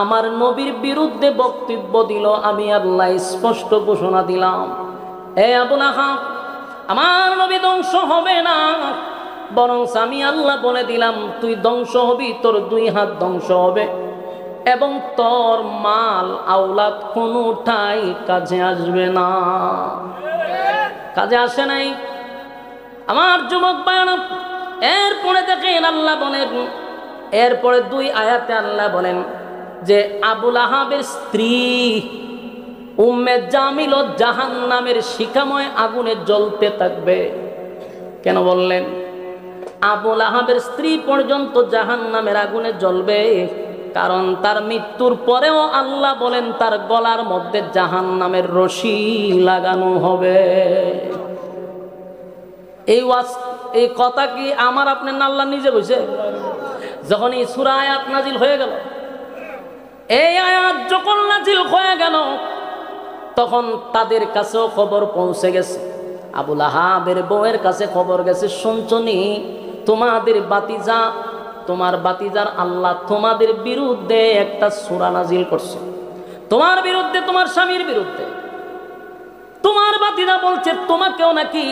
আমার নবীর বিরুদ্ধে বক্তব্য দিল আমি আল্লাহ স্পষ্ট ঘোষণা দিলাম, এ আবু লাহাব আমার নবী ধ্বংস হবে না, বরং আমি আল্লাহ বলে দিলাম তুই ধ্বংস হবি, তোর 2 হাত ধ্বংস হবে এবং তোর মাল আওলাদ কোনোটাই কাজে আসবে না। কাজে আসে নাই আমার যুবক ভাইরা। এরপরে দেখেন আল্লাহ বলেন, এরপরে 2 আয়াতে আল্লাহ বলেন যে আবু লাহাবের স্ত্রী উম্মে জামিল জাহান্নামের শিখাময় আগুনে জ্বলতে থাকবে। কেন বললেন? আবু লাহাবের স্ত্রী পর্যন্ত জাহান্নামের আগুনে জ্বলবে, কারণ তার মৃত্যুর পরেও আল্লাহ বলেন তার গলার মধ্যে জাহান্নামের রশি লাগানো হবে। এই কথা কি আমার আপনার আল্লাহ নিজে কইছে? যখন এই সূরা আয়াত নাজিল হয়ে গেল, এই আয়াত যখন নাজিল হয়ে গেল তখন তাদের কাছেও খবর পৌঁছে গেছে, আবু লাহাবের বউয়ের কাছে খবর গেছে, শুনছনি তোমার বাতিজার আল্লাহ তোমাদের বিরুদ্ধে একটা সূরা নাজিল করছে, তোমার বিরুদ্ধে, তোমার স্বামীর বিরুদ্ধে। তোমার বাতিজা বলছে তোমাকেও নাকি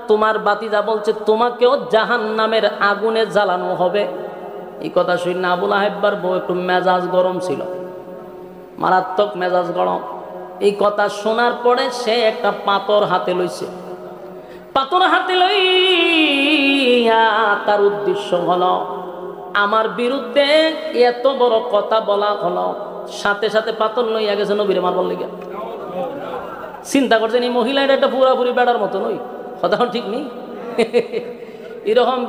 তোমার বাতিজা বলছে তোমাকেও জাহান্নামের আগুনে জ্বালানো হবে। এই কথা শুনে আবু লাহাবের বউ একটু মেজাজ গরম ছিল, মারাত্মক মেজাজ গরম। এই কথা শোনার পরে সে একটা পাথর হাতে লইছে, পাথর হাতে লইয়া তার উদ্দেশ্য হলো আমার বিরুদ্ধে এত বড় কথা বলা হলো, সাথে সাথে পাথর লইয়া গেছে নবীরে মারবার লেগে। চিন্তা করছেন এই মহিলাটা একটা পুরাপুরি বেড়ার মতো নই, কথা ঠিক নেই? এরকম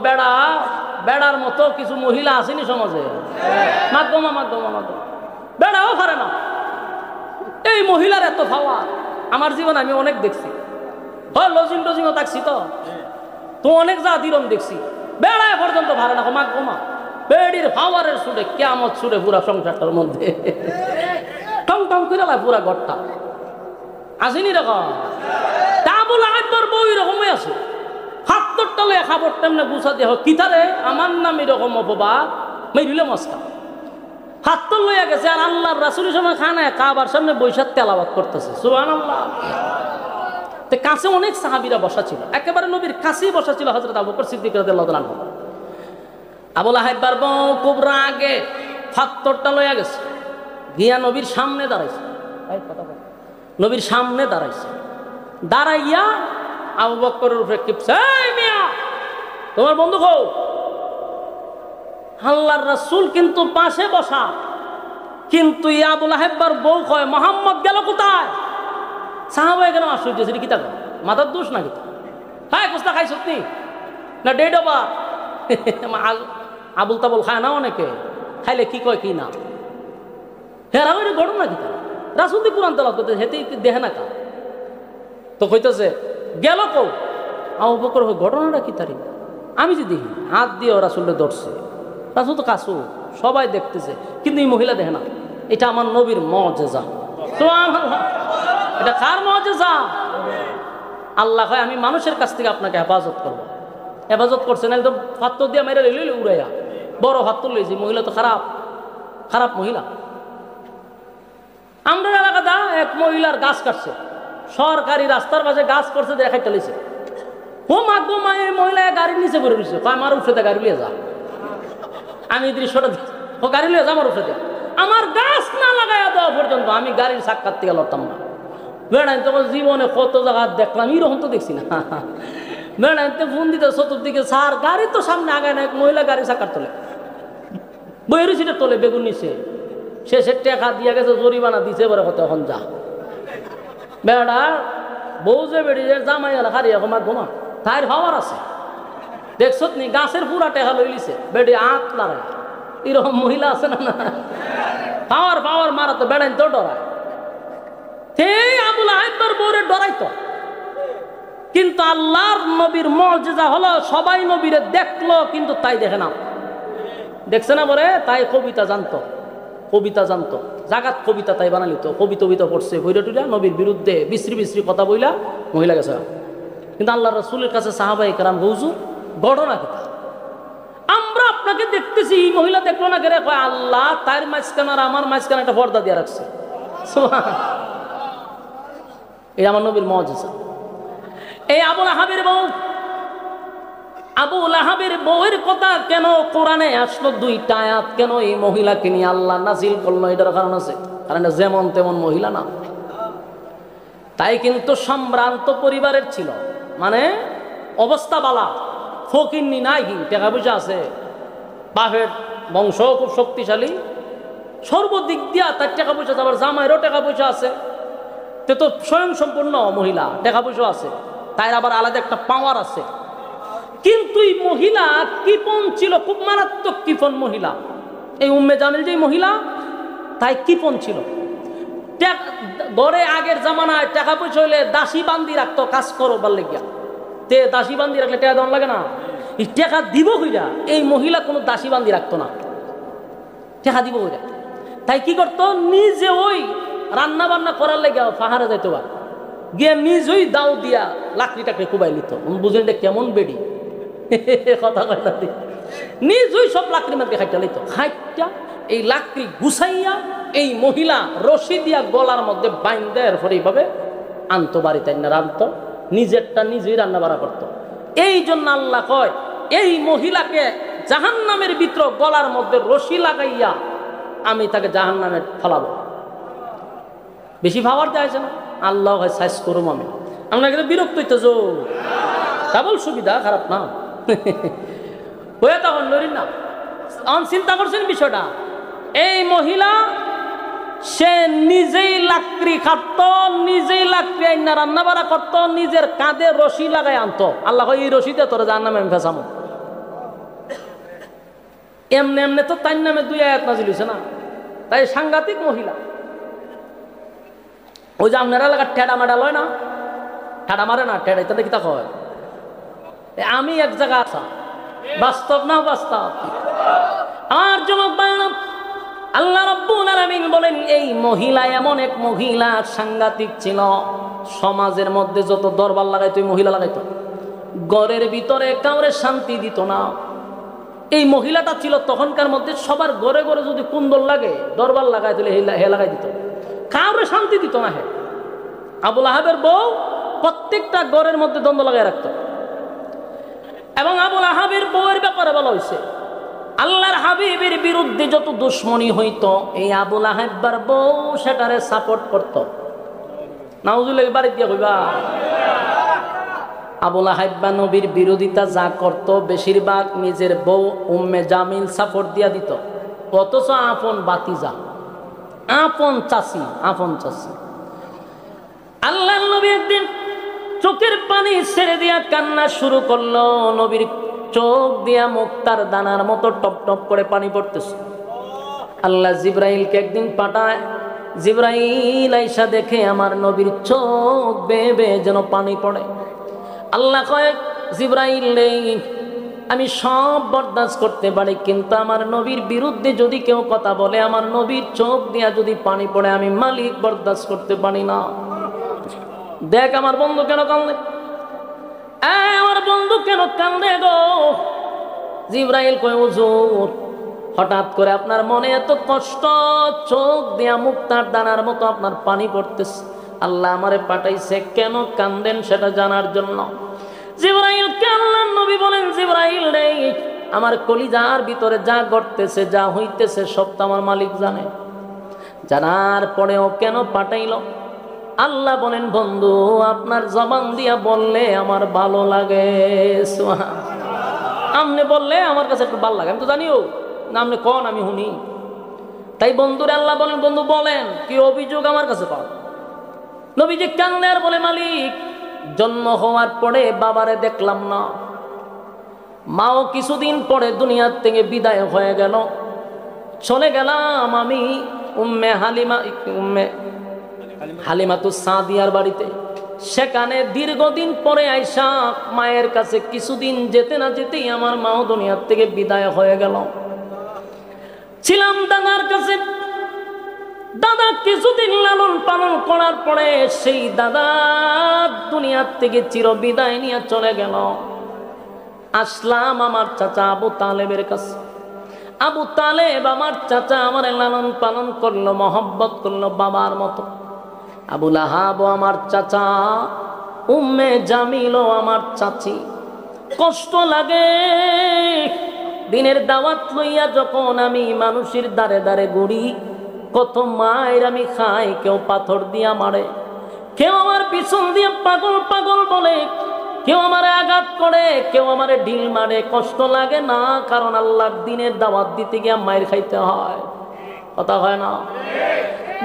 বেড়ার মতো কিছু মহিলা আসেনি সমাজে, মাধ্যমা বেড়াও পারে না। এই মহিলার এত পাওয়া আমার জীবনে আমি অনেক দেখছি, লজিংও থাকছি তো অনেক জাতিরম দেখছি, বেড়ায় পর্যন্ত ভারে না মাধ্যমা। বেড়ির পাওয়ারের সুরে কেমন সুরে পুরা সংসারটার মধ্যে টং টং করে পুরা ঘরটা আসেনি রকম। আবু লাহাবের বউ এরকমই আছে, হাতটা লয়ে খাবার তেমনি গুছা দেহ কিতারে আমার নাম এরকম অপবাদ মেরিলে মস্কা হাত লইয়া গেছে। আর আল্লাহর রাসূলের সময় খানায় কাবার সামনে বৈশাখ তেলাওয়াত করতেছে, সুবহানাল্লাহ। তো কাছে অনেক সাহাবীরা বসা ছিল, একেবারে নবীর কাছেই বসা ছিল হযরত আবু বকর সিদ্দিক রাদিয়াল্লাহু তাআলা। আবু লাহাবের বউ খুব রাগে হাতটা লইয়া গেছে, গিয়া নবীর সামনে দাঁড়াইছে, নবীর সামনে দাঁড়াইছে, দাঁড়াইয়া আবু বকরের উপরে কিপছে, এই মিয়া তোমার বন্ধু কও? আল্লাহর রাসূল কিন্তু পাশে বসা, কিন্তু আবু লাহাবের বউ কয় মুহাম্মদ গেল কোথায়? সাহাবায়ে কেন আশ্চর্য হয়েছে, কি থাকো মাথার দোষ নাকি? হ্যাঁ কুস্তা খাই সত্যি না ডেড ওভার আবুল তাবুল খায় না অনেকে, খাইলে কি কয় কি না হেরা ওই ঘটনা কি রাসূল দি কুরআন তেলাওয়াত করতে হেতে দেখে না কা তো কইতেছে গেল কও? আবু বকর ঘটনাটা কি তারি? আমি যে দেখি হাত দিয়ে রাসূলকে ধরছে, রাসূল তো কাছু সবাই দেখতেছে, কিন্তু এই মহিলা দেখে না। এটা আমার নবীর মুজিজা, সুবহানাল্লাহ। এটা কার মুজিজা? আল্লাহ কয় আমি মানুষের কাছ থেকে আপনাকে হেফাজত করবো। হেফাজত করছেন একদম হাত দিয়ে মেরে লইলে উড়াইয়া বড় হাত লইছি। মহিলা তো খারাপ মহিলা। আমরা এলাকাটা এক মহিলার গাছ কাটছে, সরকারি রাস্তার পাশে গাছ করছে, দেখাইতে লইছে। ও মাগো মা, এই মহিলা গাড়ির নিচে পড়ে রয়েছে, আমার উঠে গাড়ি লিয়ে যা। আমি দৃশ্যটা ও গাড়ি লিয়ে যা, আমার উঠে আমার গাছ না লাগাইয়া দেওয়া পর্যন্ত আমি গাড়ির সাক্ষাৎ থেকে লড়তাম না। বেড়াই তখন জীবনে কত জায়গা দেখলাম, এরকম তো দেখছি না। বেড়াইতে ফোন দিতে চতুর্দিকে স্যার গাড়ি তো সামনে আগায় না, এক মহিলা গাড়ি চাকার তোলে বইয়ের সিটে তোলে বেগুন নিচে সে টাকা দিয়ে গেছে জরিমানা দিছে বলে কত এখন যা বেড়া বউ যে বেড়িয়ে জামাই হারিয়ে ঘুমা ঘুমা তাই হওয়ার আছে দেখছ নি গাছের পুরা টেকা লই লিছে বেড়ে আঁক লড়ায় এরকম মহিলা আছে না পাওয়ার পাওয়ার মারা তো বেড়াই তো ডরায় সেই আবুল আহেবের বউরে ডরাইতো কিন্তু আল্লাহর নবীর মুজিজা হলো সবাই নবীরে দেখলো কিন্তু তাই দেখে না দেখছে না বলে তাই কবিতা জানতো জাগাত কবিতা তাই বানালিত কবিতা পড়ছে বইটা নবীর বিরুদ্ধে বিশ্রী বিশ্রী কথা বইলা মহিলা গেছে কিন্তু আল্লাহ রাসূলের কাছে সাহাবায়ে কেরাম হুজুর ঘটনা কথা আমরা আপনাকে দেখতেছি এই মহিলা দেখলো না কেরে কয় আল্লাহ তার মাঝখানে আর আমার মাঝখানে একটা পর্দা দিয়ে রাখছে এই আমার নবীর মুজিজা এই আবুল আহাবের বউয়ের কথা কেন কোরআনে আসলো দুইটা আয়াত কেন এই মহিলাকে নিয়ে আল্লাহ নাজিল করলো এটার কারণ আছে কারণ যেমন তেমন মহিলা না তাই কিন্তু সম্ভ্রান্ত পরিবারের ছিল মানে অবস্থা বালা ফকিন্নি নাই টাকা পয়সা আছে বাপের বংশ খুব শক্তিশালী সর্বদিক দিয়া তার টাকা পয়সা আবার জামাইরও টাকা পয়সা আছে তো স্বয়ং সম্পূর্ণ মহিলা টাকা পয়সা আছে তাই আবার আলাদা একটা পাওয়ার আছে কিন্তু এই মহিলা কিপন ছিল খুব মারাত্মক কিপন মহিলা এই উম্মে জামিল যে মহিলা তাই কিপন ছিল গড়ে আগের জামানায় টাকা পয়সা হইলে দাসী বান্দি রাখতো কাজ করবার লেগিয়া তে দাসী বান্দি রাখলে টাকা দেওয়ার লাগে না এই টাকা দিব কইরা এই মহিলা কোনো দাসী বান্দি রাখতো না টাকা দিব কইরা তাই কি করতো নিজে ওই রান্না বান্না করার লেগে পাহাড়ে যাইতো বা গিয়ে নিজেই দাও দিয়া লাকড়িটাকে কুবাই নিত বুঝলেন কেমন বেড়ি কথা কথা নিজেই সব লাকড়ি মারকে খাইটা লইতো খাইটা এই লাকড়ি গুছাইয়া এই মহিলা রশি দিয়া গলার মধ্যে বাইন্দা এরপরে এইভাবে আনতো বাড়িতে রাঁধতো নিজেরটা নিজেই রান্না বাড়া করতো এই জন্য আল্লাহ কয় এই মহিলাকে জাহান্নামের ভিতর গলার মধ্যে রশি লাগাইয়া আমি তাকে জাহান্নামে ফেলাবো বেশি ভাবার দেয় না আল্লাহ হয় সাইজ করুম আমি আপনাকে বিরক্ত হইতেছ কেবল সুবিধা খারাপ না হয়ে তখন লড়ি না তখন চিন্তা করছেন বিষয়টা এই মহিলা সে নিজেই লাকড়ি খাটত নিজেই লাকড়ি আইনা রান্না বাড়া করত নিজের কাঁধে রশি লাগাই আনতো আল্লাহ এই রশিতে তোরা জাহান্নামে আমি ফেসামো এমনি এমনি তো তার নামে 2 আয়াত নাজিল হইছে না তাই সাংঘাতিক মহিলা ওই যে আপনারা এলাকার ঠেডা মেডা লয় না ঠেডা মারে না ঠেডা এটা দেখি তা কয় আমি এক জায়গা আসা বাস্তব না বাস্তব আমার যুবক বান্ধব আল্লাহ রাব্বুল আলামিন বলেন এই মহিলা এমন এক মহিলা সাংঘাতিক ছিল সমাজের মধ্যে যত দরবার লাগাইতো মহিলা লাগাইতো ঘরের ভিতরে কাউরে শান্তি দিত না এই মহিলাটা ছিল তখনকার মধ্যে সবার ঘরে ঘরে যদি কুন্দল লাগে দরবার লাগাই দিলে হে লাগাই দিত কাউরে শান্তি দিত না হে আবুল আহাবের বউ প্রত্যেকটা ঘরের মধ্যে দ্বন্দ্ব লাগাই রাখত এবং আবুল আহাবের বউয়ের ব্যাপারে বলা হয়েছে আল্লাহর হাবিবের বিরুদ্ধে যত দুশ্মনী হইতো এই আবুল আহাবের বউ সেটারে সাপোর্ট করত নাউজুবিল্লাহ বাড়ি দিয়া কইবা আবুল আহাব নবীর বিরোধিতা যা করত বেশিরভাগ নিজের বউ উম্মে জামিল সাপোর্ট দিয়া দিত অথচ আপন বাতিজা আপন চাচি আল্লাহর নবী একদিন চোখের পানি ছেড়ে দিয়া কান্না শুরু করলো নবীর চোখ দিয়া মুক্তার দানার মতো টপ টপ করে পানি পড়তেছে আল্লাহ জিব্রাইলকে একদিন পাঠায় জিব্রাইল আইসা দেখে আমার নবীর চোখ বেয়ে বেয়ে যেন পানি পড়ে আল্লাহ কয় জিব্রাইল আমি সব বরদাস্ত করতে পারি কিন্তু আমার নবীর বিরুদ্ধে যদি কেউ কথা বলে আমার নবীর চোখ দিয়া যদি পানি পড়ে আমি মালিক বরদাস্ত করতে পারি না দেখ আমার বন্ধু কেন কান্দে আমার বন্ধু কেন কান্দে গো জিব্রাইল কয় হুজুর হঠাৎ করে আপনার মনে এত কষ্ট চোখ দিয়া মুক্তার দানার মতো আপনার পানি পড়তেছে আল্লাহ আমারে পাঠাইছে কেন কান্দেন সেটা জানার জন্য জিব্রাইলকে আল্লাহর নবী বলেন জিব্রাইল রে আমার কলিজার ভিতরে যা ঘটতেছে যা হইতেছে সব তো আমার মালিক জানে জানার পরেও কেন পাঠাইল আল্লাহ বলেন বন্ধু আপনার জবান দিয়া বললে আমার ভালো লাগে, আমনে বললে আমার কাছে একটু ভালো লাগে, আমি তো জানিও না, আপনি কন আমি শুনি। তাই বন্ধুরে আল্লাহ বলেন বন্ধু বলেন কি অভিযোগ আমার কাছে পাও। নবীজি কান্দে আর বলে মালিক জন্ম হওয়ার পরে বাবারে দেখলাম না, মাও কিছুদিন পরে দুনিয়ার থেকে বিদায় হয়ে গেল, চলে গেলাম আমি উম্মে হালিমাতুস সাদিয়ার বাড়িতে। সেখানে দীর্ঘদিন পরে আইসা মায়ের কাছে কিছুদিন যেতে না যেতেই আমার মাও দুনিয়ার থেকে বিদায় হয়ে গেল। ছিলাম দাদার কাছে, দাদা কিছুদিন লালন পালন করার পরে সেই দাদা দুনিয়ার থেকে চির বিদায় নিয়ে চলে গেল। আসলাম আমার চাচা আবু তালেবের কাছে। আবু তালেব আমার চাচা আমার লালন পালন করলো, মহব্বত করলো বাবার মতো। আবু লাহাব আমার চাচা, উম্মে জামিলও আমার চাচি। কষ্ট লাগে দিনের দাওয়াত লইয়া যখন আমি মানুষের দ্বারে দ্বারে ঘুরি, কত মায়ের আমি খাই, কেউ পাথর দিয়া মারে, কেউ আমার পিছন দিয়ে পাগল পাগল বলে, কেউ আমারে আঘাত করে, কেউ আমারে ঢিল মারে। কষ্ট লাগে না? কারণ আল্লাহর দিনের দাওয়াত দিতে গিয়ে মায়ের খাইতে হয়, কথা হয় না?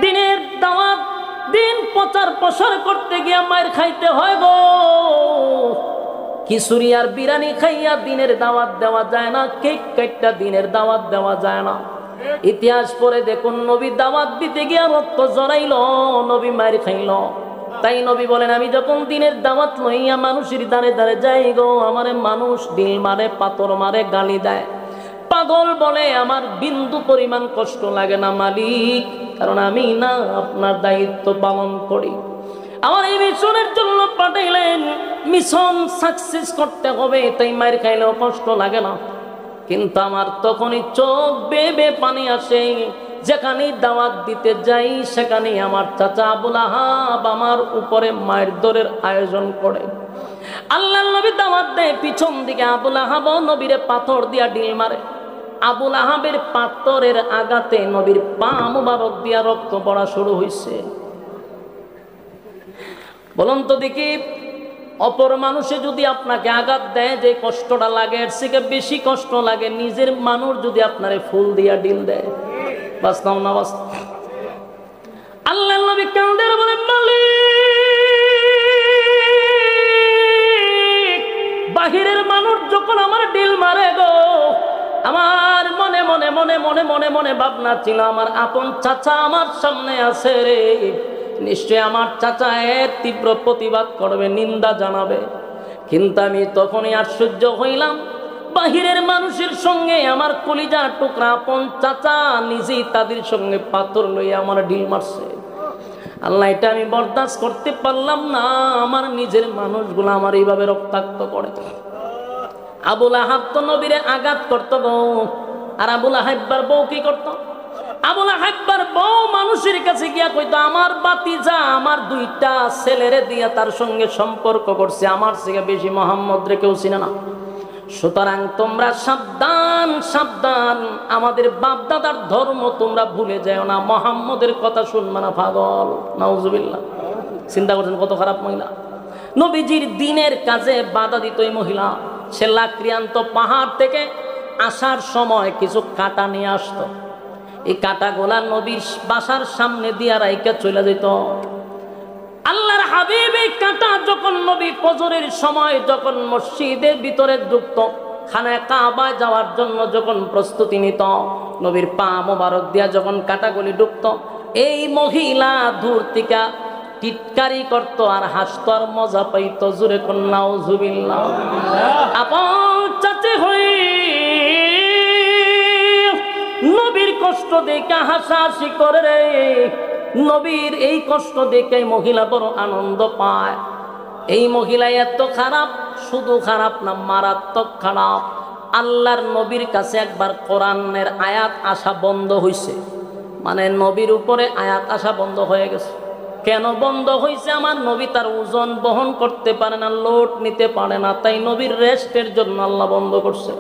দিনের দাওয়াত দিন প্রচার প্রসার করতে গিয়ে মায়ের খাইতে হয় গো। খিচুড়ি আর বিরিয়ানি খাইয়া দিনের দাওয়াত দেওয়া যায় না, কেক কাটটা দিনের দাওয়াত দেওয়া যায় না। ইতিহাস পড়ে দেখুন নবী দাওয়াত দিতে গিয়া রক্ত জড়াইল, নবী মায়ের খাইল। তাই নবী বলেন আমি যখন দিনের দাওয়াত লইয়া মানুষের দ্বারে দ্বারে যাই গো, আমারে মানুষ ঢিল মারে, পাথর মারে, গালি দেয়, পাগল বলে, আমার বিন্দু পরিমাণ কষ্ট লাগে না মালিক, কারণ আমি না আপনার দায়িত্ব পালন করি। আমার এই মিশনের জন্য পাঠাইলেন, মিশন সাকসেস করতে হবে, তাই মায়ের খাইলেও কষ্ট লাগে না। কিন্তু আমার তখনই চোখ বেয়ে বেয়ে পানি আসে, যেখানে দাওয়াত দিতে যাই সেখানে আমার চাচা আবু লাহাব আমার উপরে মায়ের দরের আয়োজন করে। আল্লাহর নবী দাওয়াত দেয়, পিছন দিকে আবু লাহাব নবীরে পাথর দিয়া ঢিল মারে। আবু লাহাবের পাথরের আঘাতে নবীর পা মুবারক দিয়া রক্ত পড়া শুরু হয়েছে। বলুন তো দেখি, অপর মানুষে যদি আপনাকে আঘাত দেয় যে কষ্টটা লাগে, এর থেকে বেশি কষ্ট লাগে নিজের মানুষ যদি আপনারে ফুল দিয়া ঢিল দেয়। বাস্তব না বাস্তব? আল্লাহর নবী কাঁদে বলেন মালিক, বাহিরের মানুষ যখন আমার ঢিল মারে গো, আমার মনে মনে মনে মনে মনে মনে ভাবনা ছিল আমার আপন চাচা আমার সামনে আছে রে, নিশ্চয় আমার চাচা এর তীব্র প্রতিবাদ করবে, নিন্দা জানাবে। কিন্তু আমি তখনই আশ্চর্য হইলাম, বাহিরের মানুষের সঙ্গে আমার কলিজা টুকরা আপন চাচা নিজেই তাদের সঙ্গে পাথর লইয়া আমার ঢিল মারছে। আল্লাহ, এটা আমি বরদাস্ত করতে পারলাম না, আমার নিজের মানুষগুলো আমার এইভাবে রক্তাক্ত করে। আবু লাহাব তো নবীরে আঘাত করতো গো, আর আবু লাহাববার বউ কি করতো? আবু লাহাববার বউ মানুষের কাছে গিয়া কইতো আমার বাতিজা আমার দুইটা ছেলেরে দিয়া তার সঙ্গে সম্পর্ক করছে, আমার থেকে বেশি মোহাম্মদ রে কেউ চিনে না। সুতরাং তোমরা সাবধান সাবধান, আমাদের বাপ দাদার ধর্ম তোমরা ভুলে যাও না, মোহাম্মদের কথা শুনবে না পাগল। নাউজুবিল্লাহ। চিন্তা করছেন কত খারাপ মহিলা। নবীজির দিনের কাজে বাধা দিত এই মহিলা। সে লাকড়িয়ান্ত পাহাড় থেকে আসার সময় কিছু কাঁটা নিয়ে আসতো, এই কাঁটাগুলা নবীর বাসার সামনে দিয়া রাইকা চলে যেত। আল্লাহর হাবিব এই কাঁটা যখন নবী ফজরের সময় যখন মসজিদের ভিতরে ঢুকত, খানায় কাবায় যাওয়ার জন্য যখন প্রস্তুতি নিত, নবীর পা মোবারক দিয়া যখন কাঁটাগুলি ঢুকত, এই মহিলা দূর থেকে টিটকারি করত আর হাসত আর মজা পাইত। জুরে কন্যাও জুবিল্লাহ। আপন চাচি হই নবীর কষ্ট দেখে হাসাহাসি করে রে। নবীর এই কষ্ট দেখে মহিলা বড় আনন্দ পায়। এই মহিলা এত খারাপ, শুধু খারাপ না, মারাত্মক খারাপ। আল্লাহর নবীর কাছে একবার কোরআনের আয়াত আসা বন্ধ হয়েছে, মানে নবীর উপরে আয়াত আসা বন্ধ হয়ে গেছে। কেন বন্ধ হয়েছে? আমার নবী তার ওজন বহন করতে পারে না, লোড নিতে পারে না, তাই নবীর রেস্টের জন্য আল্লাহ বন্ধ করছে।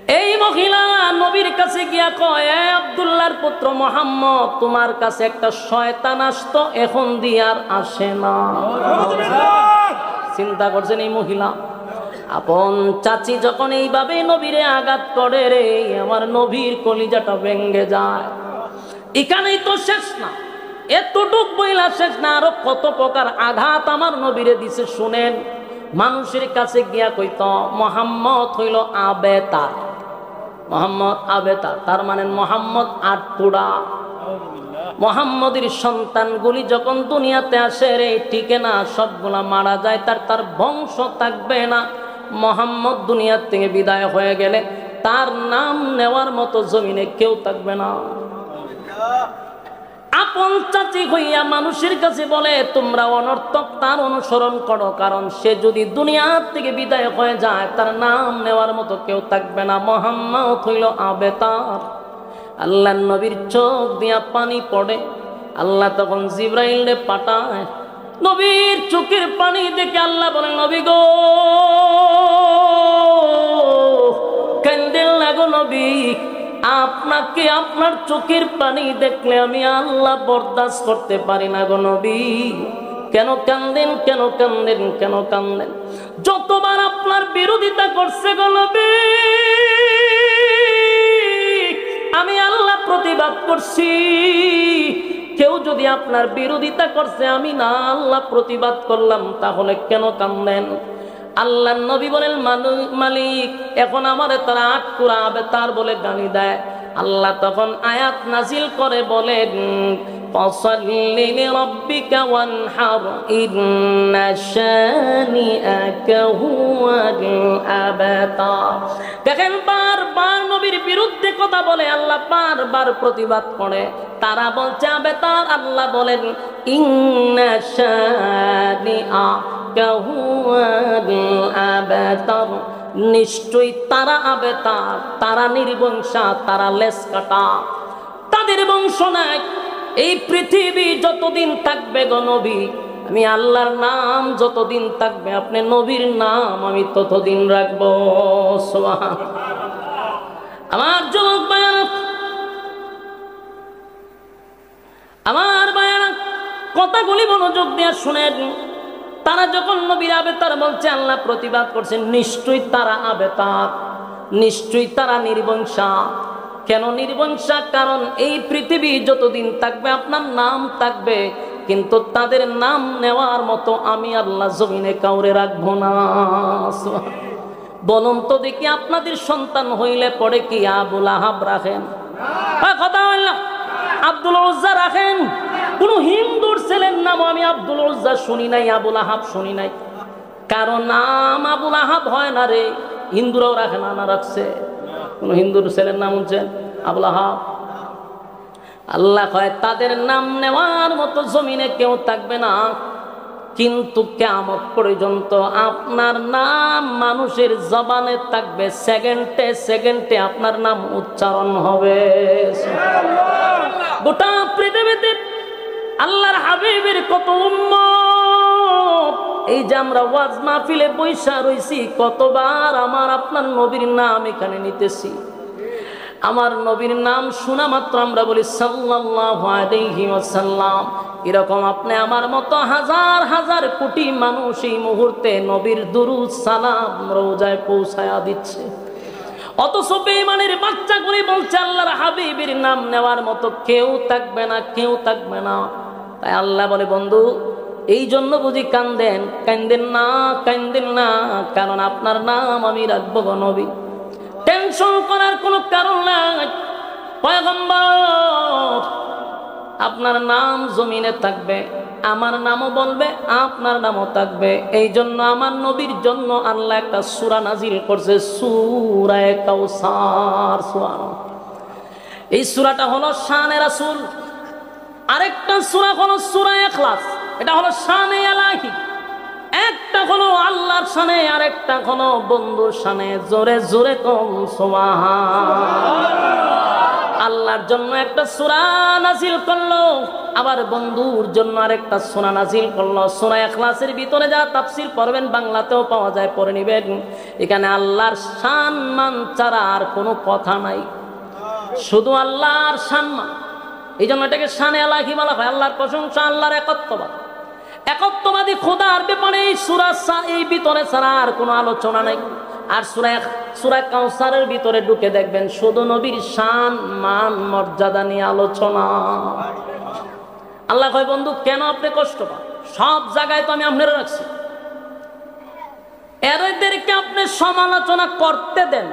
এই মহিলা নবীর কাছে গিয়া কয়, আব্দুল্লাহর পুত্র মুহাম্মদ, তোমার কাছে একটা শয়তান আসতো, এখন দিয়ে আর আসে না। চিন্তা করছেন এই মহিলা, আপন চাচি যখন এইভাবে নবীরে আঘাত করে রে, আমার নবীর কলিজাটা ভেঙ্গে যায়। এখানেই তো শেষ না, এতটুক বইলা শেষ না, আরো কত প্রকার আঘাত আমার নবীরে দিছে শুনেন। মানুষের কাছে গিয়া কইত মুহাম্মদ হইল আবেতার, মোহাম্মদ আবেতার, তার মানে মোহাম্মদ আটপুরা। মোহাম্মদের সন্তানগুলি যখন দুনিয়াতে আসে রে, টিকে না, সবগুলা মারা যায়, তার বংশ থাকবে না। মোহাম্মদ দুনিয়ার থেকে বিদায় হয়ে গেলে তার নাম নেওয়ার মতো জমিনে কেউ থাকবে না। আপন চাচি হইয়া মানুষের কাছে বলে তোমরা অনর্থক তার অনুসরণ করো, কারণ সে যদি দুনিয়ার থেকে বিদায় হয়ে যায় তার নাম নেওয়ার মতো কেউ থাকবে না। মুহাম্মদ হইল আবেতার। আল্লাহ নবীর চোখ দিয়া পানি পড়ে, আল্লাহ তখন জিবরাইলে পাঠায়। নবীর চোখের পানি দেখে আল্লাহ বলেন, নবী গো কান্দেন না গো নবী, আপনাকে আপনার চোখের পানি দেখলে আমি আল্লাহ বরদাস্ত করতে পারি না গো নবী। কেন কান্দেন, কেন কান্দেন, কেন কান্দেন? যতবার আপনার বিরোধিতা করছে গো নবী, আমি আল্লাহ প্রতিবাদ করছি। কেউ যদি আপনার বিরোধিতা করছে, আমি না আল্লাহ প্রতিবাদ করলাম, তাহলে কেন কান্দেন? আল্লাহ নবী বলেন, মালিক এখন আমারে তারা আটকুরা আবেতার বলে গালি দেয়। আল্লাহ তখন আয়াত নাজিল করে বলেন, ফাসাল্লি লিরাব্বিকা ওয়ানহার ইন্না শানিআকা হুয়াল আবতার। দেখেন বারবার নবীর বিরুদ্ধে কথা বলে, আল্লাহ বারবার প্রতিবাদ করে। তারা বলছে আবেতার, আল্লাহ বলেন ইন্না শানিআকা হুয়াল আবতার, নিশ্চয়ই তারা আবেতার, তারা নির্বংশা, তারা লেস কাটা, তাদের বংশ নাই। এই পৃথিবী যতদিন থাকবে গো নবী, আমি আল্লাহর নাম যতদিন থাকবে, আপনি নবীর নাম আমি ততদিন রাখবো। আমার যুবক ভাইয়েরা, আমার ভাইয়েরা, কথাগুলি মনোযোগ দিয়ে শুনেন। তারা যখন নবীর আবেতার বলছে, আল্লাহ প্রতিবাদ করছেন, নিশ্চয়ই তারা আবেতার, নিশ্চয়ই তারা নির্বংশা। কেন নির্বংশা? কারণ এই পৃথিবী যতদিন থাকবে আপনার নাম থাকবে, কিন্তু তাদের নাম নেওয়ার মতো আমি আল্লাহ জমিনে কাউরে রাখবো না। বলুন তো দেখি, আপনাদের সন্তান হইলে পরে কি আবুল আহাব রাখেন? কথা বললাম, আব্দুল উজ্জা রাখেন? কোন হিন্দুর ছেলের নাম আমি আব্দুল উজ্জা শুনি নাই, আবুল আহাব শুনি নাই। কারণ নাম আবুল আহাব হয় না রে, হিন্দুরাও রাখে না, না রাখছে? কোন হিন্দুর ছেলের নাম হচ্ছে আবুল আহাব? আল্লাহ কয় তাদের নাম নেওয়ার মতো জমিনে কেউ থাকবে না, কিন্তু কিয়ামত পর্যন্ত আপনার নাম মানুষের জবানে থাকবে, সেকেন্ডে সেকেন্ডে আপনার নাম উচ্চারণ হবে। গোটা পৃথিবীতে আল্লাহর হাবিবের কত উম্মত, এই যে আমরা ওয়াজ মাহফিলে বৈশা রইছি, কতবার আমার আপনার নবীর নাম এখানে নিতেছি। আমার নবীর নাম শোনা মাত্র আমরা বলি সাল্লাল্লাহু আলাইহি ওয়াসাল্লাম। এরকম আপনি আমার মতো হাজার হাজার কোটি মানুষ এই মুহূর্তে নবীর দুরূদ সালাম রওজায় পৌঁছায়া দিচ্ছে, অথচ বেঈমানের বাচ্চাগুলি বলছে আল্লাহর হাবিবের নাম নেওয়ার মতো কেউ থাকবে না, কেউ থাকবে না। তাই আল্লাহ বলে, বন্ধু এই জন্য বুঝি কান্দেন? কান্দেন না, কান্দেন না, কারণ আপনার নাম আমি রাখবো গো নবী। টেনশন করার কোনো কারণ নাই। পয়গম্বর আপনার নাম জমিনে থাকবে, আমার নামও বলবে, আপনার নামও থাকবে। এই জন্য আমার নবীর জন্য আল্লাহ একটা সূরা নাজিল করছে, সূরা কাউসার। এই সূরাটা হলো শানে রাসূল। আরেকটা সূরা হলো সূরা ইখলাস, এটা হলো শানে ইলাহি। একটা হলো আল্লাহর শানে, আরেকটা হলো বন্ধুর শানে। জোরে জোরে কম সুবহান। আল্লাহর জন্য একটা সূরা নাযিল করলো, আবার বন্ধুর জন্য আরেকটা সূরা নাযিল করলো। সূরা ইখলাসের ভিতরে যা তাফসীর পড়বেন বাংলাতেও পাওয়া যায়, পড়ে নেবেন। এখানে আল্লাহর সম্মান ছাড়া আর কোনো কথা নাই, শুধু আল্লাহর সম্মান। এই জন্য এটাকে শানে এলাহি বলা হয়, আল্লাহর প্রশংসা, আল্লাহর একত্ববাদী খোদার ব্যাপারে এই সূরা এই ভিতরে ছাড়া আর কোনো আলোচনা নাই। আর সূরা কাউসারের ভিতরে ঢুকে দেখবেন শুধু নবীর শান মান মর্যাদা নিয়ে আলোচনা। আল্লাহ কয় বন্ধু কেন আপনি কষ্ট পান, সব জায়গায় তো আমি আপনারা রাখছি, এদেরকে আপনি সমালোচনা করতে দেন,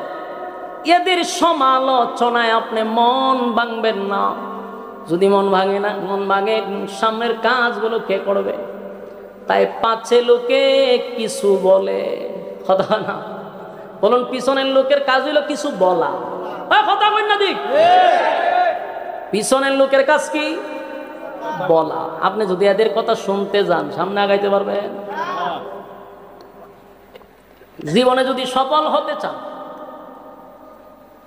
এদের সমালোচনায় আপনি মন ভাঙবেন না। যদি মন ভাঙে সামনের কাজগুলো কে করবে? তাই পাছে লোকে কিছু বলে, কথা না বলুন, পিছনের লোকের কাজ হইল কিছু বলা, কথা বল না দিক। পিছনের লোকের কাজ কি? বলা। আপনি যদি এদের কথা শুনতে যান সামনে আগাইতে পারবেন? জীবনে যদি সফল হতে চান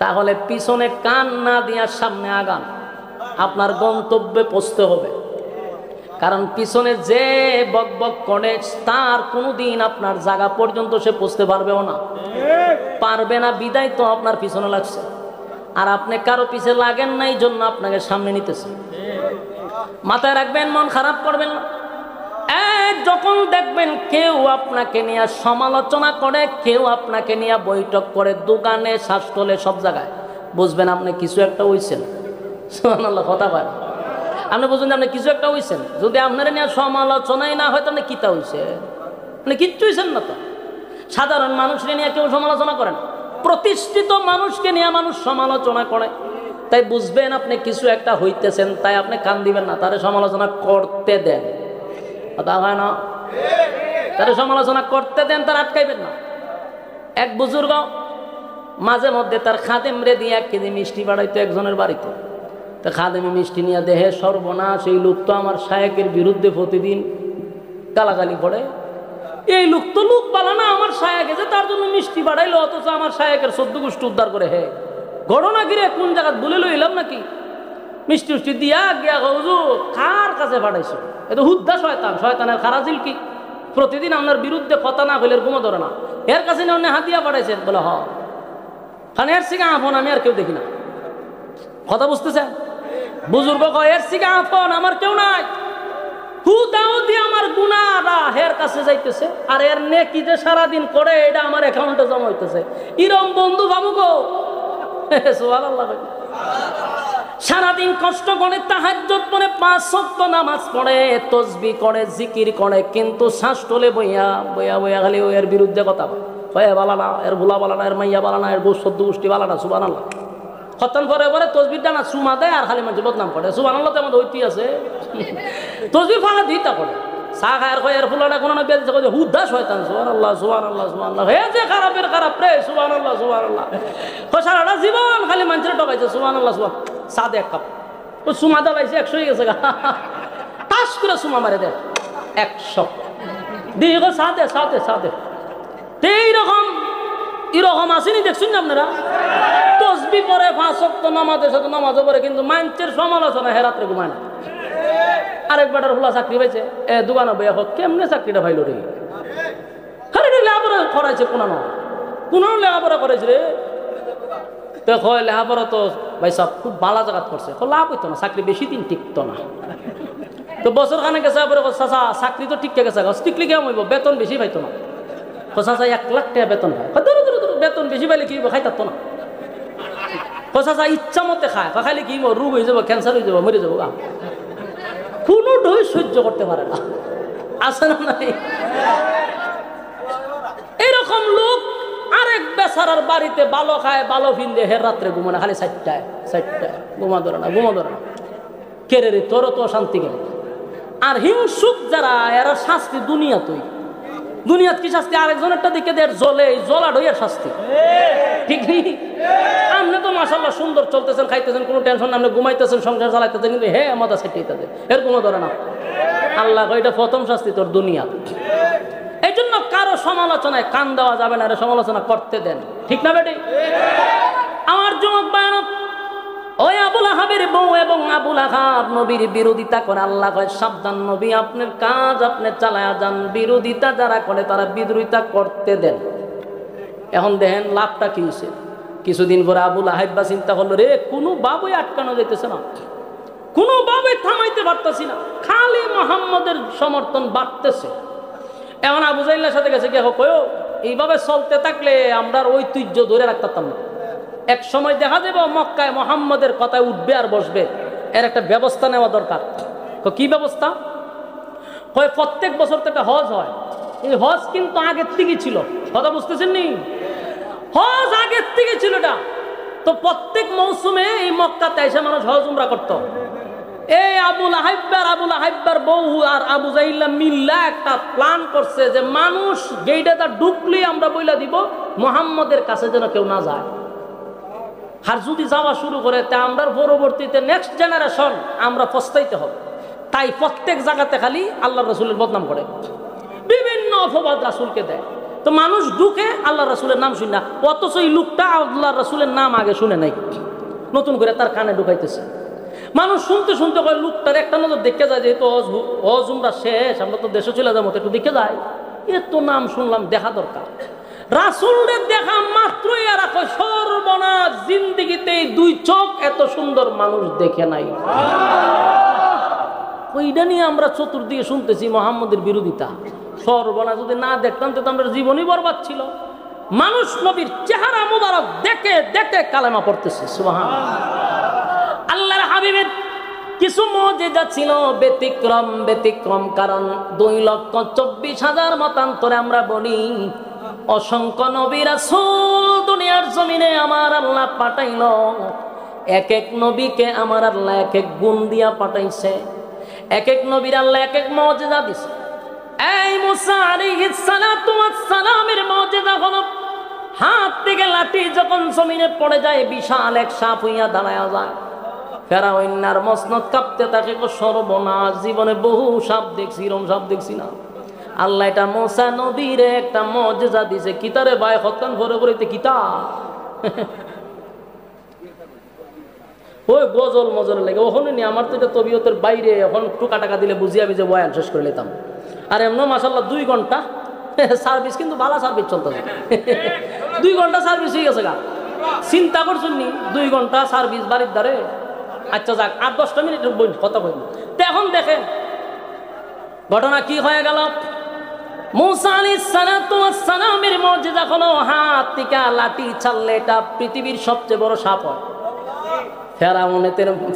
তাহলে পিছনে কান না দিয়া সামনে আগান, আপনার গন্তব্যে পৌঁছতে হবে। কারণ পিছনে যে বকবক করে তার কোনোদিন আপনার জায়গা পর্যন্ত সে পৌঁছতে পারবেও না, পারবে না, বিদায় তো আপনার পিছনে লাগছে। আর আপনি কারো পিছে লাগেন না, এই জন্য আপনাকে সামনে নিতেছে। মাথায় রাখবেন, মন খারাপ করবেন না। যখন দেখবেন কেউ আপনাকে নিয়ে সমালোচনা করে, কেউ আপনাকে নিয়ে বৈঠক করে, দোকানে, শ্বাসতলে, সব জায়গায়, বুঝবেন আপনি কিছু একটা হইছেন। সুবহানাল্লাহ, কথা বলেন। আপনি বুঝবেন আপনি কিছু একটা হইছেন। যদি আপনারা নিয়ে সমালোচনাই না হয় তাহলে কিতা হইছে? আপনি কিচ্ছু হইছেন না তো। সাধারণ মানুষকে নিয়ে কেউ সমালোচনা করেন, প্রতিষ্ঠিত মানুষকে নিয়ে মানুষ সমালোচনা করে। তাই বুঝবেন আপনি কিছু একটা হইতেছেন, তাই আপনি কান দিবেন না, তারে সমালোচনা করতে দেন, কথা হয় না? তারে সমালোচনা করতে দেন, তার আটকাইবেন না। এক বুজুর্গ মাঝে মধ্যে তার খাদেমরে দিয়ে 1 কেজি মিষ্টি বাড়াইতো একজনের বাড়িতে। তা খাদেমে মিষ্টি নিয়ে দেহে সর্বনাশ, এই লোক তো আমার শায়েকের বিরুদ্ধে প্রতিদিন গালাগালি করে, এই লোক তো লোক বালা না, আমার শায়েক যে তার জন্য মিষ্টি বাড়াইলো, অথচ আমার শায়েকের 14 গোষ্ঠী উদ্ধার করে। হে ঘটনা কিরে, কোন জায়গা বলে লইলাম নাকি? মিষ্টি উষ্টি দিয়া গিয়া হুজুর কার কাছে পাঠাইছো? এ তো হুদ্দা শয়তান, শয়তানের খারাজিল কি? প্রতিদিন আপনার বিরুদ্ধে কথা না হইলে ঘুমো ধরে না, এর কাছে অন্য হাতিয়া পাঠাইছেন। বলে হ, কারণ এর সিগা আফন আমি আর কেউ দেখি না। কথা বুঝতেছেন? বুজুর্গ কয় এর সিগা আফন আমার কেউ নাই, হুদাও দিয়ে আমার গুনাহটা হের কাছে যাইতেছে, আর এর নেকি যে সারাদিন করে এটা আমার অ্যাকাউন্টে জমা হইতেছে। ইরম বন্ধু ভাবু গো, সুবহানাল্লাহ। সারাদিন কষ্ট করে তাহাজ্জুদ পড়ে, 5 ওয়াক্ত নামাজ পড়ে, তাসবিহ করে, জিকির করে, কিন্তু শ্বাস তোলে বইয়া বইয়া বইয়া খালি এর বিরুদ্ধে কথা কয়, বালা না, এর ভোলা বালা না, এর মাইয়া বালা না, এর 14 গোষ্ঠী বালা না। সুবহানাল্লাহ। খতম করে পরে তসবিরটা না চুমা দেয় আর খালি মানুষ বদনাম করে। সুবহানাল্লাহ, তেমন হইতে আছে তসবির ফাঁকা দিইটা করে, চা খায়ের কয় এর ফুলাটা কোনো না বেঁচে কয় হুদ্দা শয়তান। সুবহানাল্লাহ, সুবহানাল্লাহ, সুবহানাল্লাহ। হে যে খারাপের খারাপ রে, সুবহানাল্লাহ, সুবহানাল্লাহ। সারাটা জীবন খালি মানুষের টকাইছে। সুবহানাল্লাহ, সুবহান। চা দে 1 কাপ, ওই চুমা দালাইছে 100 হয়ে গেছে গা, টাস করে চুমা মারে দেয় 100 দিয়ে গো, চা দে, চা দে, চা দে। এইরকম এরকম আসেনি, দেখছেন না আপনারা? তসবিহ পরে 5 ওয়াক্ত নামাজের সাথে নামাজও পড়ে, কিন্তু মানুষের সমালোচনা হে রাত্রে ঘুমায় না। আরেক বেটার ফুলা চাকরি পাইছে, দোকানে বইয়া হোক কেমনে চাকরিটা পাইল রে? খালি লেখাপড়া করাইছে, কোন লেখাপড়া করাইছে রে? তো হয় লেখাপড়া তো ভাই সব খুব ভালো জায়গা করছে, লাভ হইতো না, চাকরি বেশি দিন টিকতো না। তো বছর খানে গেছে পরে চাচা চাকরি তো ঠিক গেছে, টিকলি কেমন হইব, বেতন বেশি পাইতো না। চাচা 1 লাখ টাকা বেতন পায়, বেতন বেশি পাইলে কি খাই থাকতো না। চাচা ইচ্ছা মতে খায়, খাইলে কি রোগ হয়ে যাবো, ক্যান্সার হয়ে যাবো, মরে যাবো। কোনো ঢই সহ্য করতে পারে না, আছে না নাই? এরকম লোক আরেক বেচারার বাড়িতে ভালো খায়, ভালো ফিন্দে, হের রাত্রে ঘুমো না, খালি 4টায় ঘুমা ধরে না, কেড়ে রে, তোরও তো শান্তি গেল। আর হিংসুক যারা, এরা শাস্তি দুনিয়াতেই। দুনিয়াত কি শাস্তি? আরেকজনেরটা দিকে দেয় জ্বলে, জ্বলা ঢইয়ার শাস্তি, ঠিক নেই? আপনি তো মাশাআল্লাহ সুন্দর চলতেছেন, খাইতেছেন, কোনো টেনশন না, আপনি ঘুমাইতেছেন, সংসার চালাইতেছেন, কিন্তু হে আমাদের সেটাইতে এর কোনো ধরে না। আল্লাহ এটা প্রথম শাস্তি তোর দুনিয়া। এই জন্য কারো সমালোচনায় কান দেওয়া যাবে না, এর সমালোচনা করতে দেন, ঠিক না বেটি? আমার যুবক বায়ন, ওই আবুল আহাবের বউ এবং আবুল আহাব নবীর বিরোধিতা করে। আল্লাহ কয় সাবধান নবী, আপনার কাজ আপনি চালায়া যান, বিরোধিতা যারা করে তারা বিরোধিতা করতে দেন। এখন দেখেন লাভটা কি হয়েছে। কিছুদিন পরে আবুল আহাব চিন্তা করলো, রে কোনো বাবুই আটকানো যাইতেছে না, কোনো বাবুই থামাইতে পারতেছি না, খালি মুহাম্মদের সমর্থন বাড়তেছে। এখন আবু জাহলের সাথে গেছে, কে কয় এইভাবে চলতে থাকলে আমরা ঐতিহ্য ধরে রাখতাম না, এক সময় দেখা যাবে মক্কায় মুহাম্মদের কথায় উঠবে আর বসবে, এর একটা ব্যবস্থা নেওয়া দরকার। কি ব্যবস্থা? কয় প্রত্যেক বছর তো একটা হজ হয়, এই হজ কিন্তু আগের থেকে ছিল, কথা বুঝতেছেন নি? হজ আগের থেকে ছিল এটা, তো প্রত্যেক মৌসুমে এই মক্কাতে এসে মানুষ হজ উমরা করত। এই আবুল আহাব্বার বউ আর আবু জাহল মিল্লা একটা প্ল্যান করছে যে মানুষ গেইটাতে ঢুকলেই আমরা বইলা দিব মুহাম্মদের কাছে যেন কেউ না যায়, আর যদি যাওয়া শুরু করে তা আমরা পরবর্তীতে নেক্সট জেনারেশন আমরা পস্তাইতে হবে। তাই প্রত্যেক জায়গাতে খালি আল্লাহ রসুলের বদনাম করে, বিভিন্ন অপবাদ রাসূলকে দেয়। তো মানুষ ঢুকে আল্লাহ রসুলের নাম শুনে না, অথচ এই লোকটা আল্লাহ রসুলের নাম আগে শুনে নাই, নতুন করে তার কানে ঢুকাইতেছে। মানুষ শুনতে শুনতে কয় লোকটার একটা নজর দেখে যায়, যেহেতু হজ উমরা শেষ, আমরা তো দেশে চলে যাবো, একটু দেখে যায়, এর তো নাম শুনলাম, দেখা দরকার। রাসূলের দেখা মাত্রই এরা কয় সর্বনাশ, জিন্দেগিতে এই দুই চোখ এত সুন্দর মানুষ দেখে নাই। ওইটা নিয়ে আমরা চতুর্দিকে শুনতেছি মুহাম্মদের বিরোধিতা, সর্বনাশ। যদি না দেখতাম তো আমরা জীবনই বরবাদ ছিল। মানুষ নবীর চেহারা মুবারক দেখে দেখে কালেমা পড়তেছে, সুবহানাল্লাহ। আল্লাহর হাবিবের কিছু মুজিজা ছিল ব্যতিক্রম, কারণ 2,24,000 মতান্তরে আমরা বলি অসংখ্য নবী রাসূল দুনিয়ার জমিনে আমার আল্লাহ পাঠাইল। এক এক নবীকে আমার আল্লাহ এক এক গুণ দিয়া পাঠাইছে, এক এক নবীর আল্লাহ এক এক মুজিজা দিছে। এই মুসা আলাইহিস সালাতু ওয়াস সালামের মুজিজা হলো হাত থেকে লাঠি যখন জমিনে পড়ে যায় বিশাল এক সাপ হইয়া দাঁড়ায়া যায়। ফেরাউনের মসনদ কাঁপতে থাকে, সর্বনাশ, জীবনে বহু সাপ দেখছি, এরকম সাপ দেখছি না। আল্লাহ এটা মুসা নবীর একটা মুজিজা দিছে। কিতারে ভাই হত্যান ভরে ভরে কিতা ওই গজল মজল লাগে ওখানে নি, আমার তো এটা তবিয়তের বাইরে। এখন টুকা টাকা দিলে বুঝিয়ে আমি যে বয়ান শেষ করে নিতাম। আর এমন মাশাআল্লাহ 2 ঘন্টা সার্ভিস, কিন্তু ভালো সার্ভিস চলতেছে। 2 ঘন্টা সার্ভিস হয়ে গেছে গা, চিন্তা করছেন নি? 2 ঘন্টা সার্ভিস বাড়ির দ্বারে। আচ্ছা যাক, 8-10 মিনিট কথা বলবো। তো এখন দেখেন ঘটনা কি হয়ে গেল। মুসা আলাইহিস সালাতু ওয়াস সালামের মুজিজা হলো হাত থেকে লাঠি ছাড়লে এটা পৃথিবীর সবচেয়ে বড় সাপ হয়।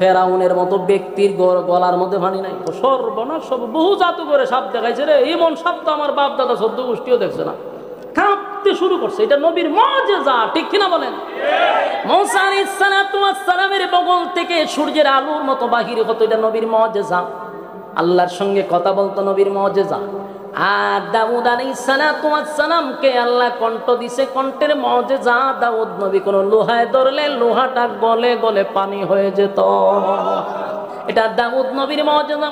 ফেরাউনের মতো ব্যক্তির গলার মধ্যে পানি নাই। সর্বনাশ, সব বহু জাদুঘরে সাপ দেখাইছে রে, এমন সাপ তো আমার বাপ দাদা 14 গোষ্ঠীও দেখছে না। কাঁপতে শুরু করছে, এটা নবীর মুজিজা, ঠিক কিনা বলেন? মুসা আলাইহিস সালাতু ওয়াস সালামের বগল থেকে সূর্যের আলোর মতো বাহির হতো, এটা নবীর মুজিজা। আল্লাহর সঙ্গে কথা বলতো, নবীর মুজিজা। আর দাউদ আলাইহিস সালাতু ওয়াস সালামকে আল্লাহ কণ্ঠ দিছে, কণ্ঠের মুজিজা। দাউদ নবী কোন লোহায় ধরলে লোহাটা গলে গলে পানি হয়ে যেত, এটা দাউদ নবীর মুজিজা।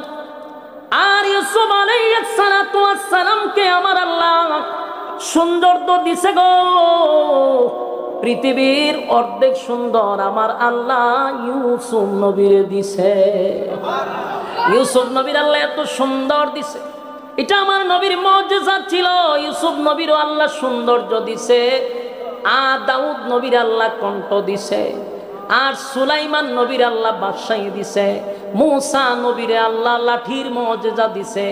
আর ইউসুফ আলাইহিস সালাতু ওয়াস সালামকে আমার আল্লাহ সৌন্দর্য দিছে গো, পৃথিবীর অর্ধেক সুন্দর আমার আল্লাহ ইউসুফ নবীরে দিছে। ইউসুফ নবীর আল্লাহ এত সুন্দর দিছে, এটা আমার নবীর মুজিজা ছিল। ইউসুফ নবীরও আল্লাহ সৌন্দর্য দিছে, আর দাউদ নবীর আল্লাহ কণ্ঠ দিছে, আর সুলাইমান নবীর আল্লাহ বাদশাহী দিছে, মুসা নবীর আল্লাহ লাঠির মুজিজা দিছে,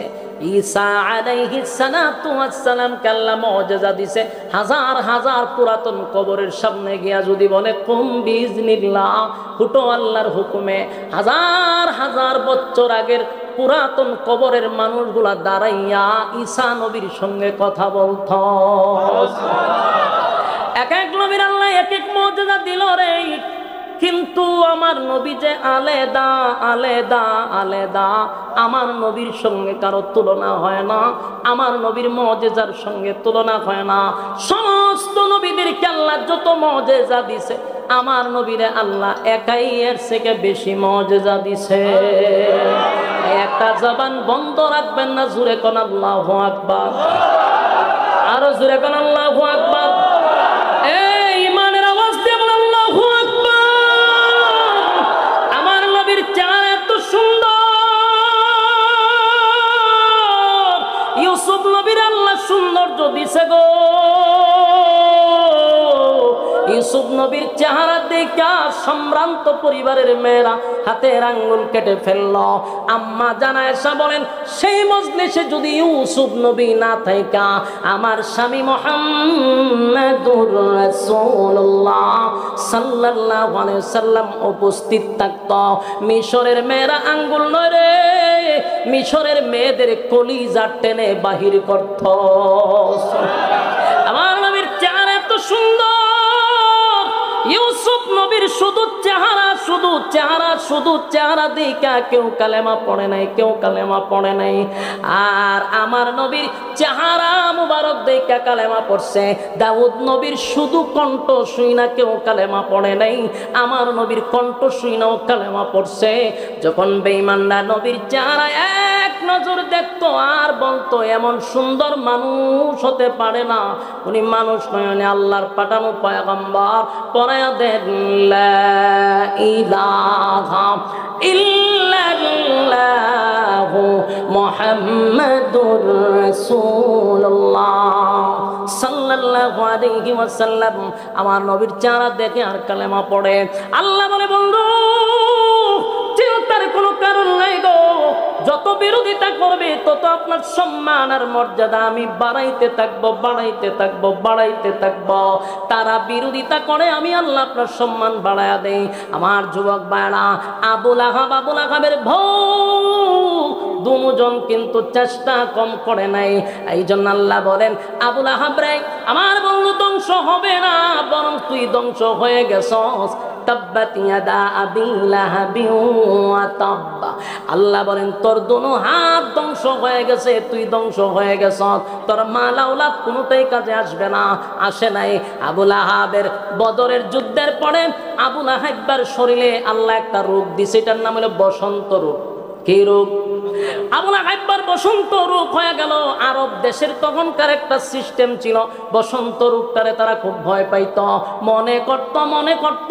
ঈসা আলাইহিস সালাতু ওয়াস সালাম কে আল্লাহ মুজিজা দিছে। হাজার হাজার পুরাতন কবরের সামনে গিয়া যদি বলে কুম বিইজনিল্লাহ, ফুটো আল্লাহর হুকুমে, হাজার হাজার বছর আগের পুরাতন কবরের মানুষগুলা দাঁড়াইয়া ঈসা নবীর সঙ্গে কথা বলত। এক এক নবীর আল্লাহ এক এক মুজিজা দিল রে, কিন্তু আমার নবী যে আলাদা আলাদা আলাদা, আমার নবীর সঙ্গে কারো তুলনা হয় না, আমার নবীর মুজিজার সঙ্গে তুলনা হয় না। সমস্ত নবীদেরকে আল্লাহ যত মুজিজা দিছে, আমার নবীরে আল্লাহ একাই এর থেকে বেশি মুজিজা দিছে। একটা জবান বন্ধ রাখবেন না, জোরে কোন আল্লাহু আকবার, আরো জোরে কোন আল্লাহু আকবার। এই ইমানের আওয়াজ দিয়ে বলেন আল্লাহু আকবার। ইউসুফ নবীর আল্লাহ সৌন্দর্য দিছে গো। ইউসুফ নবীর চেহারা দেখা সম্ভ্রান্ত পরিবারের মেয়েরা হাতের আঙ্গুল কেটে ফেলল। আম্মা জানা এসা বলেন, সেই মজলিসে যদি ইউসুফ নবী না থাকা আমার স্বামী মুহাম্মাদুর রাসূলুল্লাহ সাল্লাল্লাহু আলাইহি ওয়াসাল্লাম উপস্থিত থাকত, মিশরের মেয়েরা আঙ্গুল নড়ে মিশরের মেয়েদের কলিজা টেনে বাহির করত। আমার নবীর চেহারা এত সুন্দর, ইউসুফ নবীর শুধু চেহারা দেখা কেউ কালেমা পড়ে নাই, কেউ কালেমা পড়ে নাই। আর আমার নবীর চেহারা মুবারক দেখা কালেমা পড়ছে। দাউদ নবীর শুধু কণ্ঠ শুই না কেউ কালেমা পড়ে নাই, আমার নবীর কণ্ঠ শুই নাও কালেমা পড়ছে। যখন বেঈমানরা নবীর চেহারা এক নজর দেখতো আর বলতো এমন সুন্দর মানুষ হতে পারে না, উনি মানুষ নয়, উনি আল্লাহর পাঠানো পয়গম্বর। পড়ায়া দেন লা ইলাহা ইল্লাল্লাহু মুহাম্মাদুর রাসূলুল্লাহ সাল্লাল্লাহু আলাইহি ওয়াসাল্লাম। আমার নবীর চেহারা দেখে আর কালেমা পড়ে। আল্লাহ বলে, বন্ধু চিন্তার কোনো কারণ নাই গো, যত বিরোধিতা করবে তত আপনার সম্মান আর মর্যাদা আমি বাড়াইতে থাকবো, বাড়াইতে থাকবো, বাড়াইতে থাকবো। তারা বিরোধিতা করে, আমি আল্লাহ আপনার সম্মান বাড়ায়া দেই। আমার যুবক ভাইরা, আবুল আহাবের বউ দুজন কিন্তু চেষ্টা কম করে নাই। এই জন্য আল্লাহ বলেন, আবুল আহাব রে আমার বন্ধু ধ্বংস হবে না, বরং তুই ধ্বংস হয়ে গেছস। তাব্বাত ইয়াদা আবি লাহাবিন ওয়া তাব্বা। আল্লাহ বলেন, তোর দুনো হাত ধ্বংস হয়ে গেছে, তুই ধ্বংস হয়ে গেছস, তোর মাল আওলাদ কোনোটাই কাজে আসবে না, আসে নাই। আবুল আহাবের বদরের যুদ্ধের পরে আবুল আহাবের শরীরে আল্লাহ একটা রোগ দিছে, এটার নাম হলো বসন্ত রোগ। কি রোগ? আবুল আহাবের বসন্ত রোগ হয়ে গেল। আরব দেশের তখনকার একটা সিস্টেম ছিল, বসন্ত রোগটারে তারা খুব ভয় পাইত, মনে করত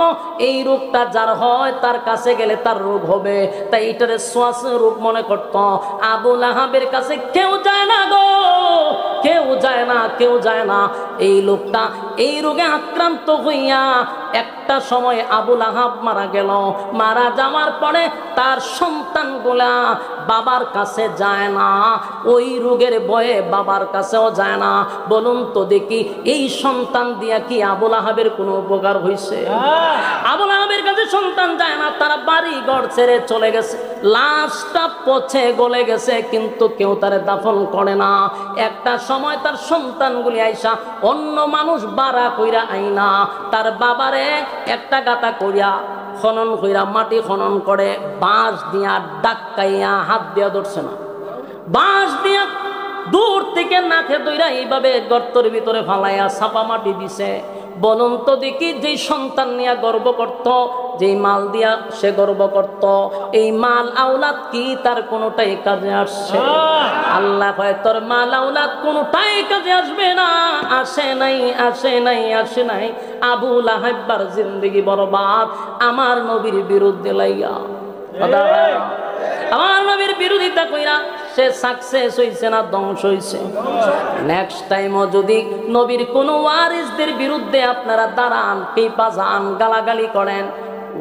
এই রোগটা যার হয় তার কাছে গেলে তার রোগ হবে, তাই এটারে শ্বাস রোগ মনে করত। আবুল আহাবের কাছে কেউ যায় না গো, কেউ যায় না। এই লোকটা এই রোগে আক্রান্ত হইয়া একটা সময় আবুল আহাব মারা গেল। মারা যাওয়ার পরে তার সন্তানগুলা বাবার কাছে যায় না, ওই রোগের ভয়ে বাবার কাছেও যায় না। বলুন তো দেখি, এই সন্তান দিয়া কি আবুল আহাবের কোনো উপকার হয়েছে? আবুল আহাবের কাছে সন্তান যায় না, তারা বাড়ি ঘর ছেড়ে চলে গেছে, লাশটা পচে গলে গেছে, কিন্তু কেউ তারে দাফন করে না। একটা সময় তার সন্তানগুলি আইসা অন্য মানুষ বাড়া কইরা আইনা তার বাবারে একটা গাতা করিয়া খনন কইরা মাটি খনন করে বাঁশ দিয়া ডাক্কাইয়া, হাত দিয়া ধরছে না, বাঁশ দিয়া দূর থেকে নাকে দইরা এইভাবে গর্তের ভিতরে ফালাইয়া ছাপা মাটি দিছে। বলুন তো দেখি, যেই সন্তান নিয়ে গর্ব করত, যেই মাল দিয়া সে গর্ব করত, এই মাল আওলাদ কি তার কোনোটাই কাজে আসছে? আল্লাহ কয়, তোর মাল আওলাদ কোনোটাই কাজে আসবে না, আসে নাই। আবুল আহাবের জিন্দেগি বরবাদ আমার নবীর বিরুদ্ধে লাইয়া, আমার নবীর বিরোধিতা কইরা সে সাকসেস হইছে না ধ্বংস হইছে? নেক্সট টাইমও যদি নবীর কোন ওয়ারিসদের বিরুদ্ধে আপনারা দাঁড়ান, পেপা যান, গালাগালি করেন,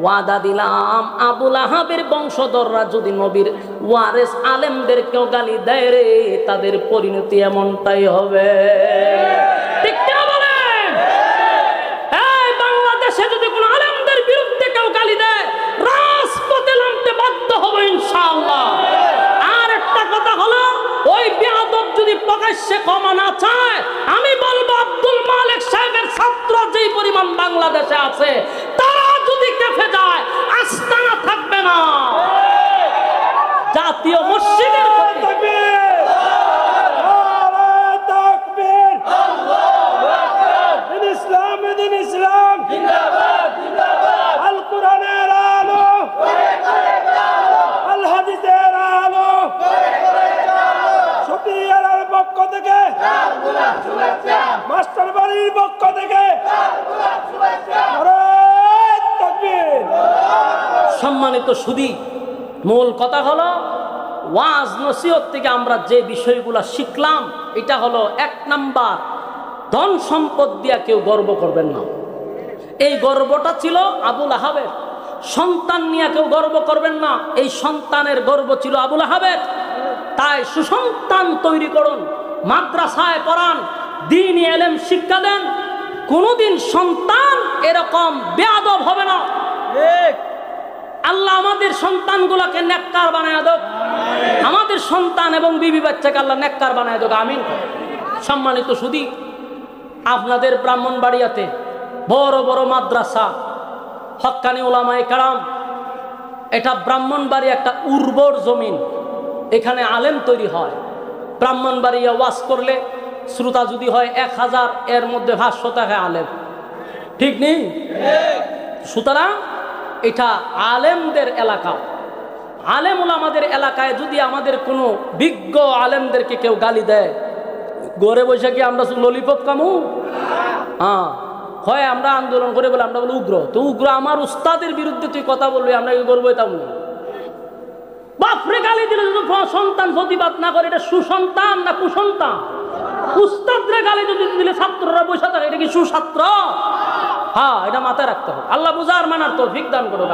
ওয়াদা দিলাম আবুল আহাবের বংশধররা যদি নবীর ওয়ারিস আলেমদেরকেও গালি দেয় রে, তাদের পরিণতি এমনটাই হবে। ঠিক না বলেন? এই বাংলাদেশে যদি কোনো আলেমদের বিরুদ্ধে কেউ গালি দেয়, রাজপথে নামতে বাধ্য হবো ইনশাআল্লাহ। আর একটা কথা হলো, ওই বেয়াদব যদি প্রকাশ্যে ক্ষমা না চায়, আমি বলবো আব্দুল মালিক সাহেবের ছাত্র যেই পরিমাণ বাংলাদেশে আছে, তারা যদি কেঁপে যায়, আস্তানা থাকবে না। জাতীয় মসজিদের ইসলাম জিন্দাবাদ, জিন্দাবাদ। আল কোরআনের আলো, আল হাদিসের আলো, সুপিয়ার পক্ষ থেকে, মাস্টার বাড়ির পক্ষ থেকে সম্মানিত সুধী, মূল কথা হলো ওয়াজ নসিহত থেকে আমরা যে বিষয়গুলো শিখলাম, এটা হলো 1 নাম্বার, ধন সম্পদ দিয়া কেউ গর্ব করবেন না। এই গর্বটা ছিল আবুল আহাবের। সন্তান নিয়ে কেউ গর্ব করবেন না, এই সন্তানের গর্ব ছিল আবুল আহাবের। তাই সুসন্তান তৈরি করুন, মাদ্রাসায় পড়ান, দ্বীনি ইলম শিক্ষা দেন। কোনোদিন সন্তান এরকম বেয়াদব হবে না। আল্লাহ আমাদের সন্তানগুলোকে নেককার বানায় দেক, আমাদের সন্তান এবং বিবি বাচ্চাকে আল্লাহ নেককার বানায় দেক, আমিন। সম্মানিত সুধী, আপনাদের ব্রাহ্মণবাড়িয়াতে বড় বড় মাদ্রাসা, হক্কানি উলামায়ে কেরাম, এটা ব্রাহ্মণবাড়িয়া একটা উর্বর জমিন, এখানে আলেম তৈরি হয়। ব্রাহ্মণবাড়িয়া ওয়াজ করলে শ্রোতা যদি হয় 1000, এর মধ্যে 500 টাকা আলেম, ঠিক নেই? সুতরাং এটা আলেমদের এলাকা। আলেম ওলামাদের এলাকায় যদি আমাদের কোনো বিজ্ঞ আলেমদেরকে কেউ গালি দেয়, ঘরে বসে কি আমরা ললিপপ কামু? হ্যাঁ, হয় আমরা আন্দোলন করে বলে আমরা বলি উগ্র। তো উগ্র আমার উস্তাদের বিরুদ্ধে তুই কথা বলবি, আমরা কি করবো? এটা বাপরে গালি দিলে যদি সন্তান প্রতিবাদ না করে, এটা সুসন্তান না কুসন্তান? উস্তাদরে গালি যদি দিলে ছাত্ররা বসে থাকে, এটা কি সুছাত্র? হ্যাঁ, এটা মাথায় রাখতে হবে। আল্লাহ বুঝার মানার তৌফিক দান করো।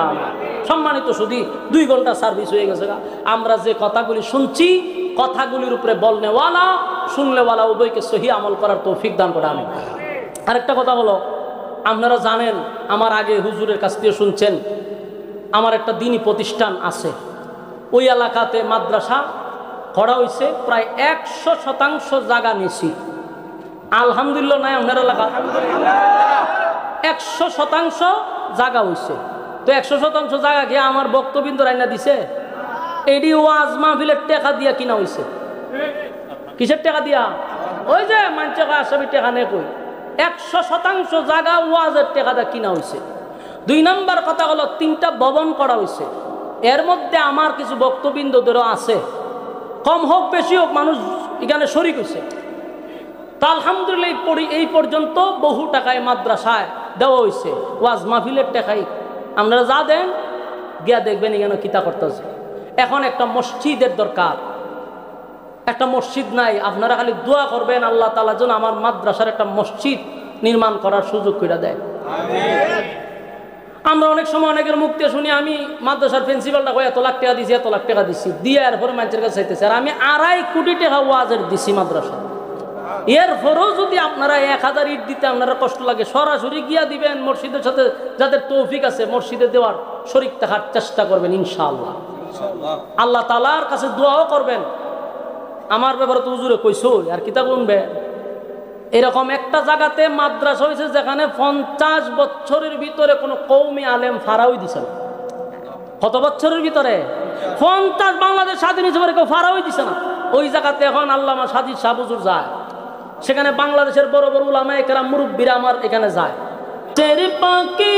সম্মানিত সুধী, 2 ঘন্টা সার্ভিস হয়ে গেছে। আমরা যে কথাগুলি শুনছি, কথাগুলির উপরে বলনেওয়ালা শুনলেওয়ালা উভয়কে সহি আমল করার তৌফিক দান করে। আমি আরেকটা কথা হলো, আপনারা জানেন, আমার আগে হুজুরের কাছ থেকে শুনছেন, আমার একটা দ্বীনি প্রতিষ্ঠান আছে, ওই এলাকাতে মাদ্রাসা করা হয়েছে, প্রায় 100% জায়গা নিয়েছি। আলহামদুলিল্লাহ নাই আপনার এলাকা 100% জায়গা হয়েছে। তো 100% জায়গা কি আমার বক্তবিন্দ রাইনা দিছে? এডি ওয়াজ মাহফিলের টাকা দিয়া কিনা হয়েছে। কিসের টাকা দিয়া? ওই যে মানুষের আসামি টাকা নেই কই, 100% জায়গা ওয়াজের টাকা দিয়ে কিনা হয়েছে। 2 নম্বর কথা হলো, 3টা ভবন করা হয়েছে। এর মধ্যে আমার কিছু বক্তবিন্দদেরও আছে, কম হোক বেশি হোক মানুষ এখানে শরিক হয়েছে। তা আলহামদুলিল্লাহ এই পর্যন্ত বহু টাকায় মাদ্রাসায় দেওয়া হয়েছে, ওয়াজ মাহফিলের টাকাই। আপনারা যা দেন গিয়া দেখবেন এখানে কিতা করতেছে। এখন একটা মসজিদের দরকার, একটা মসজিদ নাই। আপনারা খালি দোয়া করবেন আল্লাহ তাআলা যেন আমার মাদ্রাসার একটা মসজিদ নির্মাণ করার সুযোগ করে দেয়। আমরা অনেক সময় অনেকের মুখতে শুনি, আমি মাদ্রাসার প্রিন্সিপালটা কই এত লাখ টাকা দিছি, এত লাখ টাকা দিছি, দিয়ে এরপরে মানুষের কাছে চাইতেছে। আর আমি 2.5 কোটি টাকা ওয়াজের দিছি মাদ্রাসা। এরপরেও যদি আপনারা 1000 ইট দিতে আপনারা কষ্ট লাগে, সরাসরি গিয়া দিবেন। মসজিদের সাথে যাদের তৌফিক আছে মসজিদে দেওয়ার শরীক থাকার চেষ্টা করবেন ইনশাআল্লাহ। আল্লাহ তাআলার কাছে দোয়াও করবেন। আমার ব্যাপারে তো হুজুরে কইছো, আর কিতা শুনবে। এরকম একটা জায়গাতে মাদ্রাসা হয়েছে যেখানে 50 বছরের ভিতরে কোনো কওমি আলেম ফারাওই দিছে না। কত বছরের ভিতরে? 50। বাংলাদেশ স্বাধীন হয়েছে কেউ ফারাওই দিছে না। ওই জায়গাতে এখন আল্লামা সাজিদ শাহ হুজুর যায়, সেখানে বাংলাদেশের বড় বড় উলামায়ে কেরাম মুরব্বিরা আমার এখানে যায়। তেরে পাকি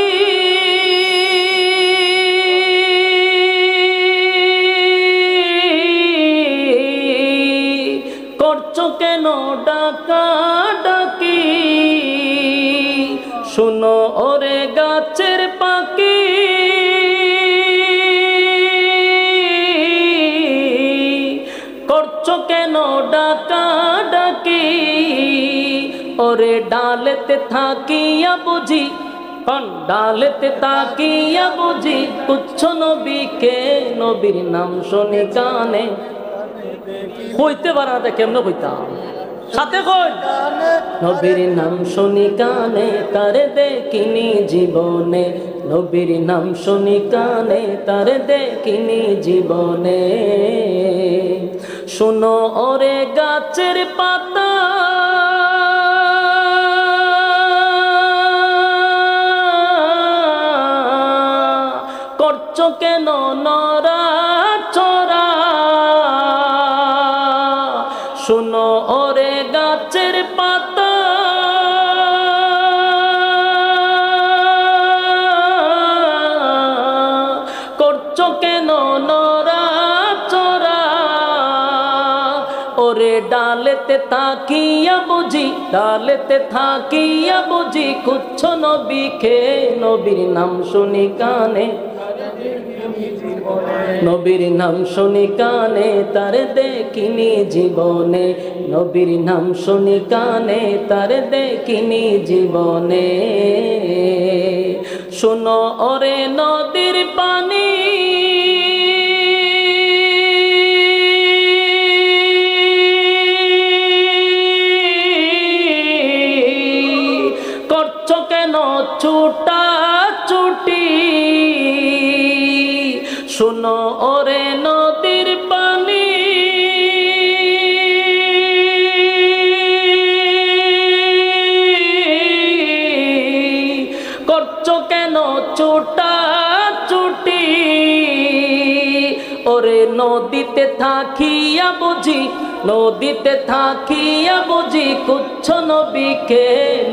করছো কেন ডাকা ডাকি, শুনো ওরে গাছের পাখি, করছো কেন ডাকা ডাকি, ওরে ডালেতে থাকিয়া বুঝি, কোন ডালেতে তাকিয়া বুঝি, তুচ্ছ নবীকে, নবীর নাম শুনি কানে। কইতে পারে না, কেমনে কইতাম? সাথে কই, নবীর নাম শুনি কানে, তারে দেখিনি জীবনে, নবীর নাম শুনি কানে, তারে দেখিনি জীবনে। শুনো ওরে গাছের পাতা, করছো কেন নরা চরা, শুনো ওরে গাছের পাতা, করছো কেন নরা চরা, ওরে ডালেতে থাকিয়া বুঝি, ডালেতে থাকিয়া বুঝি, কুচ্ছ নবীকে, নবীর নাম শুনি কানে। নবীর নাম শুনি কানে তার দেখিনি জীবনে, নবীর নাম শুনি কানে তার দেখিনি জীবনে। শোনো ওরে নদীর পানি, করছো কেন ছুটা ছুটি, শোনো ওরে নদীর পানি, করছো কেন ছুটা ছুটি, ওরে নদীতে থাকিয়া বুঝি, নদীতে থাকিয়া বুঝি কুচ্ছ নবীকে,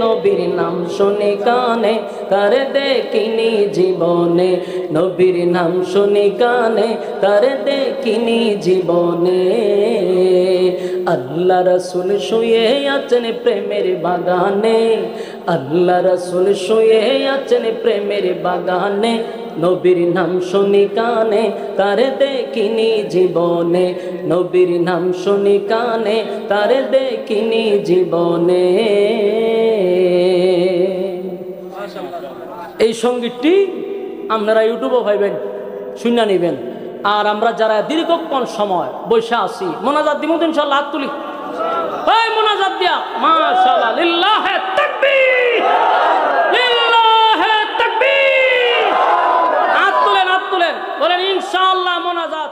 নবীর নাম শুনি কানে তার দেখিনি জীবনে, নবীর নাম শুনি কানে তার দেখিনি জীবনে। আল্লাহ রাসূল শুয়ে আছেন প্রেমের বাগানে, আল্লাহ রাসূল শুয়ে আছেন প্রেমের বাগানে, নবীর নাম শুনি কানে তার দেখিনি জীবনে, নবীর নাম শুনি কানে তার দেখিনি জীবনে। এই সঙ্গীতটি আপনারা ইউটিউবে পাইবেন, শুনে নিবেন। আর আমরা যারা দীর্ঘক্ষণ সময় বসে আছি, মোনাজাত দিব তো ইনশাআল্লাহ, হাত তুলি, এই মোনাজাত দিয়া মাশাআল্লাহ, লিল্লাহে তাকবীর, লিল্লাহে তাকবীর, হাত তুলেন, হাত তুলেন, বলেন ইনশাআল্লাহ মোনাজাত।